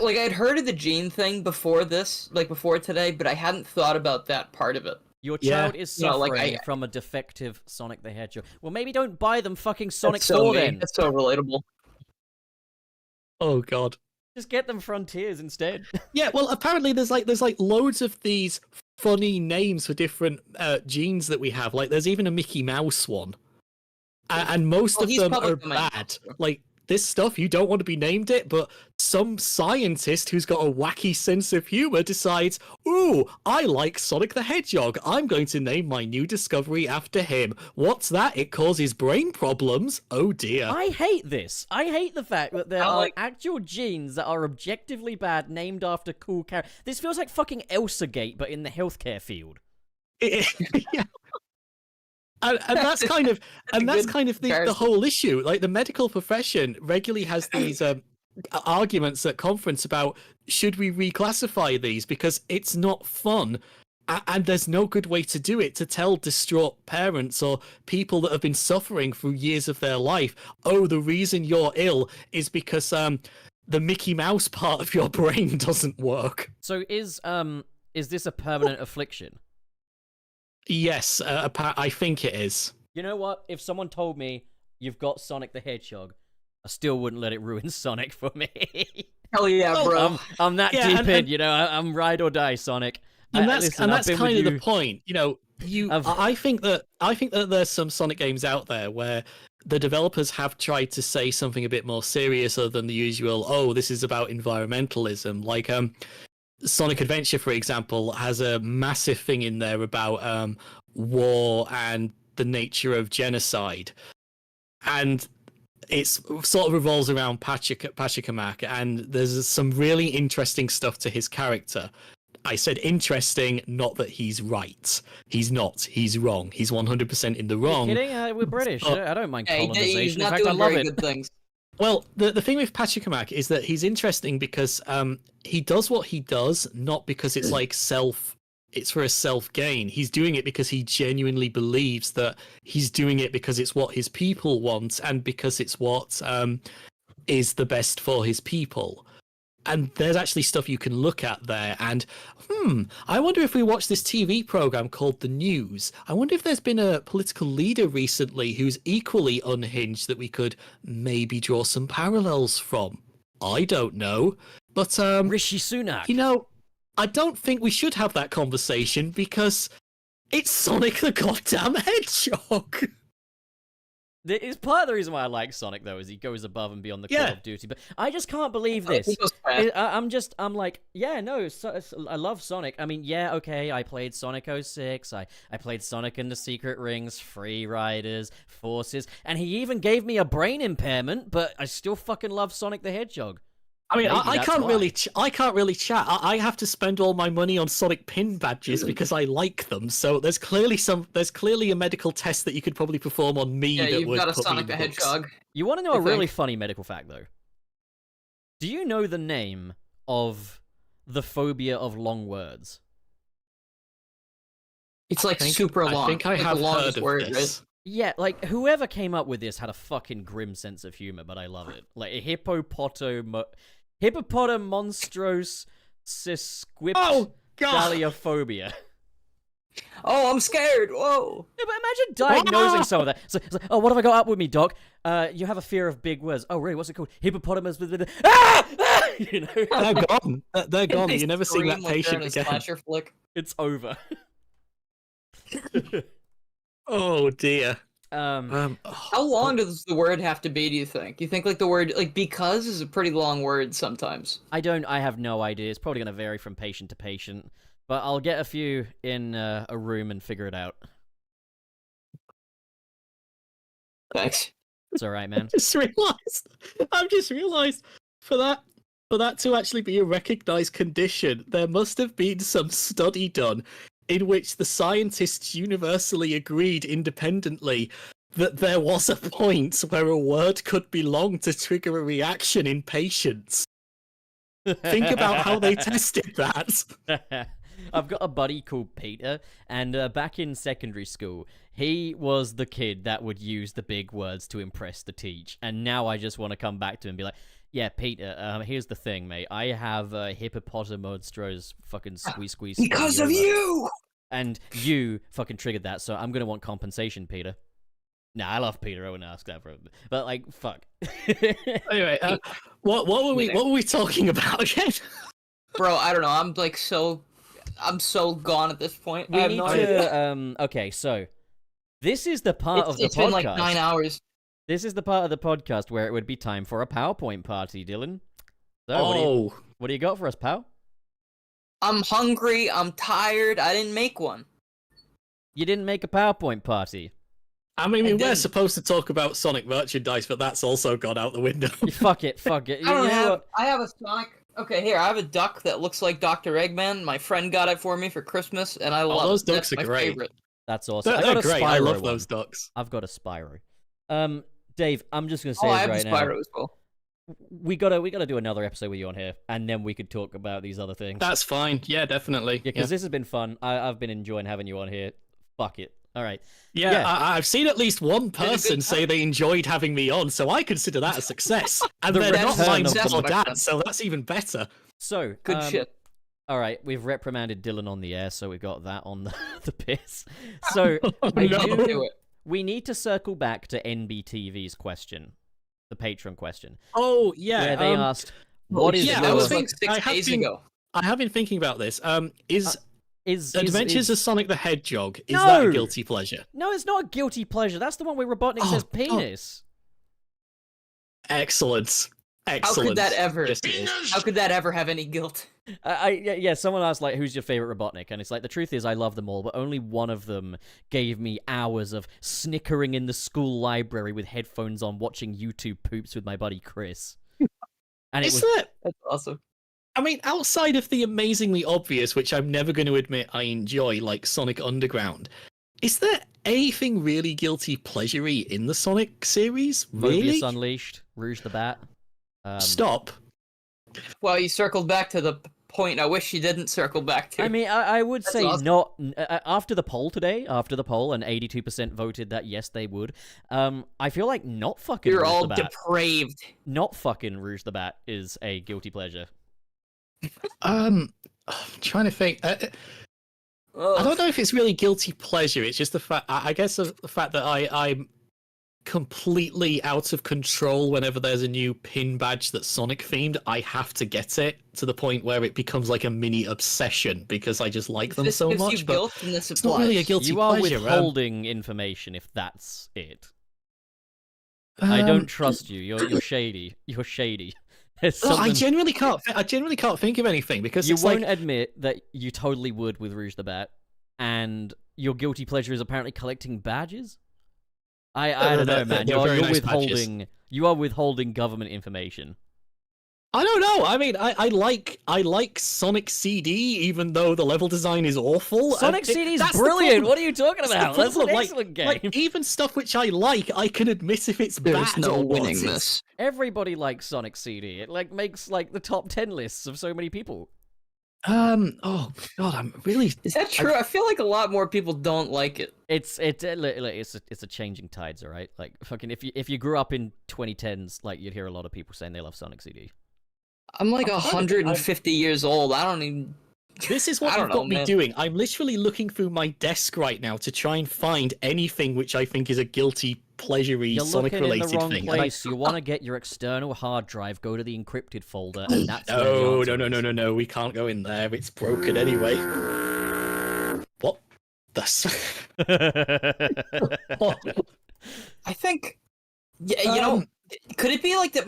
Like, I'd heard of the gene thing before this, like before today, but I hadn't thought about that part of it. Your child is suffering from a defective Sonic the Hedgehog. Well, maybe don't buy them fucking Sonic 4 then. That's so relatable. Oh god. Just get them Frontiers instead. Yeah, well, apparently there's loads of these funny names for different genes that we have. Like, there's even a Mickey Mouse one, and most of them are bad. Like, this stuff, you don't want to be named it, but some scientist who's got a wacky sense of humor decides, ooh, I like Sonic the Hedgehog. I'm going to name my new discovery after him. What's that? It causes brain problems? Oh dear. I hate this. I hate the fact that there are like- actual genes that are objectively bad named after cool characters. This feels like fucking Elsagate, but in the healthcare field. Yeah. And that's kind of the whole issue. Like, the medical profession regularly has these arguments at conference about, should we reclassify these, because it's not fun, and there's no good way to do it, to tell distraught parents or people that have been suffering through years of their life, oh, the reason you're ill is because the Mickey Mouse part of your brain doesn't work. So is this a permanent affliction? Yes, I think it is. You know what? If someone told me you've got Sonic the Hedgehog, I still wouldn't let it ruin Sonic for me. Hell yeah, bro. I'm that Yeah, deep in, you know. I'm ride or die, Sonic. And that's Listen, I've been kind with of the you- point. You know, I think that there's some Sonic games out there where the developers have tried to say something a bit more serious other than the usual, oh, this is about environmentalism. Like Sonic Adventure, for example, has a massive thing in there about war and the nature of genocide. And it sort of revolves around Pachacamac, and there's some really interesting stuff to his character. I said interesting, not that he's right. He's not. He's wrong. He's 100% in the wrong. You kidding? We're British. I don't mind colonization. He's In not fact, I doing love very it. good things. Well, the thing with Pachacamac is that he's interesting because he does what he does, not because it's like it's for a self gain. He's doing it because he genuinely believes that he's doing it because it's what his people want and because it's what is the best for his people. And there's actually stuff you can look at there. And I wonder if we watch this TV program called The News. I wonder if there's been a political leader recently who's equally unhinged that we could maybe draw some parallels from. I don't know. But, Rishi Sunak. you know, I don't think we should have that conversation because it's Sonic the goddamn Hedgehog. It's part of the reason why I like Sonic, though, is he goes above and beyond the Call Yeah. of Duty. But I just can't believe this. I'm like, yeah, no, I love Sonic. I mean, yeah, okay, I played Sonic 06, I played Sonic and the Secret Rings, Free Riders, Forces, and he even gave me a brain impairment, but I still fucking love Sonic the Hedgehog. I mean, Maybe I that's can't why. really chat. I have to spend all my money on Sonic pin badges because I like them. So there's clearly a medical test that you could probably perform on me. Yeah, that you've would got a put me in Sonic the the books. Hedgehog. You want to know I a really think. funny medical fact, though? Do you know the name of the phobia of long words? It's like I think- super long. I think I like have the heard longest of word, this. Yeah, like, whoever came up with this had a fucking grim sense of humor, but I love it. Like, a hippopotamonstrous Oh God! Dhaliophobia. Oh, I'm scared. Whoa. Yeah, but imagine diagnosing some of that. So it's like, oh, what have I got up with me, doc? You have a fear of big words. Oh, really? What's it called? Hippopotamus. Ah! You know, They're gone. They're gone. They You never see that scream like they're patient in a again. slasher flick. it's over. Oh dear. Um, How long does the word have to be, do you think? You think like the word like because is a pretty long word sometimes. I have no idea. It's probably going to vary from patient to patient, but I'll get a few in a room and figure it out. Thanks. It's all right, man. I've just realized for that to actually be a recognized condition, there must have been some study done in which the scientists universally agreed independently that there was a point where a word could belong to trigger a reaction in patients. Think about how they tested that. I've got a buddy called Peter, and back in secondary school, he was the kid that would use the big words to impress the teach. And now I just want to come back to him and be like, yeah, Peter, here's the thing, mate. I have hippopotamonstrous fucking squeeze. Because of you! And you fucking triggered that, so I'm gonna want compensation, Peter. Nah, I love Peter. I wouldn't ask that for him. But, like, fuck. Anyway, what were we talking about again? Bro, I don't know. I'm so gone at this point. I We have need no idea. to, okay, so, this is the part of the It's podcast. been like 9 hours. This is the part of the podcast where it would be time for a PowerPoint party, Dylan. So, what do you got for us, pal? I'm hungry, I'm tired, I didn't make one. You didn't make a PowerPoint party. I mean, we're supposed to talk about Sonic merchandise, but that's also gone out the window. Fuck it, fuck it. I have a Sonic... Okay, here, I have a duck that looks like Dr. Eggman. My friend got it for me for Christmas, and I love those it. ducks That's are my great. favorite. That's awesome. They're great. I love one. those ducks. I've got a Spyro. Dave, I'm just gonna say I this have right a Spyro now. as well. We gotta do another episode with you on here, and then we could talk about these other things. That's fine. Yeah, definitely. Yeah, because this has been fun. I've been enjoying having you on here. Fuck it. All right. Yeah, I've seen at least one person say they enjoyed having me on, so I consider that a success. And they're not my mom or dad, so that's even better. So, good shit. All right, we've reprimanded Dylan on the air, so we got that on the piss. So, we need to circle back to NBTV's question, the Patreon question. Oh, yeah. Where they asked, what is that was like 6 days ago. I have been thinking about this. Is Adventures of Sonic the Hedgehog, is No! that a guilty pleasure? No, it's not a guilty pleasure. That's the one where Robotnik says penis. Excellent. How could that ever? Yes, it is. How could that ever have any guilt? Yeah, someone asked, like, who's your favorite Robotnik? And it's like, the truth is, I love them all, but only one of them gave me hours of snickering in the school library with headphones on, watching YouTube poops with my buddy Chris. And That's awesome. I mean, outside of the amazingly obvious, which I'm never going to admit I enjoy, like Sonic Underground, is there anything really guilty pleasure-y in the Sonic series? Really? Mobius Unleashed, Rouge the Bat. Stop. Well, you circled back to the point I wish you didn't circle back to. I mean, I would That's say awesome. not... after the poll today, and 82% voted that yes, they would, I feel like not fucking You're Rouge all the Bat. depraved. Not fucking Rouge the Bat is a guilty pleasure. I'm trying to think. I don't know if it's really guilty pleasure. It's just the fact. I guess the fact that I'm completely out of control whenever there's a new pin badge that's Sonic themed. I have to get it to the point where it becomes like a mini obsession because I just like them This so gives much. you But guilt and this it's not really a applies. guilty You are pleasure. withholding information if that's it. I don't trust you. You're shady. You're shady. There's No, I something... genuinely can't. I genuinely can't think of anything because You it's won't like admit that you totally would with Rouge the Bat, and your guilty pleasure is apparently collecting badges. I don't know, man. they're You're very nice withholding. badges. You are withholding government information. I don't know. I mean, I like Sonic CD, even though the level design is awful. Sonic CD is brilliant. What are you talking about? That's an excellent game. Like, even stuff which I like, I can admit if it's There's bad no or not. winning this. Everybody likes Sonic CD. It like makes like the top 10 lists of so many people. Oh god, I'm really. Is that true? I feel like a lot more people don't like it. It's a changing tides, all right. Like fucking if you grew up in 2010s, like you'd hear a lot of people saying they love Sonic CD. I'm like 150 years old. I don't even. This is what I you've don't know, got me man. doing. I'm literally looking through my desk right now to try and find anything which I think is a guilty pleasure-y You're Sonic looking in related the wrong thing. place. You want to get your external hard drive, go to the encrypted folder, and that's where the No, answer no, no, is. no, no, no. We can't go in there. It's broken anyway. What? That's. I think. Yeah, you know, could it be like that?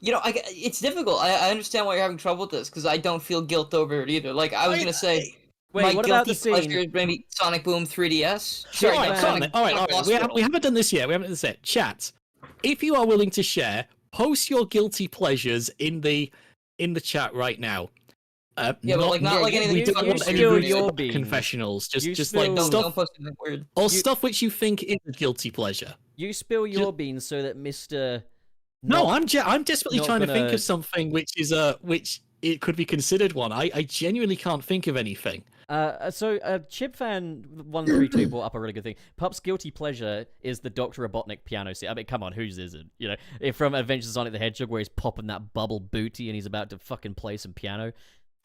It's difficult. I understand why you're having trouble with this because I don't feel guilt over it either. Like I was gonna say. Wait, my what about the guilty pleasure scene? is maybe Sonic Boom 3DS. All right, Sonic all right. Hospital. We haven't done this yet. We haven't done this yet. Chat, if you are willing to share, post your guilty pleasures in the chat right now. Yeah, but like not like anything. We don't you want any spill rude your stuff, beans. confessionals. Just You just spill- like Don't stuff post anything weird. or stuff which you think is a guilty pleasure. You spill your beans so that Mr. No, I'm desperately not trying to think gonna- of something which is which it could be considered one. I genuinely can't think of anything. So ChipFan132 brought up a really good thing. Pup's guilty pleasure is the Dr. Robotnik piano scene. I mean, come on, whose isn't? You know, from Adventures of Sonic the Hedgehog, where he's popping that bubble booty and he's about to fucking play some piano.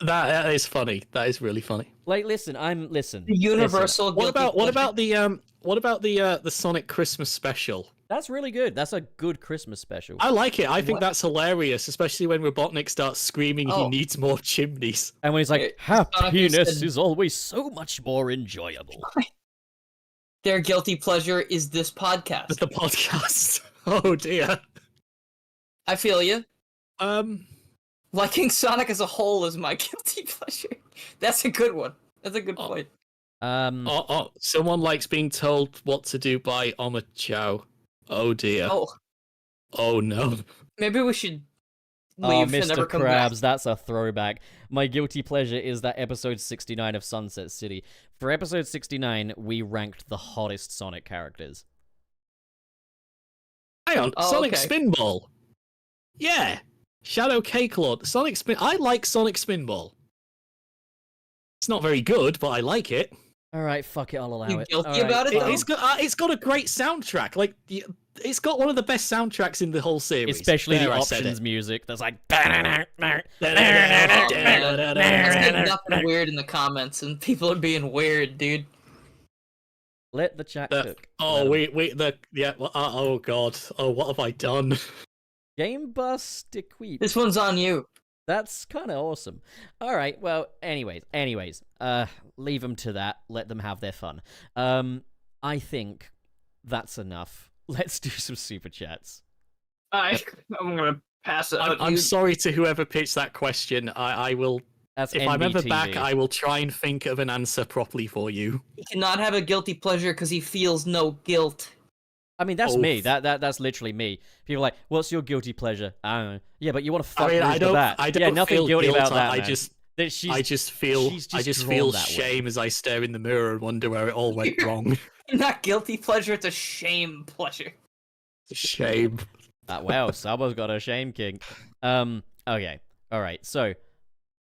That is funny. That is really funny. Like, listen. The universal. What guilty about pleasure. the Sonic Christmas special? That's really good. That's a good Christmas special. I like it. I think that's hilarious, especially when Robotnik starts screaming he needs more chimneys. And when he's like, Sonic happiness said- is always so much more enjoyable. Their guilty pleasure is this podcast. That's the podcast. Oh dear. I feel you. Um. Liking Sonic as a whole is my guilty pleasure. That's a good one. That's a good point. Someone likes being told what to do by Omochao. Oh dear. Oh no. Maybe we should leave and never Mr. come Krabs, back. that's a throwback. My guilty pleasure is that episode 69 of Sunset City. For episode 69, we ranked the hottest Sonic characters. Hang on, Oh, Sonic okay. Spinball. Yeah, Shadow K-Claw. Sonic Spin. I like Sonic Spinball. It's not very good, but I like it. All right, fuck it, I'll allow You it. guilty All right, about it, fine. though? It's got a great soundtrack. Like it's got one of the best soundtracks in the whole series. Especially There, the I said options it. music. That's like. Oh, man. There's getting nothing weird in the comments, and people are being weird, dude. Let the chat cook. Oh wait, oh god, oh what have I done? Game bust equip. This one's on you. That's kind of awesome. All right, well, anyways, leave them to that. Let them have their fun. I think that's enough. Let's do some super chats. I'm gonna pass it out. I'm sorry to whoever pitched that question. I will. That's If I'm ever NBTV. back, I will try and think of an answer properly for you. He cannot have a guilty pleasure because he feels no guilt. I mean, that's Oh. me. That's literally me. People are like, what's your guilty pleasure? I don't know. Yeah, but you want to fuck I mean, Ruth I with don't. that. I don't yeah, nothing feel guilty guilt. about that. I man. just. That she's, I just feel. she's I just just drawn feel that way. shame as I stare in the mirror and wonder where it all went wrong. Not guilty pleasure, it's a shame pleasure. Shame. Wow, Sabo's got a shame king. Okay. All right. So,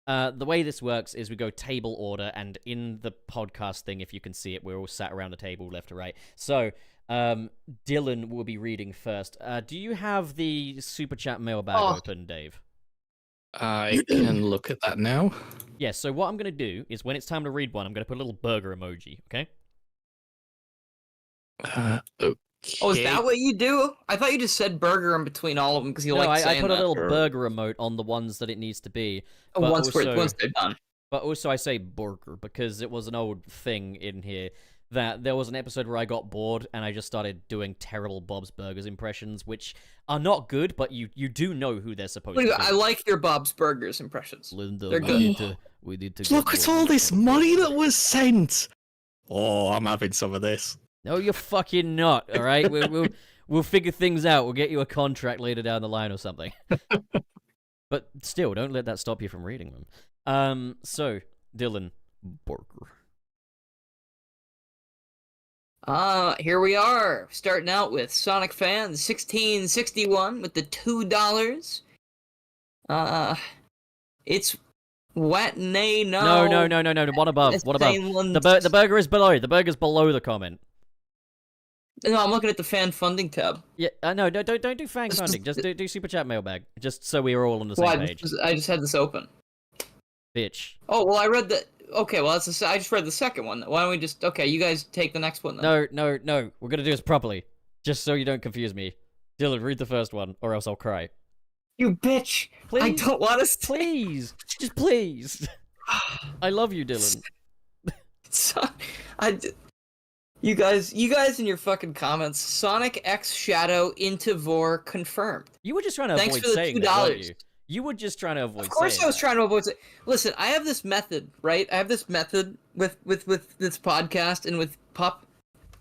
the way this works is we go table order, and in the podcast thing, if you can see it, we're all sat around a table left to right. So, Dylan will be reading first. Do you have the super chat mailbag open, Dave? I can look at that now. Yeah, so what I'm going to do is when it's time to read one, I'm going to put a little burger emoji, okay? Okay. Oh, is that what you do? I thought you just said burger in between all of them because you No, like I saying put a that. little burger emote on the ones that it needs to be. Oh, but once also- they're done. But also I say burger because it was an old thing in here that there was an episode where I got bored and I just started doing terrible Bob's Burgers impressions, which are not good, but you do know who they're supposed to be. I like your Bob's Burgers impressions. Linda, They're we good. need to Look get at more all this Bob's money Burgers. that was sent. Oh, I'm having some of this. No, you're fucking not. All right, we'll figure things out. We'll get you a contract later down the line or something. But still, don't let that stop you from reading them. So Dylan, burger. Here we are, starting out with Sonic Fan 1661 with the $2. It's wet nay no. No. One above. What above? Same ones. The burger is below. The burger's below the comment. No, I'm looking at the fan funding tab. Yeah, no, don't do fan funding. Just do super chat mailbag. Just so we are all on the same Well, page. I just had this open. Bitch. Oh, well, I read the... Okay, well, I just read the second one. Why don't we just... Okay, you guys take the next one, then. No. We're gonna do this properly. Just so you don't confuse me. Dylan, read the first one, or else I'll cry. You bitch! Please? I don't want us to... Please! Just please! I love you, Dylan. You guys in your fucking comments, Sonic X Shadow into Vor confirmed. You were just trying to Thanks avoid for the saying that, weren't $2. you? You were just trying to avoid Of course saying I was that. trying to avoid it. Listen, I have this method, right? I have this method with this podcast and with Pup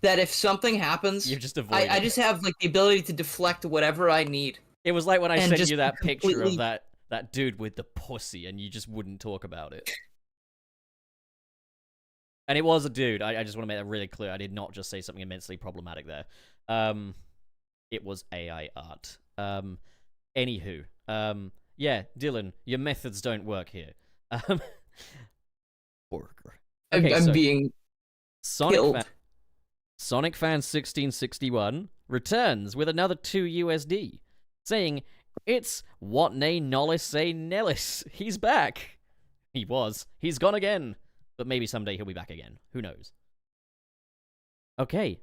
that if something happens, You just avoid I it. just have like the ability to deflect whatever I need. It was like when I and sent just you that picture of completely- that dude with the pussy, and you just wouldn't talk about it. And it was a dude. I just want to make that really clear. I did not just say something immensely problematic there. It was AI art. Anywho, yeah, Dylan, your methods don't work here. Burger. Okay, I'm so being killed. Sonic Fan 1661 returns with another 2 USD, saying, "It's what nay nollis say nellis. He's back. He was. He's gone again. But maybe someday he'll be back again. Who knows?" Okay,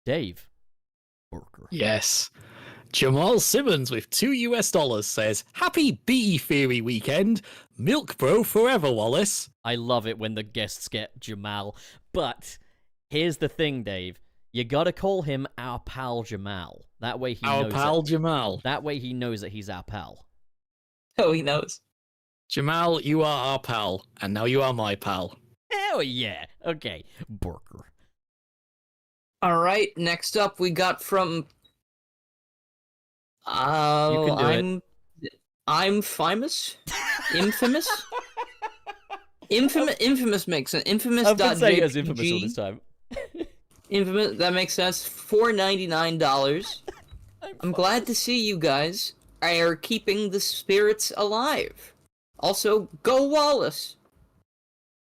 Dave. Burger. Yes. Jamal Simmons with $2 says, "Happy Bee Theory weekend. Milk Bro forever, Wallace." I love it when the guests get Jamal. But here's the thing, Dave. You gotta call him our pal Jamal. That way he knows Jamal. That way he knows that he's our pal. Oh, he knows. Jamal, you are our pal, and now you are my pal. Hell yeah. Okay, Borker. All right. Next up, we got from. You can do I'm famous. Infamous. Infamous makes sense. Infamous. I've been saying it as infamous all this time. Infamous. That makes sense. $499. I'm glad to see you guys are keeping the spirits alive. Also, go Wallace.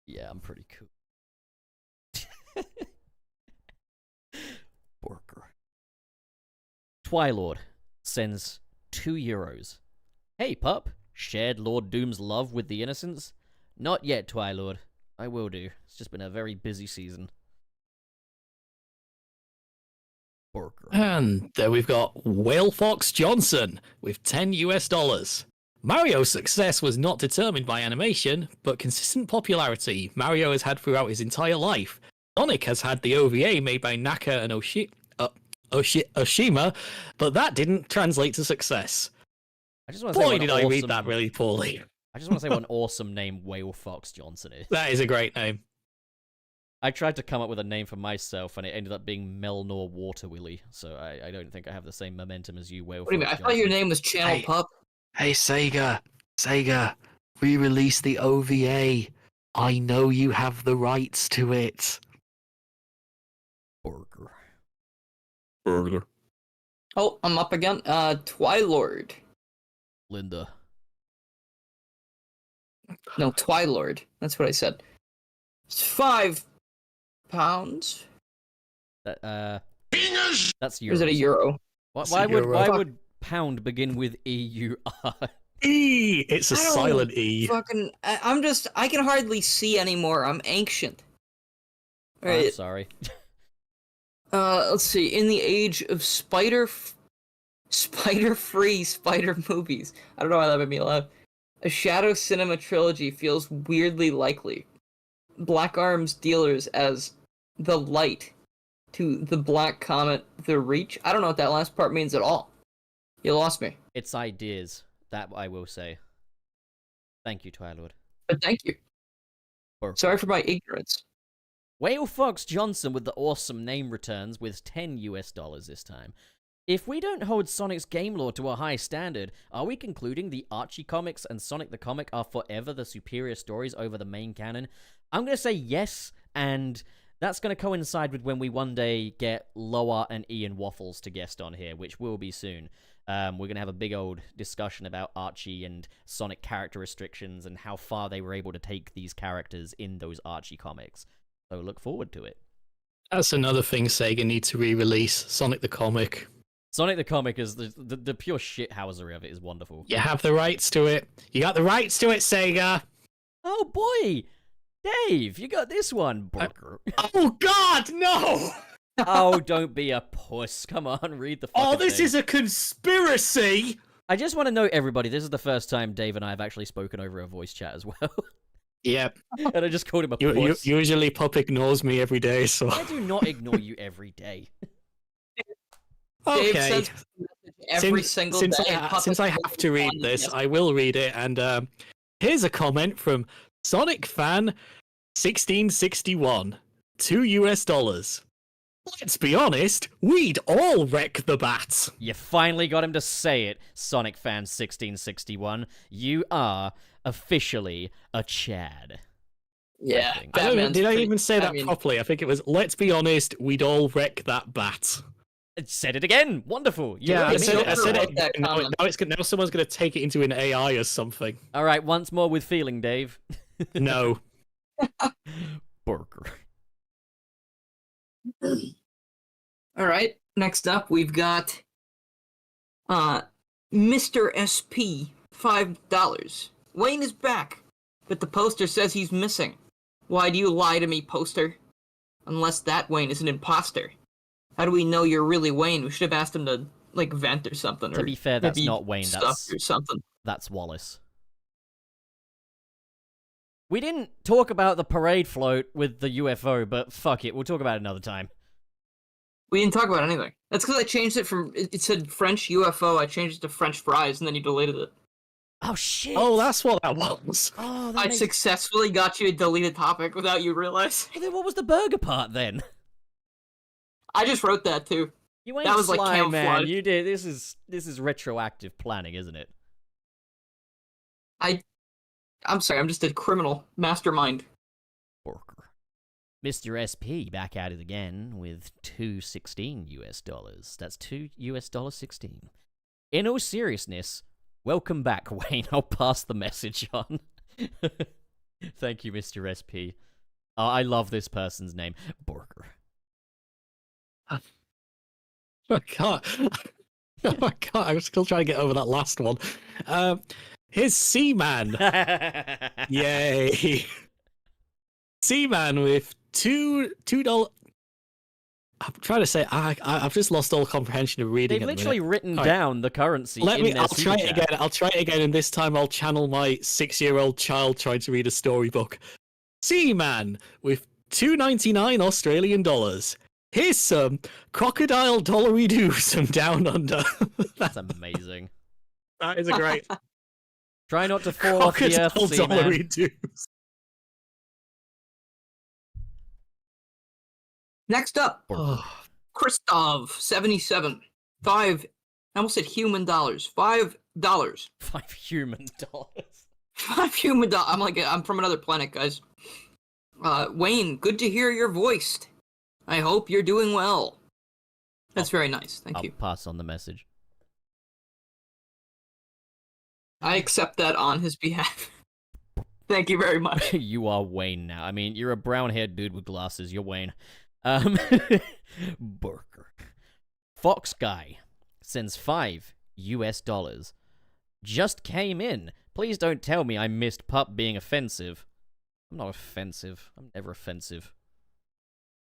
Yeah, I'm pretty cool. Borker. Twilord sends €2. Hey, pup. Shared Lord Doom's love with the innocents? Not yet, Twilord. I will do. It's just been a very busy season. Borker. And there we've got Whale Fox Johnson with $10. Mario's success was not determined by animation, but consistent popularity Mario has had throughout his entire life. Sonic has had the OVA made by Naka and Oshima, but that didn't translate to success. I just want to say Boy, did I read that really poorly. I just want to say what an awesome name Whale Fox Johnson is. That is a great name. I tried to come up with a name for myself, and it ended up being Melnor Water Willy, so I don't think I have the same momentum as you, Whale What do you mean? Fox I thought your Johnson. name was Channel Pup. Hey, Sega, re-release the OVA. I know you have the rights to it. Burger. Oh, I'm up again. Twilord. Linda. No, Twilord. That's what I said. It's £5. That's Or is it a euros. euro? Why would pound begin with EUR? E! It's a I don't silent E. I can hardly see anymore. I'm ancient. I'm Alright, sorry. let's see. In the age of spider-free spider movies. I don't know why that made me laugh. A Shadow Cinema trilogy feels weirdly likely. Black Arms dealers as the light to the Black Comet, the Reach. I don't know what that last part means at all. You lost me. It's ideas. That I will say. Thank you, Twilord. But thank you. Sorry for my ignorance. Whale Fox Johnson with the awesome name returns with $10 this time. If we don't hold Sonic's game lore to a high standard, are we concluding the Archie comics and Sonic the Comic are forever the superior stories over the main canon? I'm going to say yes, and that's going to coincide with when we one day get Loa and Ian Waffles to guest on here, which will be soon. We're going to have a big old discussion about Archie and Sonic character restrictions and how far they were able to take these characters in those Archie comics. So look forward to it. That's another thing Sega needs to re-release, Sonic the Comic. Sonic the Comic is the pure shithousery of it is wonderful. You have the rights to it. You got the rights to it, Sega. Oh boy! Dave, you got this one, Borker. Oh God, no! Oh, don't be a puss. Come on, read the fucking this thing. is a conspiracy! I just want to know, everybody, this is the first time Dave and I have actually spoken over a voice chat as well. Yep. And I just called him a puss. Usually Pup ignores me every day, so... I do not ignore you every day. Dave Okay. sends a message every single day. Since I have to read this, I will read it, and here's a comment from Sonic Fan 1661. $2. Let's be honest, we'd all wreck the bats. You finally got him to say it, Sonic Fan 1661. You are officially a Chad. Yeah. Did I even say that properly? I think it was, let's be honest, we'd all wreck that bat. It said it again. Wonderful. Yeah, I said it. That Now someone's going to take it into an AI or something. All right, once more with feeling, Dave. No. Burger. All right. Next up, we've got Mr. SP, $5. Wayne is back, but the poster says he's missing. Why do you lie to me, poster? Unless that Wayne is an imposter. How do we know you're really Wayne? We should have asked him to, like, vent or something. To be fair, that's maybe not Wayne. That's or something. That's Wallace. We didn't talk about the parade float with the UFO, but fuck it, we'll talk about it another time. We didn't talk about anything. That's because I changed it from it said French UFO. I changed it to French fries, and then you deleted it. Oh shit! Oh, that's what that was. Oh, that I makes... successfully got you to delete a topic without you realizing. Well, then what was the burger part then? I just wrote that too. You ain't That was like sly, man. camouflage. You did. This is retroactive planning, isn't it? I'm sorry. I'm just a criminal mastermind. Porker. Mr. SP back at it again with $2.16 US. That's $2.16. In all seriousness, welcome back, Wayne. I'll pass the message on. Thank you, Mr. SP. I love this person's name, Borger. I can't. I can't. I'm still trying to get over that last one. Here's Seaman. Yay. Seaman with $2. I'm trying to say I've just lost all comprehension of reading. They've literally written down the currency. I'll try it again. I'll try it again, and this time I'll channel my 6-year-old child trying to read a storybook. Seaman with $2.99 Australian dollars. Here's some crocodile dollary-doos from down under. That's amazing. That is a great Try not to fall off the earth, crocodile Seaman. dollary-doos. Next up, Christov 77. I almost said human dollars. $5. $5 human dollars. $5 human dollars. I'm from another planet, guys. Wayne, good to hear your voice. I hope you're doing well. That's very nice. Thank you. I'll pass on the message. I accept that on his behalf. Thank you very much. You are Wayne now. I mean, you're a brown-haired dude with glasses. You're Wayne. Burger. Fox Guy sends $5 Just came in. Please don't tell me I missed Pup being offensive. I'm not offensive. I'm never offensive.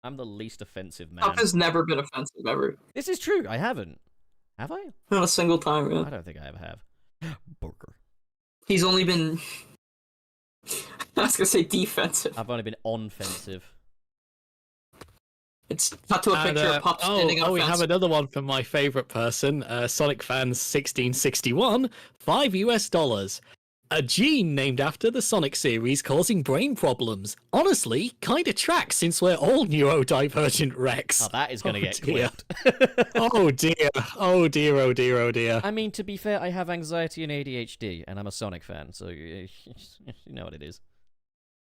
I'm the least offensive man. Pup has never been offensive, ever. This is true. I haven't. Have I? Not a single time, yeah. I don't think I ever have. Burger. He's only been... I was gonna say defensive. I've only been offensive. It's cut to a picture of Pup standing on a we fence. have another one from my favorite person, Sonic Fans 1661, $5. A gene named after the Sonic series causing brain problems. Honestly, kinda tracks since we're all neurodivergent wrecks. Oh, that is gonna get dear. clipped. Oh dear. Oh dear, oh dear, oh dear. I mean, to be fair, I have anxiety and ADHD, and I'm a Sonic fan, so you know what it is.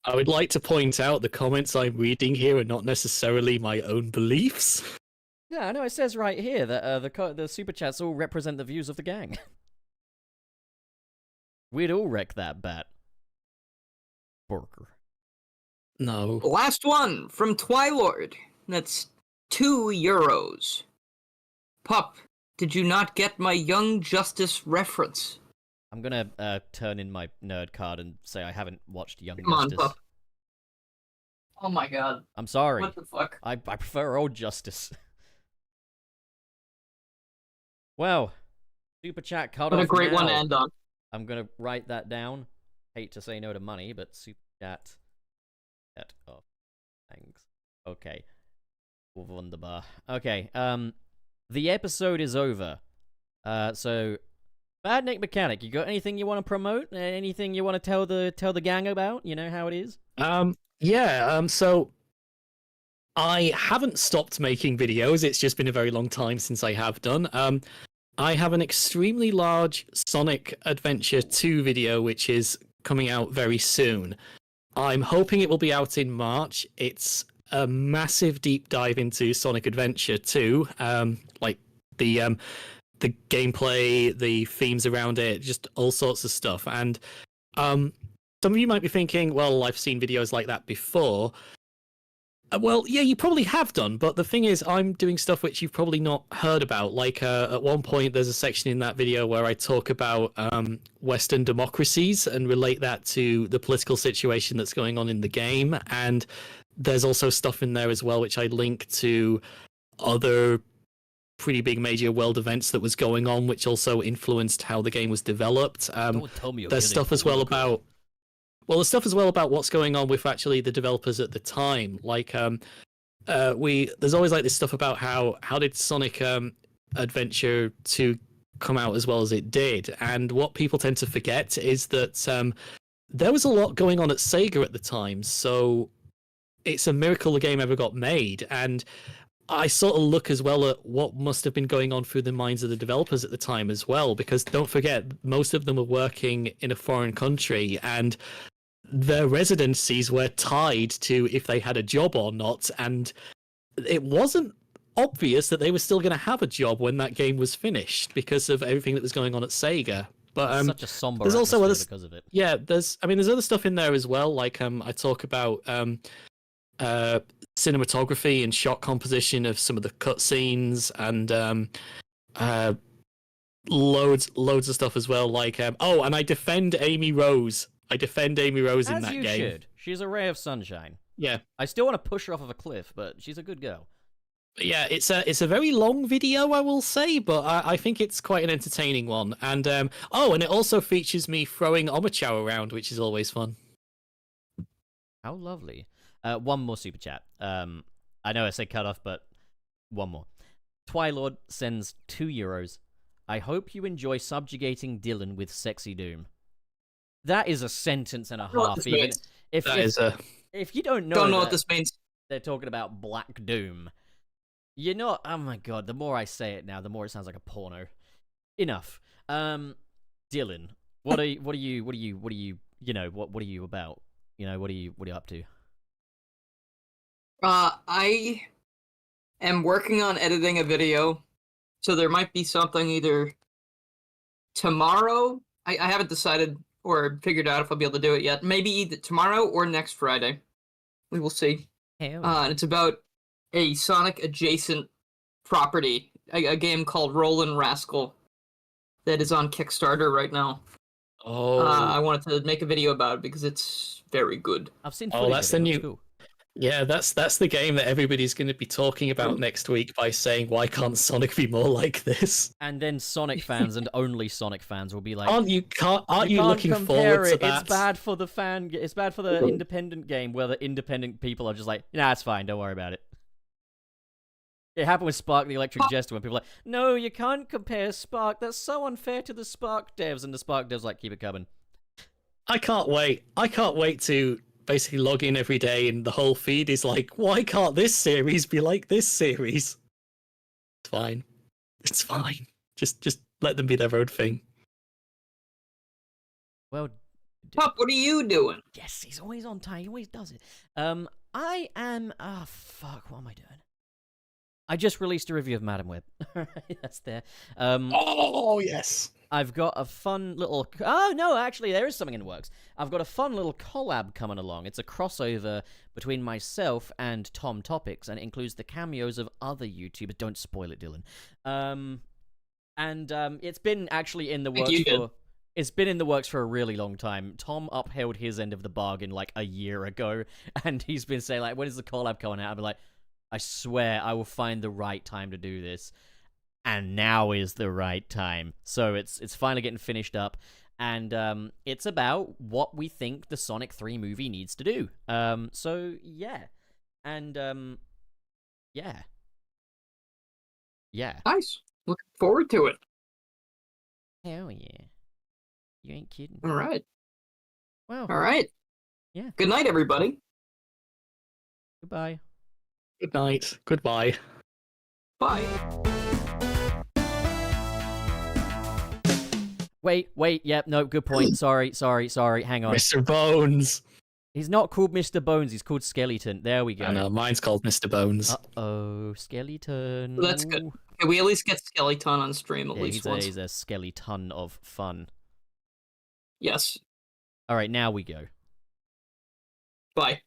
I would like to point out the comments I'm reading here are not necessarily my own beliefs. Yeah, I know, it says right here that the super chats all represent the views of the gang. We'd all wreck that bat. Burger. No. Last one from Twilord. That's €2. Pup, did you not get my Young Justice reference? I'm gonna turn in my nerd card and say I haven't watched Young Come on, Justice. Pup. Oh my god. I'm sorry. What the fuck? I prefer Old Justice. Well, super chat cut off What a great now. one to end on. I'm gonna write that down. Hate to say no to money, but super chat. Oh, thanks. Okay. Wunderbar. Okay. The episode is over. So, Bad Nick Mechanic, you got anything you want to promote? Anything you want to tell the gang about? You know how it is. So I haven't stopped making videos. It's just been a very long time since I have done. I have an extremely large Sonic Adventure 2 video, which is coming out very soon. I'm hoping it will be out in March. It's a massive deep dive into Sonic Adventure 2, like the gameplay, the themes around it, just all sorts of stuff. And some of you might be thinking, well, I've seen videos like that before. Well, yeah, you probably have done, but the thing is, I'm doing stuff which you've probably not heard about. Like, at one point, there's a section in that video where I talk about Western democracies and relate that to the political situation that's going on in the game. And there's also stuff in there as well which I link to other pretty big major world events that was going on, which also influenced how the game was developed. Don't tell me There's stuff as well about... Well, there's stuff as well about what's going on with actually the developers at the time. Like, there's always like this stuff about how did Sonic Adventure 2 come out as well as it did, and what people tend to forget is that there was a lot going on at Sega at the time, so it's a miracle the game ever got made. And I sort of look as well at what must have been going on through the minds of the developers at the time as well, because don't forget, most of them were working in a foreign country, and their residencies were tied to if they had a job or not, and it wasn't obvious that they were still going to have a job when that game was finished because of everything that was going on at Sega. But Such a somber there's also atmosphere other, because of it. yeah, there's other stuff in there as well. Like I talk about cinematography and shot composition of some of the cutscenes, and loads of stuff as well. Like and I defend Amy Rose. I defend Amy Rose in As that you game. should. She's a ray of sunshine. Yeah. I still want to push her off of a cliff, but she's a good girl. Yeah, it's a very long video, I will say, but I think it's quite an entertaining one. And and it also features me throwing Omochow around, which is always fun. How lovely. One more super chat. I know I said cut off, but one more. Twilord sends €2. I hope you enjoy subjugating Dylan with sexy doom. That is a sentence and a half. Even if you don't know what this means. They're talking about Black Doom. You're not. Oh my god! The more I say it now, the more it sounds like a porno. Enough. Dylan, what are you about? What are you up to? I am working on editing a video, so there might be something either tomorrow. I haven't decided or figured out if I'll be able to do it yet. Maybe either tomorrow or next Friday. We will see. And it's about a Sonic adjacent property, a game called Rollin' Rascal that is on Kickstarter right now. Oh, I wanted to make a video about it because it's very good. I've seen. That's the new. Cool. Yeah, that's the game that everybody's going to be talking about next week by saying, "Why can't Sonic be more like this?" And then Sonic fans and only Sonic fans will be like, "Aren't you looking compare forward it. to that?" It's bad for the fan. It's bad for the independent game where the independent people are just like, "Nah, it's fine. Don't worry about it." It happened with Spark the Electric Jester when people were like, "No, you can't compare Spark. That's so unfair to the Spark devs." And the Spark devs like, "Keep it coming." I can't wait. I can't wait to basically log in every day and the whole feed is like, why can't this series be like this series? It's fine. It's fine. Just let them be their own thing. Well, Pup, what are you doing? Yes, he's always on time. He always does it. I am. Fuck. What am I doing? I just released a review of Madam Web. That's there. Oh yes. I've got a fun little... Oh, no, actually, there is something in the works. I've got a fun little collab coming along. It's a crossover between myself and Tom Topics, and it includes the cameos of other YouTubers. Don't spoil it, Dylan. It's been actually in the works for... It's been in the works for a really long time. Tom upheld his end of the bargain like a year ago, and he's been saying, like, when is the collab coming out? I'll be like, I swear I will find the right time to do this. And now is the right time. So it's finally getting finished up, and it's about what we think the Sonic 3 movie needs to do. So yeah, and yeah. Nice. Looking forward to it. Hell yeah. You ain't kidding. All right. Well. All right. Yeah. Good night, everybody. Goodbye. Good night. Goodbye. Bye. Wait, yep, no, good point. Sorry, hang on. Mr. Bones. He's not called Mr. Bones, he's called Skeleton. There we go. I know, mine's called Mr. Bones. Uh-oh, Skeleton. Well, that's good. Okay, we at least get Skeleton on stream at least once. He's a skeleton of fun. Yes. Alright, now we go. Bye.